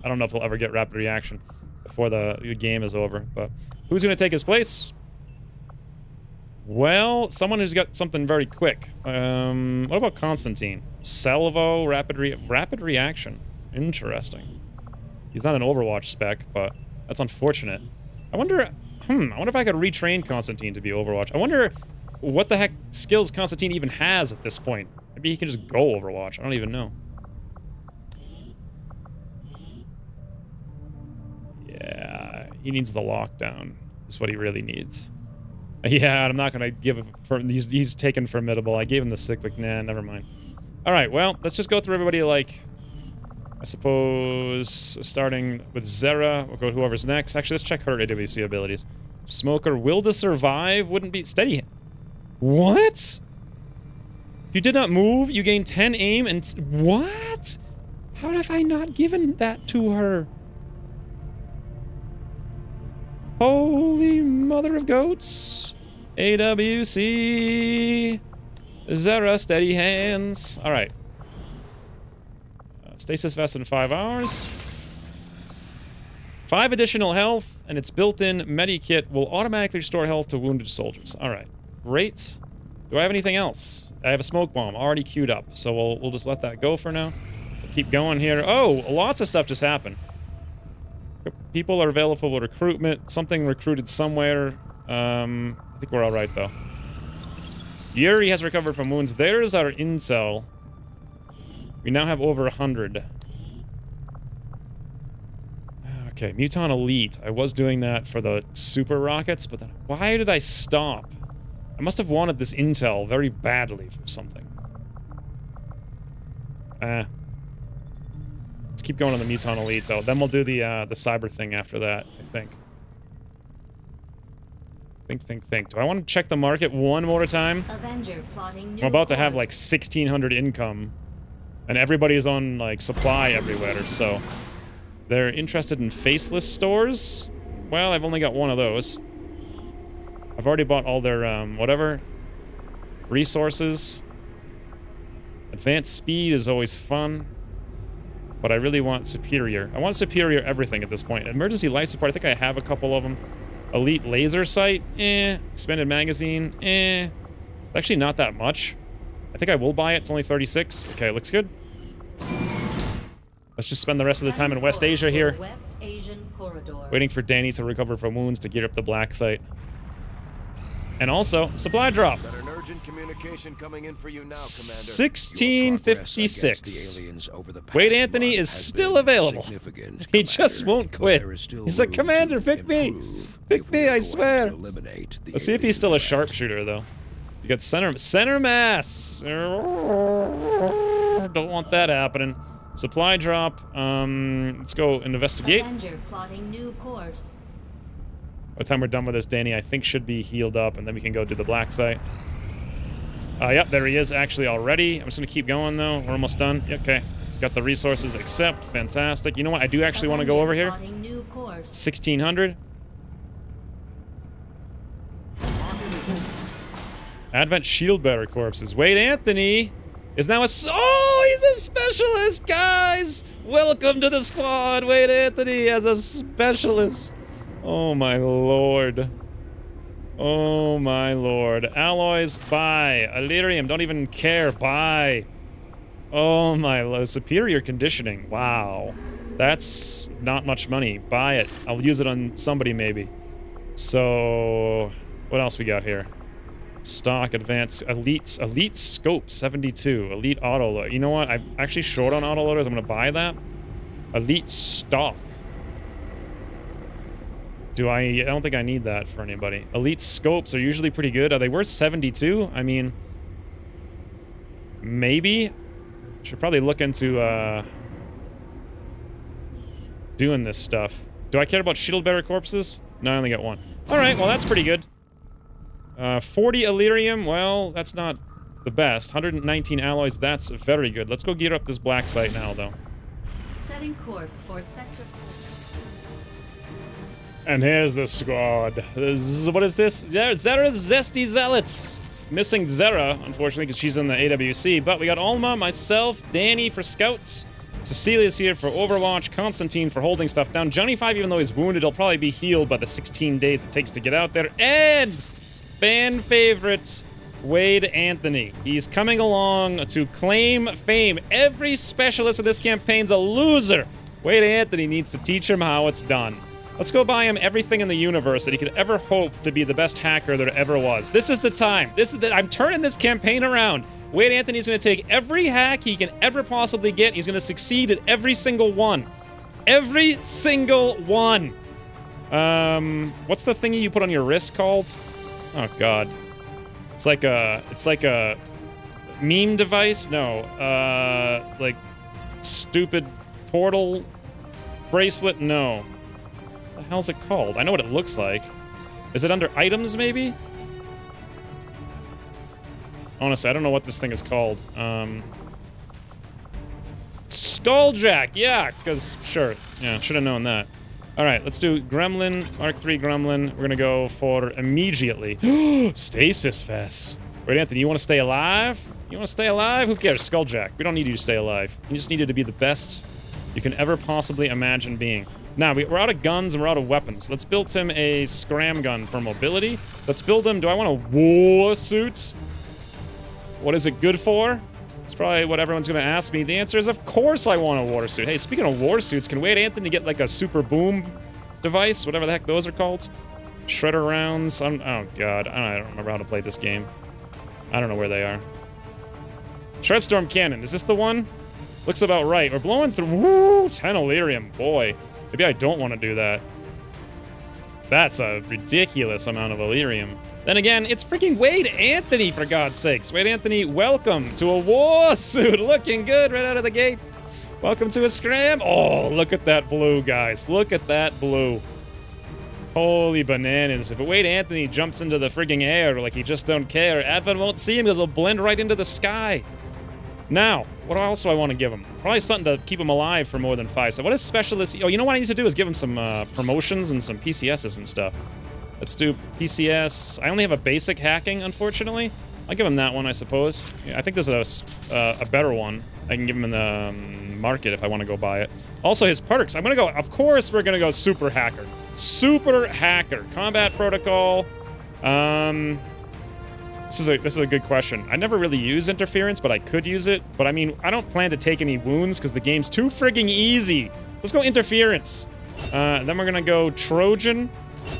I don't know if he'll ever get rapid reaction before the game is over, but who's going to take his place? Well, someone who's got something very quick. What about Constantine? Salvo, rapid reaction. Interesting. He's not an Overwatch spec, but that's unfortunate. I wonder if I could retrain Constantine to be Overwatch. I wonder what the heck skills Constantine even has at this point. Maybe he can just go Overwatch. I don't even know. Yeah, he needs the lockdown. That's what he really needs. Yeah, I'm not gonna give him he's taken formidable. I gave him the cyclic. Nah, never mind. All right, well, let's just go through everybody. Like, I suppose starting with Zera, we'll go to whoever's next. Actually, let's check her AWC abilities. Smoker, will to survive wouldn't be steady. What? If you did not move, you gain 10 aim and what? How have I not given that to her? Holy mother of goats. AWC. Zera, steady hands. All right. Stasis vest in 5 hours. 5 additional health, and its built-in Medikit will automatically restore health to wounded soldiers. All right. Great. Do I have anything else? I have a smoke bomb already queued up, so we'll just let that go for now. We'll keep going here. Oh, lots of stuff just happened. People are available for recruitment. Something recruited somewhere. I think we're all right, though. Yuri has recovered from wounds. There's our intel. We now have over 100. Okay, Muton Elite. I was doing that for the super rockets, but then why did I stop? I must have wanted this intel very badly for something. Let's keep going on the Muton Elite, though. Then we'll do the cyber thing after that, I think. Think. Do I want to check the market one more time? Avenger plotting new I'm about to have, course. like, 1,600 income. And everybody's on, like, supply everywhere, so... They're interested in faceless stores? Well, I've only got one of those. I've already bought all their, whatever. Resources. Advanced speed is always fun. But I really want superior. I want superior everything at this point. Emergency life support, I think I have a couple of them. Elite laser sight, Expanded magazine, It's actually not that much. I think I will buy it. It's only 36. Okay, looks good. Let's just spend the rest of the time in West Asia here. West Asian corridor. Waiting for Danny to recover from wounds to gear up the black site. And also, supply drop. Got an urgent communication coming in for you now, Commander. 1656. Wade Anthony is still available. He just won't quit. He's like, Commander, pick me. Pick me, I swear. Let's see if he's still a sharpshooter, though. You got center mass. Don't want that happening. Supply drop. Let's go investigate. Avenger plotting new course. By the time we're done with this, Danny, I think should be healed up, and then we can go do the black site. Yep, there he is actually already. I'm just going to keep going, though. We're almost done. Okay. Got the resources. Accept. Fantastic. You know what? I do actually want to go over here. 1,600. Advent shield bearer corpses. Wade Anthony is now oh, he's a specialist, guys! Welcome to the squad, Wade Anthony as a specialist. Oh my lord. Oh my lord. Alloys, buy. Illyrium, don't even care, buy. Oh my lord. Superior conditioning, wow. That's not much money. Buy it. I'll use it on somebody maybe. So, what else we got here? Stock, advanced, elite scope, 72. Elite auto, you know what? I'm actually short on auto loaders. I'm gonna buy that. Elite stock. I don't think I need that for anybody. Elite scopes are usually pretty good. Are they worth 72? I mean, maybe. Should probably look into doing this stuff. Do I care about shield bearer corpses? No, I only got one. All right, well that's pretty good. 40 Illyrium, well, that's not the best. 119 alloys, that's very good. Let's go gear up this black site now, though. Setting course for sector 4. And here's the squad. What is this? Zera's Zesty Zealots. Missing Zera, unfortunately, because she's in the AWC. But we got Alma, myself, Danny for scouts. Cecilia's here for Overwatch. Constantine for holding stuff down. Johnny 5, even though he's wounded, he'll probably be healed by the 16 days it takes to get out there. And fan favorite, Wade Anthony. He's coming along to claim fame. Every specialist in this campaign's a loser. Wade Anthony needs to teach him how it's done. Let's go buy him everything in the universe that he could ever hope to be the best hacker there ever was. This is the time. I'm turning this campaign around. Wade Anthony's going to take every hack he can ever possibly get. He's going to succeed at every single one. Every single one. What's the thingy you put on your wrist called? Oh God. It's like a meme device? No. Like stupid portal bracelet? No. What the hell's it called? I know what it looks like. Is it under items, maybe? Honestly, I don't know what this thing is called. Skulljack, yeah, because, sure. Yeah, should have known that. All right, let's do Gremlin, Mark III Gremlin. We're gonna go for immediately. Stasis Fest. Wait, Anthony, you want to stay alive? You want to stay alive? Who cares? Skulljack. We don't need you to stay alive. You just need you to be the best you can ever possibly imagine being. Now, we're out of guns and we're out of weapons. Let's build him a scram gun for mobility. Let's build him... Do I want a war suit? What is it good for? It's probably what everyone's going to ask me. The answer is, of course I want a war suit. Hey, speaking of war suits, can Wade Anthony get like a super boom device? Whatever the heck those are called. Shredder rounds. Oh, God. I don't remember how to play this game. I don't know where they are. Shredstorm cannon. Is this the one? Looks about right. We're blowing through... Woo! 10 Illyrium. Boy. Maybe I don't want to do that. That's a ridiculous amount of Illyrium. Then again, it's freaking Wade Anthony, for God's sakes. Wade Anthony, welcome to a war suit. Looking good right out of the gate. Welcome to a scram. Oh, look at that blue, guys. Look at that blue. Holy bananas. If Wade Anthony jumps into the frigging air like he just don't care, Advent won't see him because he'll blend right into the sky. Now, what else do I want to give him? Probably something to keep him alive for more than 5. So what is specialist? Oh, you know what I need to do is give him some promotions and some PCSs and stuff. Let's do PCS. I only have a basic hacking, unfortunately. I'll give him that one, I suppose. Yeah, I think there's a better one. I can give him in the market if I want to go buy it. Also, his perks. I'm going to go... Of course, we're going to go Super Hacker. Super Hacker. Combat Protocol. This is a good question. I never really use interference, but I could use it. But I mean, I don't plan to take any wounds because the game's too frigging easy. Let's go interference. Then we're gonna go Trojan,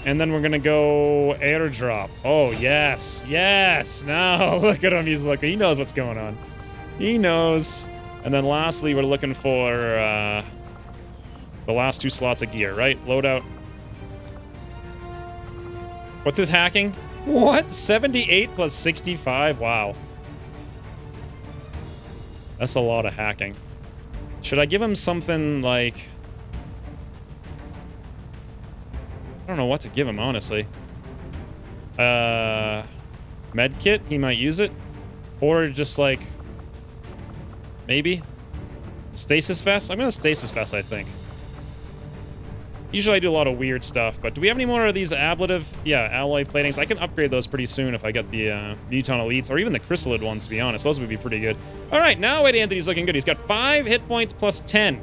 and then we're gonna go airdrop. Oh yes, yes. Now look at him. He's looking. He knows what's going on. He knows. And then lastly, we're looking for the last 2 slots of gear, right? Loadout. What's his hacking? What? 78 plus 65? Wow. That's a lot of hacking. Should I give him something like... I don't know what to give him, honestly. Med kit? He might use it. Or just like... Maybe? Stasis vest? I'm gonna stasis vest, I think. Usually I do a lot of weird stuff, but do we have any more of these ablative, alloy platings? I can upgrade those pretty soon if I get the Muton Elites, or even the Chrysalid ones, to be honest. Those would be pretty good. All right, now Wade Anthony's looking good. He's got 5 hit points plus 10.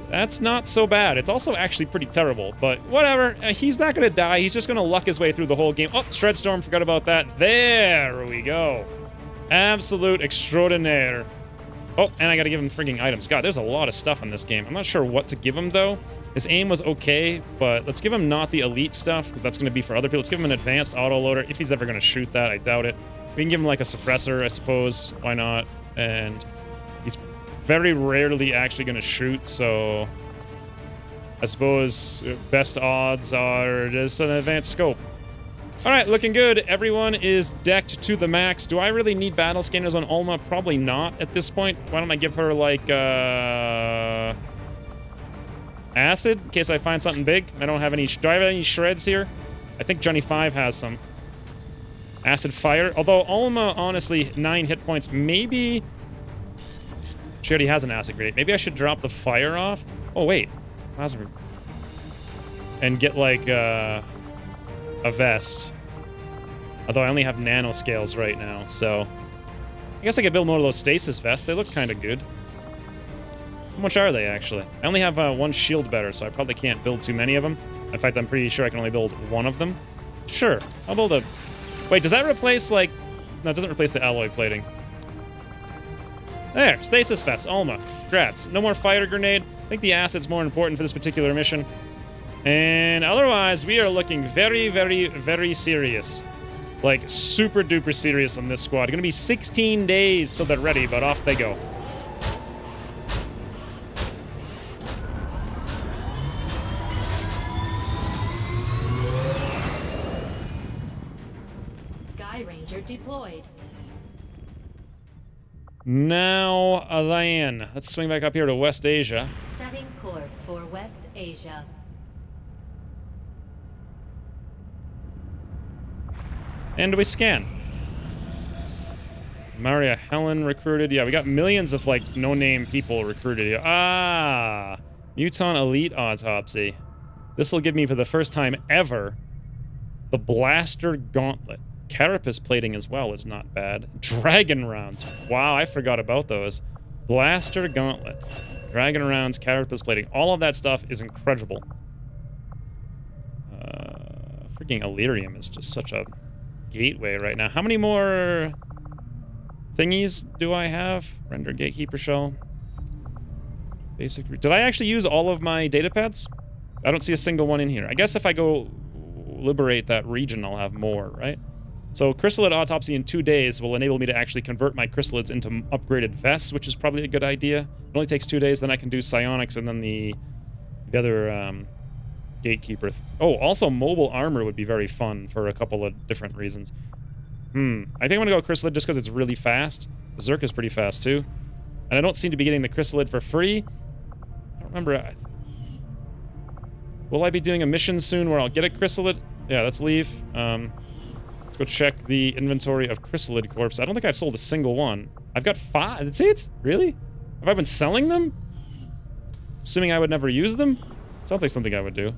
That's not so bad. It's also actually pretty terrible, but whatever. He's not going to die. He's just going to luck his way through the whole game. Oh, Shredstorm, forgot about that. There we go. Absolute extraordinaire. Oh, and I gotta give him frigging items. God, there's a lot of stuff in this game. I'm not sure what to give him, though. His aim was okay, but let's give him not the elite stuff, because that's gonna be for other people. Let's give him an advanced autoloader, if he's ever gonna shoot that. I doubt it. We can give him, like, a suppressor, I suppose. Why not? And he's very rarely actually gonna shoot, so... I suppose best odds are just an advanced scope. All right, looking good. Everyone is decked to the max. Do I really need battle scanners on Ulma? Probably not at this point. Why don't I give her, like, acid in case I find something big? I don't have any... Do I have any shreds here? I think Johnny 5 has some. Acid fire. Although Alma, honestly, 9 hit points. Maybe she already has an acid grenade. Maybe I should drop the fire off. Oh, wait. And get, like, a vest. Although I only have nanoscales right now, so... I guess I could build more of those stasis vests. They look kind of good. How much are they, actually? I only have 1 shield bearer, so I probably can't build too many of them. In fact, I'm pretty sure I can only build 1 of them. Sure. I'll build a... Wait, does that replace, like... No, it doesn't replace the alloy plating. There. Stasis vest. Alma. Congrats. No more fire grenade. I think the acid's more important for this particular mission. And otherwise, we are looking very, very, very serious. Like, super duper serious on this squad. Gonna be 16 days till they're ready, but off they go. Sky Ranger deployed. Now, then. Let's swing back up here to West Asia. Setting course for West Asia. And we scan. Maria Helen recruited. Yeah, we got millions of, like, no-name people recruited. Ah! Muton Elite Autopsy. This will give me, for the first time ever, the Blaster Gauntlet. Carapace plating as well is not bad. Dragon Rounds. Wow, I forgot about those. Blaster Gauntlet. Dragon Rounds, Carapace plating. All of that stuff is incredible. Freaking Illyrium is just such a... gateway right now. How many more thingies do I have? Render Gatekeeper Shell. Basic... Did I actually use all of my data pads? I don't see a single one in here. I guess if I go liberate that region, I'll have more, right? So Chrysalid Autopsy in 2 days will enable me to actually convert my chrysalids into upgraded vests, which is probably a good idea. It only takes 2 days, then I can do psionics and then the other Gatekeeper. Oh, also mobile armor would be very fun for a couple of different reasons. I think I'm gonna go Chrysalid just because it's really fast. Berserk is pretty fast too. And I don't seem to be getting the Chrysalid for free. I don't remember. Will I be doing a mission soon where I'll get a Chrysalid? Yeah, let's leave. Let's go check the inventory of Chrysalid Corpse. I don't think I've sold a single one. I've got 5. That's it? Really? Have I been selling them? Assuming I would never use them? Sounds like something I would do.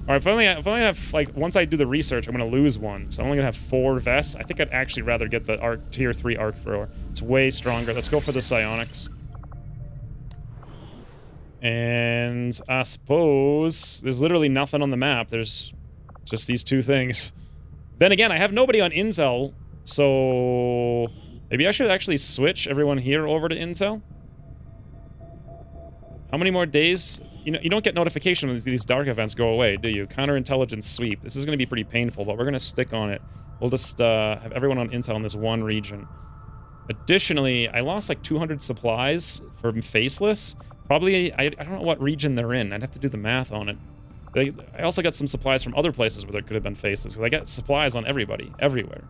Alright, if I only have, like, once I do the research, I'm gonna lose one. So I'm only gonna have 4 vests. I think I'd actually rather get the tier 3 arc thrower. It's way stronger. Let's go for the psionics. And I suppose there's literally nothing on the map. There's just these 2 things. Then again, I have nobody on Intel, so maybe I should actually switch everyone here over to Intel. How many more days? You know, you don't get notification when these dark events go away, do you? Counterintelligence sweep. This is going to be pretty painful, but we're going to stick on it. We'll just have everyone on Intel in this one region. Additionally, I lost like 200 supplies from Faceless. Probably, I don't know what region they're in. I'd have to do the math on it. I also got some supplies from other places where there could have been Faceless. I got supplies on everybody, everywhere.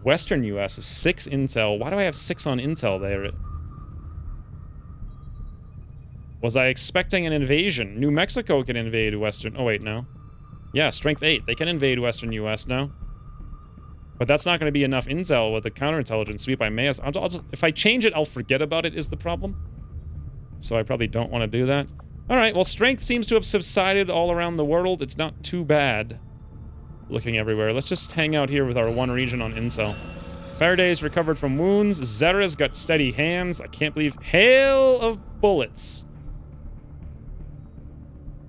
Western US is 6 Intel. Why do I have 6 on Intel there? Was I expecting an invasion? New Mexico can invade Western... Oh, wait, no. Yeah, Strength 8. They can invade Western US now. But that's not going to be enough intel with the counterintelligence sweep. I may as... if I change it, I'll forget about it, is the problem. So I probably don't want to do that. Alright, well, Strength seems to have subsided all around the world. It's not too bad looking everywhere. Let's just hang out here with our one region on Incel. Faraday's recovered from wounds. Zera's got steady hands. I can't believe... Hail of bullets.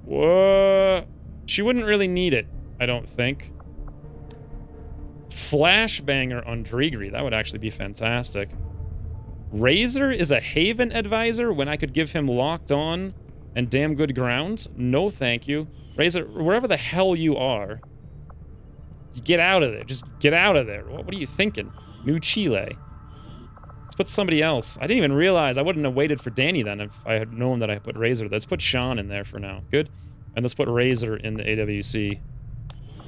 Whoa. She wouldn't really need it, I don't think. Flashbanger on Drigri. That would actually be fantastic. Razor is a Haven advisor when I could give him Locked On and Damn Good Ground? No, thank you. Razor, wherever the hell you are, get out of there. Just get out of there. What are you thinking? New Chile. Let's put somebody else. I didn't even realize. I wouldn't have waited for Danny then if I had known that I put Razor. Let's put Sean in there for now. Good. And let's put Razor in the AWC.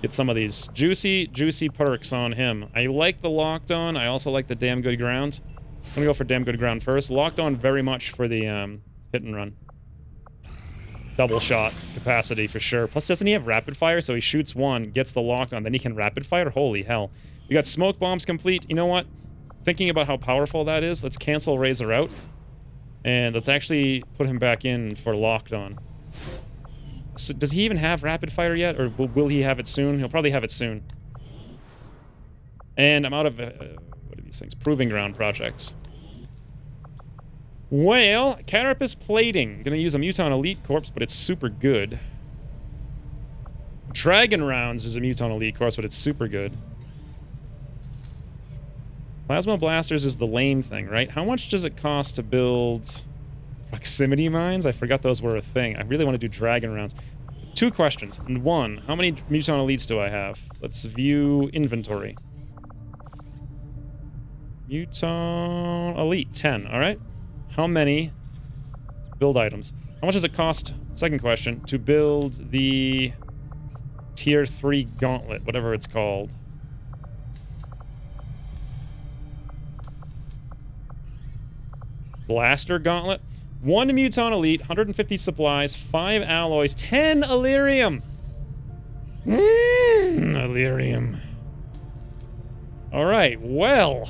Get some of these juicy perks on him. I like the Locked On. I also like the Damn Good Ground. I'm gonna go for Damn Good Ground first. Locked On very much for the hit and run. double shot capacity for sure. Plus, doesn't he have rapid fire? So he shoots one, gets the lockdown, then he can rapid fire? Holy hell. We got smoke bombs complete. You know what? Thinking about how powerful that is, let's cancel Razor out. And let's actually put him back in for lockdown. So does he even have rapid fire yet? Or will he have it soon? He'll probably have it soon. And I'm out of... what are these things? Proving ground projects. Well, Carapace Plating. Gonna use a Muton Elite Corpse, but it's super good. Dragon Rounds is a Muton Elite Corpse, but it's super good. Plasma Blasters is the lame thing, right? How much does it cost to build proximity mines? I forgot those were a thing. I really want to do Dragon Rounds. 2 questions. And 1, how many Muton Elites do I have? Let's view inventory. Muton Elite, 10, alright. How many build items? How much does it cost, second question, to build the Tier 3 Gauntlet, whatever it's called? Blaster Gauntlet. 1 Muton Elite, 150 supplies, 5 alloys, 10 Illyrium! Illyrium. Alright, well...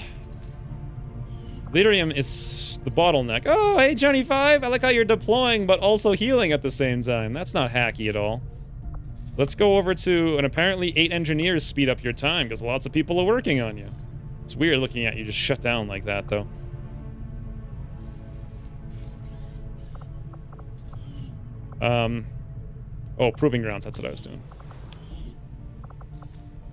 Illyrium is the bottleneck. Oh, hey, Johnny 5! I like how you're deploying, but also healing at the same time. That's not hacky at all. Let's go over to... And apparently 8 engineers speed up your time, because lots of people are working on you. It's weird looking at you just shut down like that, though. Oh, Proving Grounds, that's what I was doing.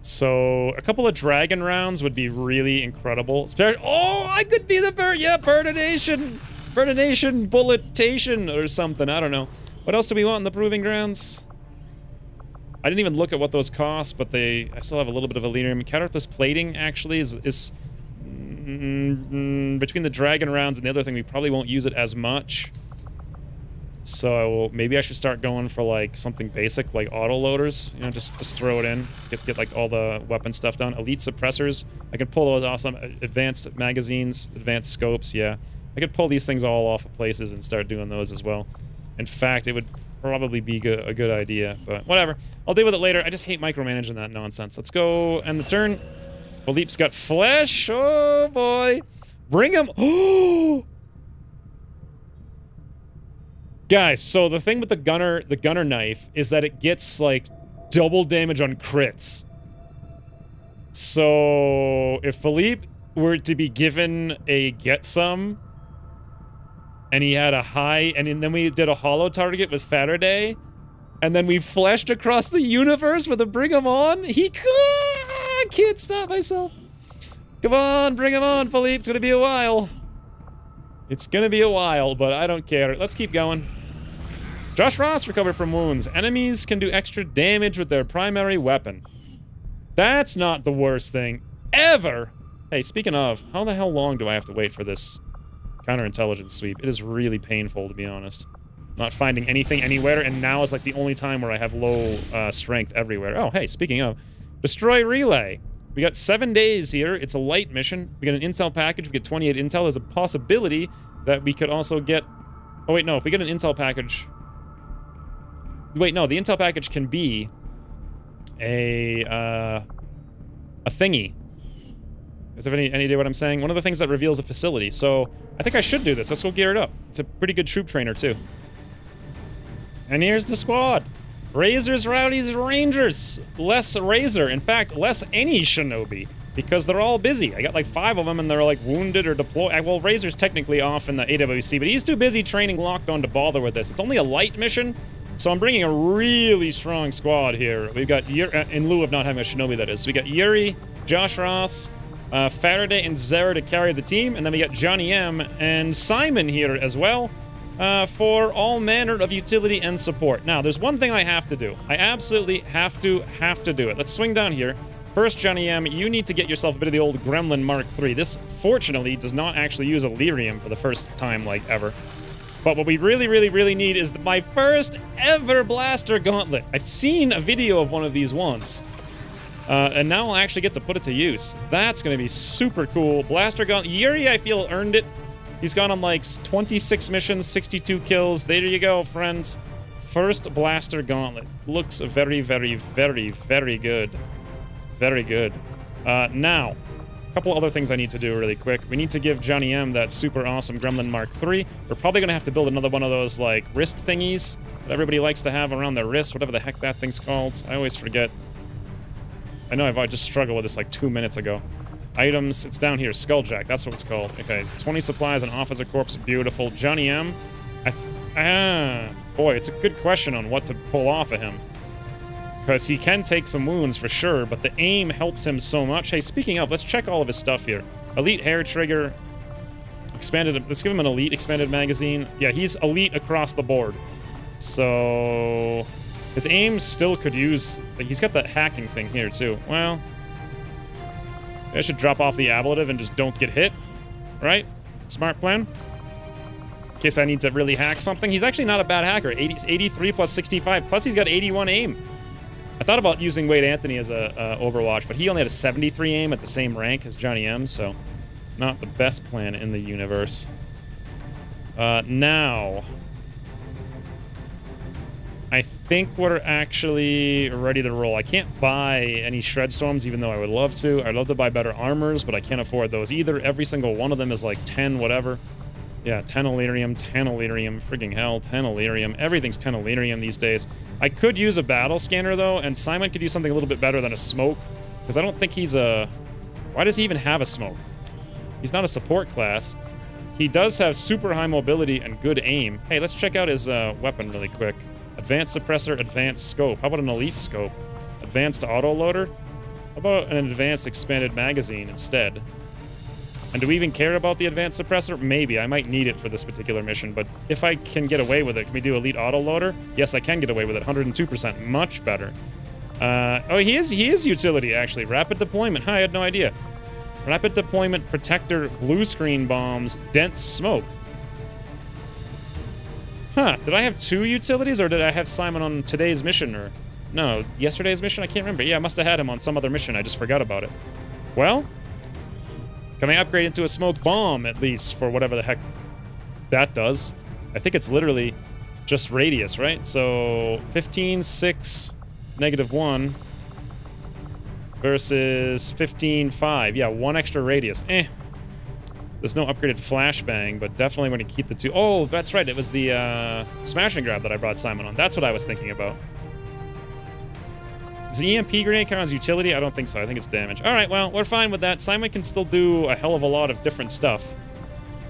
So, a couple of Dragon Rounds would be really incredible. Oh, I could be the bird! Yeah, Birdination! Birdination, Bulletation, or something, I don't know. What else do we want in the Proving Grounds? I didn't even look at what those cost, but I still have a little bit of Illyrium. Carapace Plating, actually, is between the Dragon Rounds and the other thing, we probably won't use it as much. So maybe I should start going for like something basic like autoloaders, you know, just throw it in, get like all the weapon stuff done. Elite suppressors, I can pull those off. Some advanced magazines, advanced scopes, yeah. I could pull these things all off of places and start doing those as well. In fact, it would probably be a good idea, but whatever. I'll deal with it later. I just hate micromanaging that nonsense. Let's go end the turn. Philippe's got flesh. Oh boy. Bring him. Oh! Guys, so the thing with the gunner knife is that it gets like double damage on crits. So if Philippe were to be given a get some, and he had a high, and then we did a hollow target with Faraday, and then we fleshed across the universe with a Bring 'em On, I can't stop myself. Come on, bring him on, Philippe. It's gonna be a while. It's gonna be a while, but I don't care. Let's keep going. Josh Ross recovered from wounds. Enemies can do extra damage with their primary weapon. That's not the worst thing ever. Hey, speaking of, how the hell long do I have to wait for this counterintelligence sweep? It is really painful, to be honest. Not finding anything anywhere, and now is like the only time where I have low strength everywhere. Oh, hey, speaking of, destroy relay. We got 7 days here. It's a light mission. We get an intel package. We get 28 intel. There's a possibility that we could also get... Oh, wait, no. If we get an intel package... Wait, no. The intel package can be a thingy. Does have any idea what I'm saying? One of the things that reveals a facility. So I think I should do this. Let's go gear it up. It's a pretty good troop trainer, too. And here's the squad. Razors, Rowdies, Rangers. Less Razor. In fact, less any Shinobi. Because they're all busy. I got like 5 of them and they're like wounded or deployed. Well, Razor's technically off in the AWC, but he's too busy training Locked On to bother with this. It's only a light mission, so I'm bringing a really strong squad here. We've got, in lieu of not having a Shinobi, that is. So we got Yuri, Josh Ross, Faraday, and Zera to carry the team, and then we got Johnny M and Simon here as well. For all manner of utility and support. Now, there's one thing I have to do. I absolutely have to do it. Let's swing down here. First, Johnny M, you need to get yourself a bit of the old Gremlin Mark III. This, fortunately, does not actually use Illyrium for the first time, like, ever. But what we really need is my first ever Blaster Gauntlet. I've seen a video of one of these once. And now I'll actually get to put it to use. That's going to be super cool. Blaster Gauntlet. Yuri, I feel, earned it. He's gone on like 26 missions, 62 kills. There you go, friend. first blaster gauntlet. Looks very, very, very, very good. Very good. Now, a couple other things I need to do really quick. We need to give Johnny M that super awesome Gremlin Mark III. We're probably going to have to build another one of those, like, wrist thingies that everybody likes to have around their wrist, whatever the heck that thing's called. I always forget. I know I just struggled with this like 2 minutes ago. Items, it's down here. Skulljack, that's what it's called. Okay, 20 supplies and officer corpse, beautiful. Johnny M. Boy, it's a good question on what to pull off of him. Because he can take some wounds for sure, but the aim helps him so much. Hey, speaking of, let's check all of his stuff here. Elite hair trigger. Expanded, let's give him an elite expanded magazine. Yeah, he's elite across the board. So his aim still could use, like, he's got that hacking thing here too. Well, I should drop off the ablative and just don't get hit, right? Smart plan. In case I need to really hack something. He's actually not a bad hacker. 83 plus 65, plus he's got 81 aim. I thought about using Wade Anthony as a Overwatch, but he only had a 73 aim at the same rank as Johnny M, so not the best plan in the universe. Now, I think we're actually ready to roll. I can't buy any Shred Storms, even though I would love to. I'd love to buy better armors, but I can't afford those either. Every single one of them is like 10 whatever. Yeah, 10 Elerium, 10 Elerium, frigging hell, 10 Elerium. Everything's 10 Elerium these days. I could use a battle scanner, though, and Simon could use something a little bit better than a smoke, because I don't think he's a... Why does he even have a smoke? He's not a support class. He does have super high mobility and good aim. Hey, let's check out his weapon really quick. Advanced suppressor, advanced scope. How about an elite scope? Advanced autoloader? How about an advanced expanded magazine instead? And do we even care about the advanced suppressor? Maybe. I might need it for this particular mission, but if I can get away with it, can we do elite autoloader? Yes, I can get away with it. 102%. Much better. Oh, he is utility, actually. Rapid deployment. Huh, I had no idea. Rapid deployment, protector, blue screen bombs, dense smoke. Huh, did I have 2 utilities, or did I have Simon on today's mission, or... No, yesterday's mission? I can't remember. Yeah, I must have had him on some other mission. I just forgot about it. Well... Can I upgrade into a smoke bomb, at least, for whatever the heck that does? I think it's literally just radius, right? So, 15, 6, -1 versus 15, 5. Yeah, 1 extra radius. There's no upgraded flashbang, but definitely going to keep the 2. Oh, that's right. It was the smash and grab that I brought Simon on. That's what I was thinking about. Does the EMP grenade count as utility? I don't think so. I think it's damage. All right, well, we're fine with that. Simon can still do a hell of a lot of different stuff.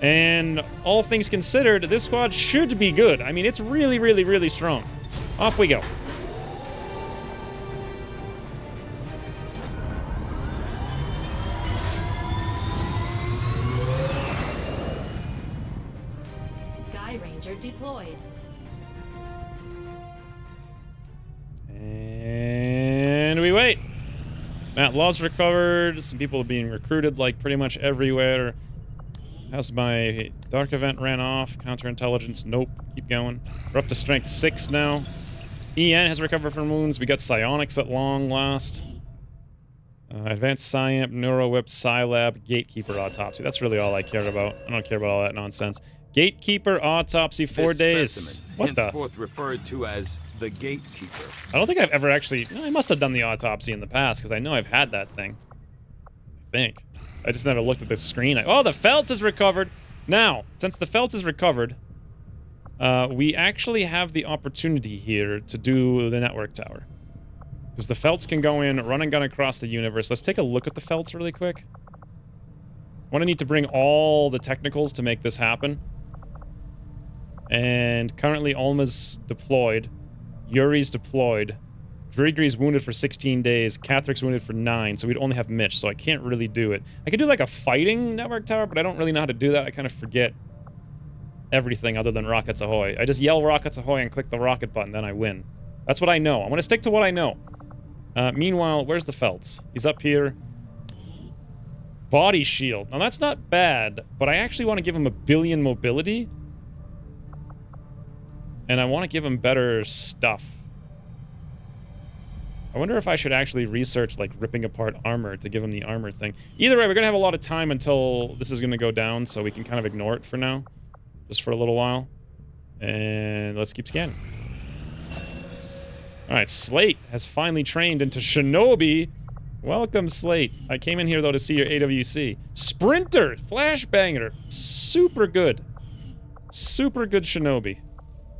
And all things considered, this squad should be good. I mean, it's really, really, really strong. Off we go. Sky Ranger deployed. And we wait. Matt Law's recovered. Some people are being recruited, like, pretty much everywhere. How's my dark event ran off? Counterintelligence, nope. Keep going. We're up to strength 6 now. EN has recovered from wounds. We got psionics at long last. Advanced Psyamp, Neurowhip, Psylab, Gatekeeper Autopsy. That's really all I care about. I don't care about all that nonsense. Gatekeeper Autopsy, 4 days. Specimen, What the? henceforth referred to as the Gatekeeper. I don't think I've ever actually... I must have done the autopsy in the past, because I know I've had that thing. I think. I just never looked at the screen. Oh, the felt is recovered! Now, since the felt is recovered, we actually have the opportunity here to do the network tower. Because the felts can go in, run and gun across the universe. Let's take a look at the felts really quick. I want to need to bring all the technicals to make this happen. And currently Alma's deployed. Yuri's deployed. Drigri's wounded for 16 days. Catheric's wounded for 9, so we'd only have Mitch, so I can't really do it. I could do like a fighting network tower, but I don't really know how to do that. I kind of forget everything other than Rockets Ahoy. I just yell Rockets Ahoy and click the rocket button, then I win. That's what I know. I'm going to stick to what I know. Meanwhile, where's the Feltz? He's up here. Body shield. Now, that's not bad, but I actually want to give him 1 billion mobility. And I want to give him better stuff. I wonder if I should actually research, like, ripping apart armor to give him the armor thing. Either way, we're going to have a lot of time until this is going to go down, so we can kind of ignore it for now. Just for a little while. And let's keep scanning. Alright, Slate has finally trained into Shinobi. Welcome, Slate. I came in here, though, to see your AWC. Sprinter! Flashbanger! Super good. Super good Shinobi.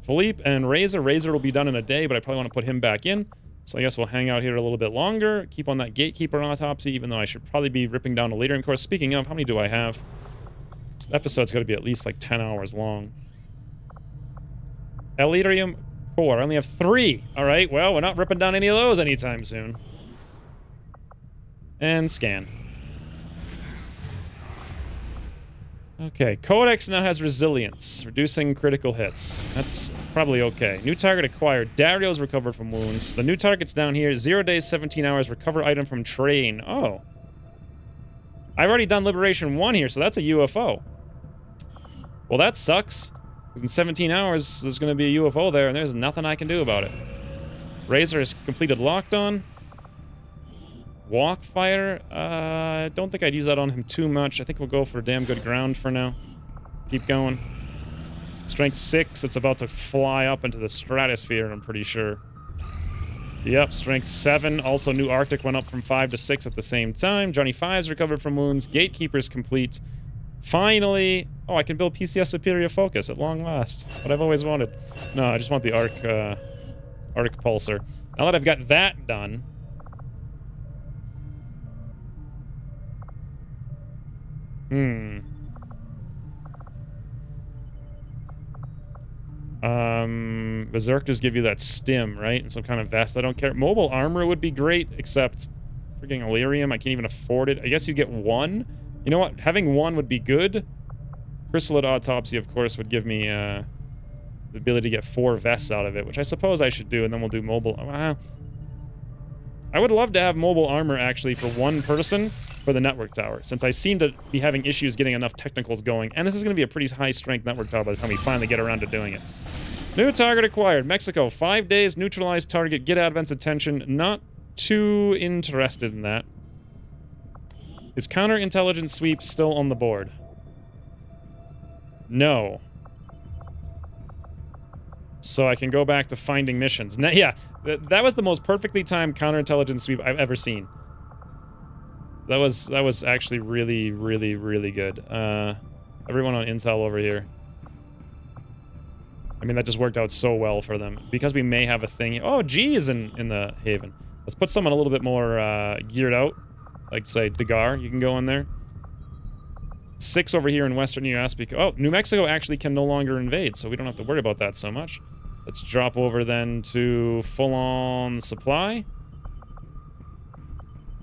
Philippe and Razor. Razor will be done in a day, but I probably want to put him back in. So I guess we'll hang out here a little bit longer. Keep on that Gatekeeper autopsy, even though I should probably be ripping down a leader. And of course, speaking of, how many do I have? This episode's got to be at least like 10 hours long. Elerium 4. I only have 3. Alright, well, we're not ripping down any of those anytime soon. And scan. Okay, Codex now has resilience, reducing critical hits. That's probably okay. New target acquired. Dario's recovered from wounds. The new target's down here. 0 days, 17 hours. Recover item from train. Oh. I've already done Liberation 1 here, so that's a UFO. Well, that sucks. Because in 17 hours, there's going to be a UFO there, and there's nothing I can do about it. Razor has completed Locked On. Walk Fire, I don't think I'd use that on him too much. I think we'll go for damn good ground for now. Keep going. Strength 6, it's about to fly up into the stratosphere, I'm pretty sure. Yep, Strength 7. Also, new Arctic went up from 5 to 6 at the same time. Johnny 5's recovered from wounds. Gatekeeper's complete. Finally... Oh, I can build PCS Superior Focus at long last. What I've always wanted. No, I just want the Arc Pulsar. Now that I've got that done... Berserkers give you that stim, right? And some kind of vest. I don't care. Mobile armor would be great, except freaking Elerium, I can't even afford it. I guess you get 1. You know what? Having 1 would be good. Chrysalid Autopsy, of course, would give me the ability to get 4 vests out of it, which I suppose I should do, and then we'll do mobile. I would love to have mobile armor, actually, for 1 person for the network tower, since I seem to be having issues getting enough technicals going, and this is going to be a pretty high-strength network tower by the time we finally get around to doing it. New target acquired. Mexico, 5 days, neutralize target, get Advent's attention. Not too interested in that. Is counterintelligence sweep still on the board? No. So I can go back to finding missions. Now, yeah, that was the most perfectly timed counterintelligence sweep I've ever seen. That was actually really, really, really good. Everyone on intel over here. I mean, that just worked out so well for them. Because we may have a thing... Oh, G is in the Haven. Let's put someone a little bit more geared out. Like, say, Degar, you can go in there. 6 over here in western U.S. because... Oh, New Mexico actually can no longer invade, so we don't have to worry about that so much. Let's drop over then to full-on supply.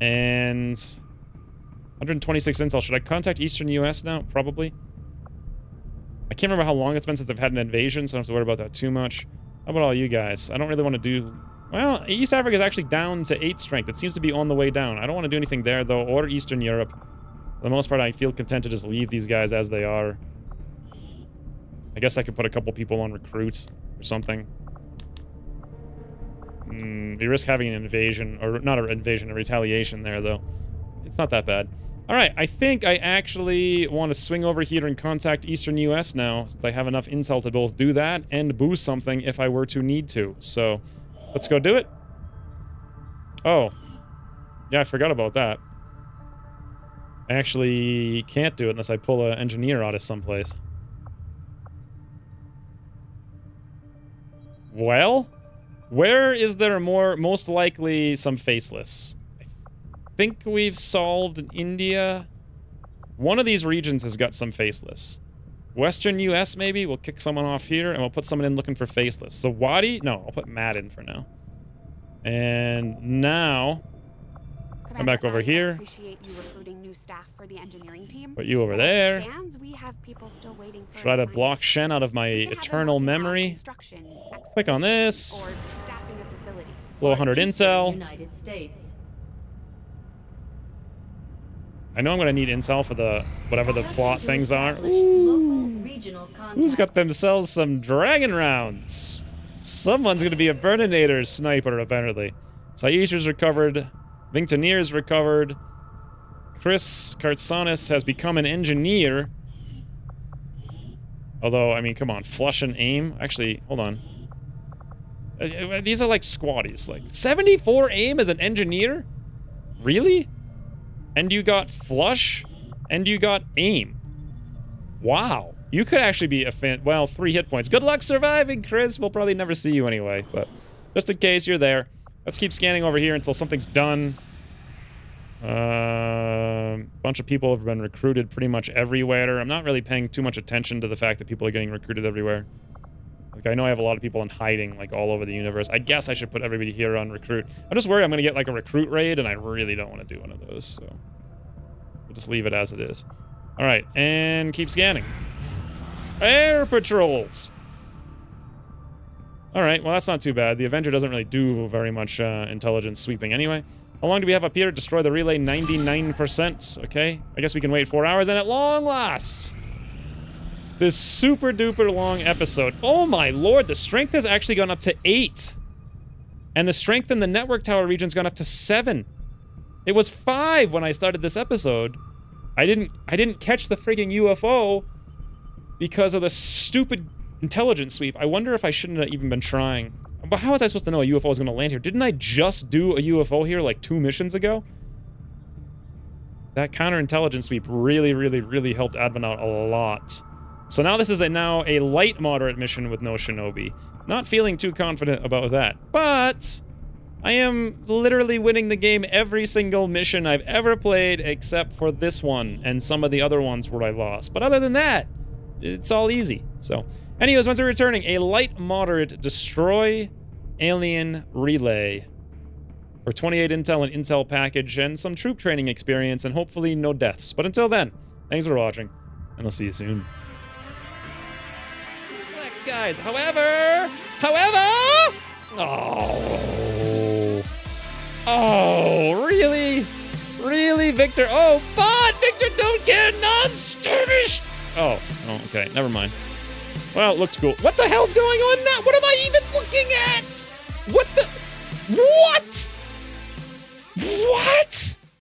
And... 126 intel. Should I contact eastern U.S. now? Probably. I can't remember how long it's been since I've had an invasion, so I don't have to worry about that too much. How about all you guys? I don't really want to do... Well, East Africa is actually down to 8 strength. It seems to be on the way down. I don't want to do anything there, though, or Eastern Europe. For the most part, I feel content to just leave these guys as they are. I guess I could put a couple people on recruit or something. We risk having an invasion, or not an invasion, a retaliation there, though. It's not that bad. Alright, I think I actually want to swing over here and contact Eastern US now, since I have enough intel to both do that and boost something if I were to need to. So, let's go do it. Oh. Yeah, I forgot about that. I actually can't do it unless I pull an engineer out of someplace. Well, where is there most likely some faceless? I think we've solved in India. One of these regions has got some faceless. Western US, maybe? We'll kick someone off here, and we'll put someone in looking for faceless. Zawadi? No, I'll put Matt in for now. And now... come back over here. Appreciate you recruiting new staff for the engineering team. Put you over there. We have people still waiting for try to block Shen out of my eternal memory. Click on this. Blow 100 intel. United States. I know I'm going to need intel for the whatever the plot things are. Who's got themselves some dragon rounds? Someone's going to be a Burninator sniper, apparently. Saisha's recovered. Vinctonier's recovered. Chris Kartsanis has become an engineer. Although, I mean, come on. Flush and aim. Actually, hold on. These are like squatties. Like 74 aim as an engineer? Really? And you got flush? And you got aim. Wow. You could actually be a fan. Well, 3 hit points. Good luck surviving, Chris. We'll probably never see you anyway, but just in case you're there. Let's keep scanning over here until something's done. Bunch of people have been recruited pretty much everywhere. I'm not really paying too much attention to the fact that people are getting recruited everywhere. Like, I know I have a lot of people in hiding, like, all over the universe. I guess I should put everybody here on recruit. I'm just worried I'm going to get, like, a recruit raid, and I really don't want to do one of those, so... We'll just leave it as it is. Alright, and keep scanning. Air patrols! Alright, well, that's not too bad. The Avenger doesn't really do very much intelligence sweeping anyway. How long do we have up here? Destroy the relay 99%. Okay, I guess we can wait 4 hours, and at long last, this super duper long episode. Oh my lord, the strength has actually gone up to 8. And the strength in the network tower region's gone up to 7. It was 5 when I started this episode. I didn't catch the frigging UFO because of the stupid intelligence sweep. I wonder if I shouldn't have even been trying. But how was I supposed to know a UFO was going to land here? Didn't I just do a UFO here like 2 missions ago? That counterintelligence sweep really, really, really helped admin out a lot. So now this is now a light moderate mission with no shinobi. Not feeling too confident about that. But I am literally winning the game every single mission I've ever played except for this one and some of the other ones where I lost. But other than that, it's all easy. So, anyways, once we're returning, a light moderate destroy alien relay for 28 intel and intel package and some troop training experience and hopefully no deaths. But until then, thanks for watching, and I'll see you soon. Thanks, guys. However, oh, really, Victor? Oh, but Victor, don't get non-Stabbies. Oh, okay, never mind. Well, it looked cool. What the hell's going on now? What am I even looking at? What the?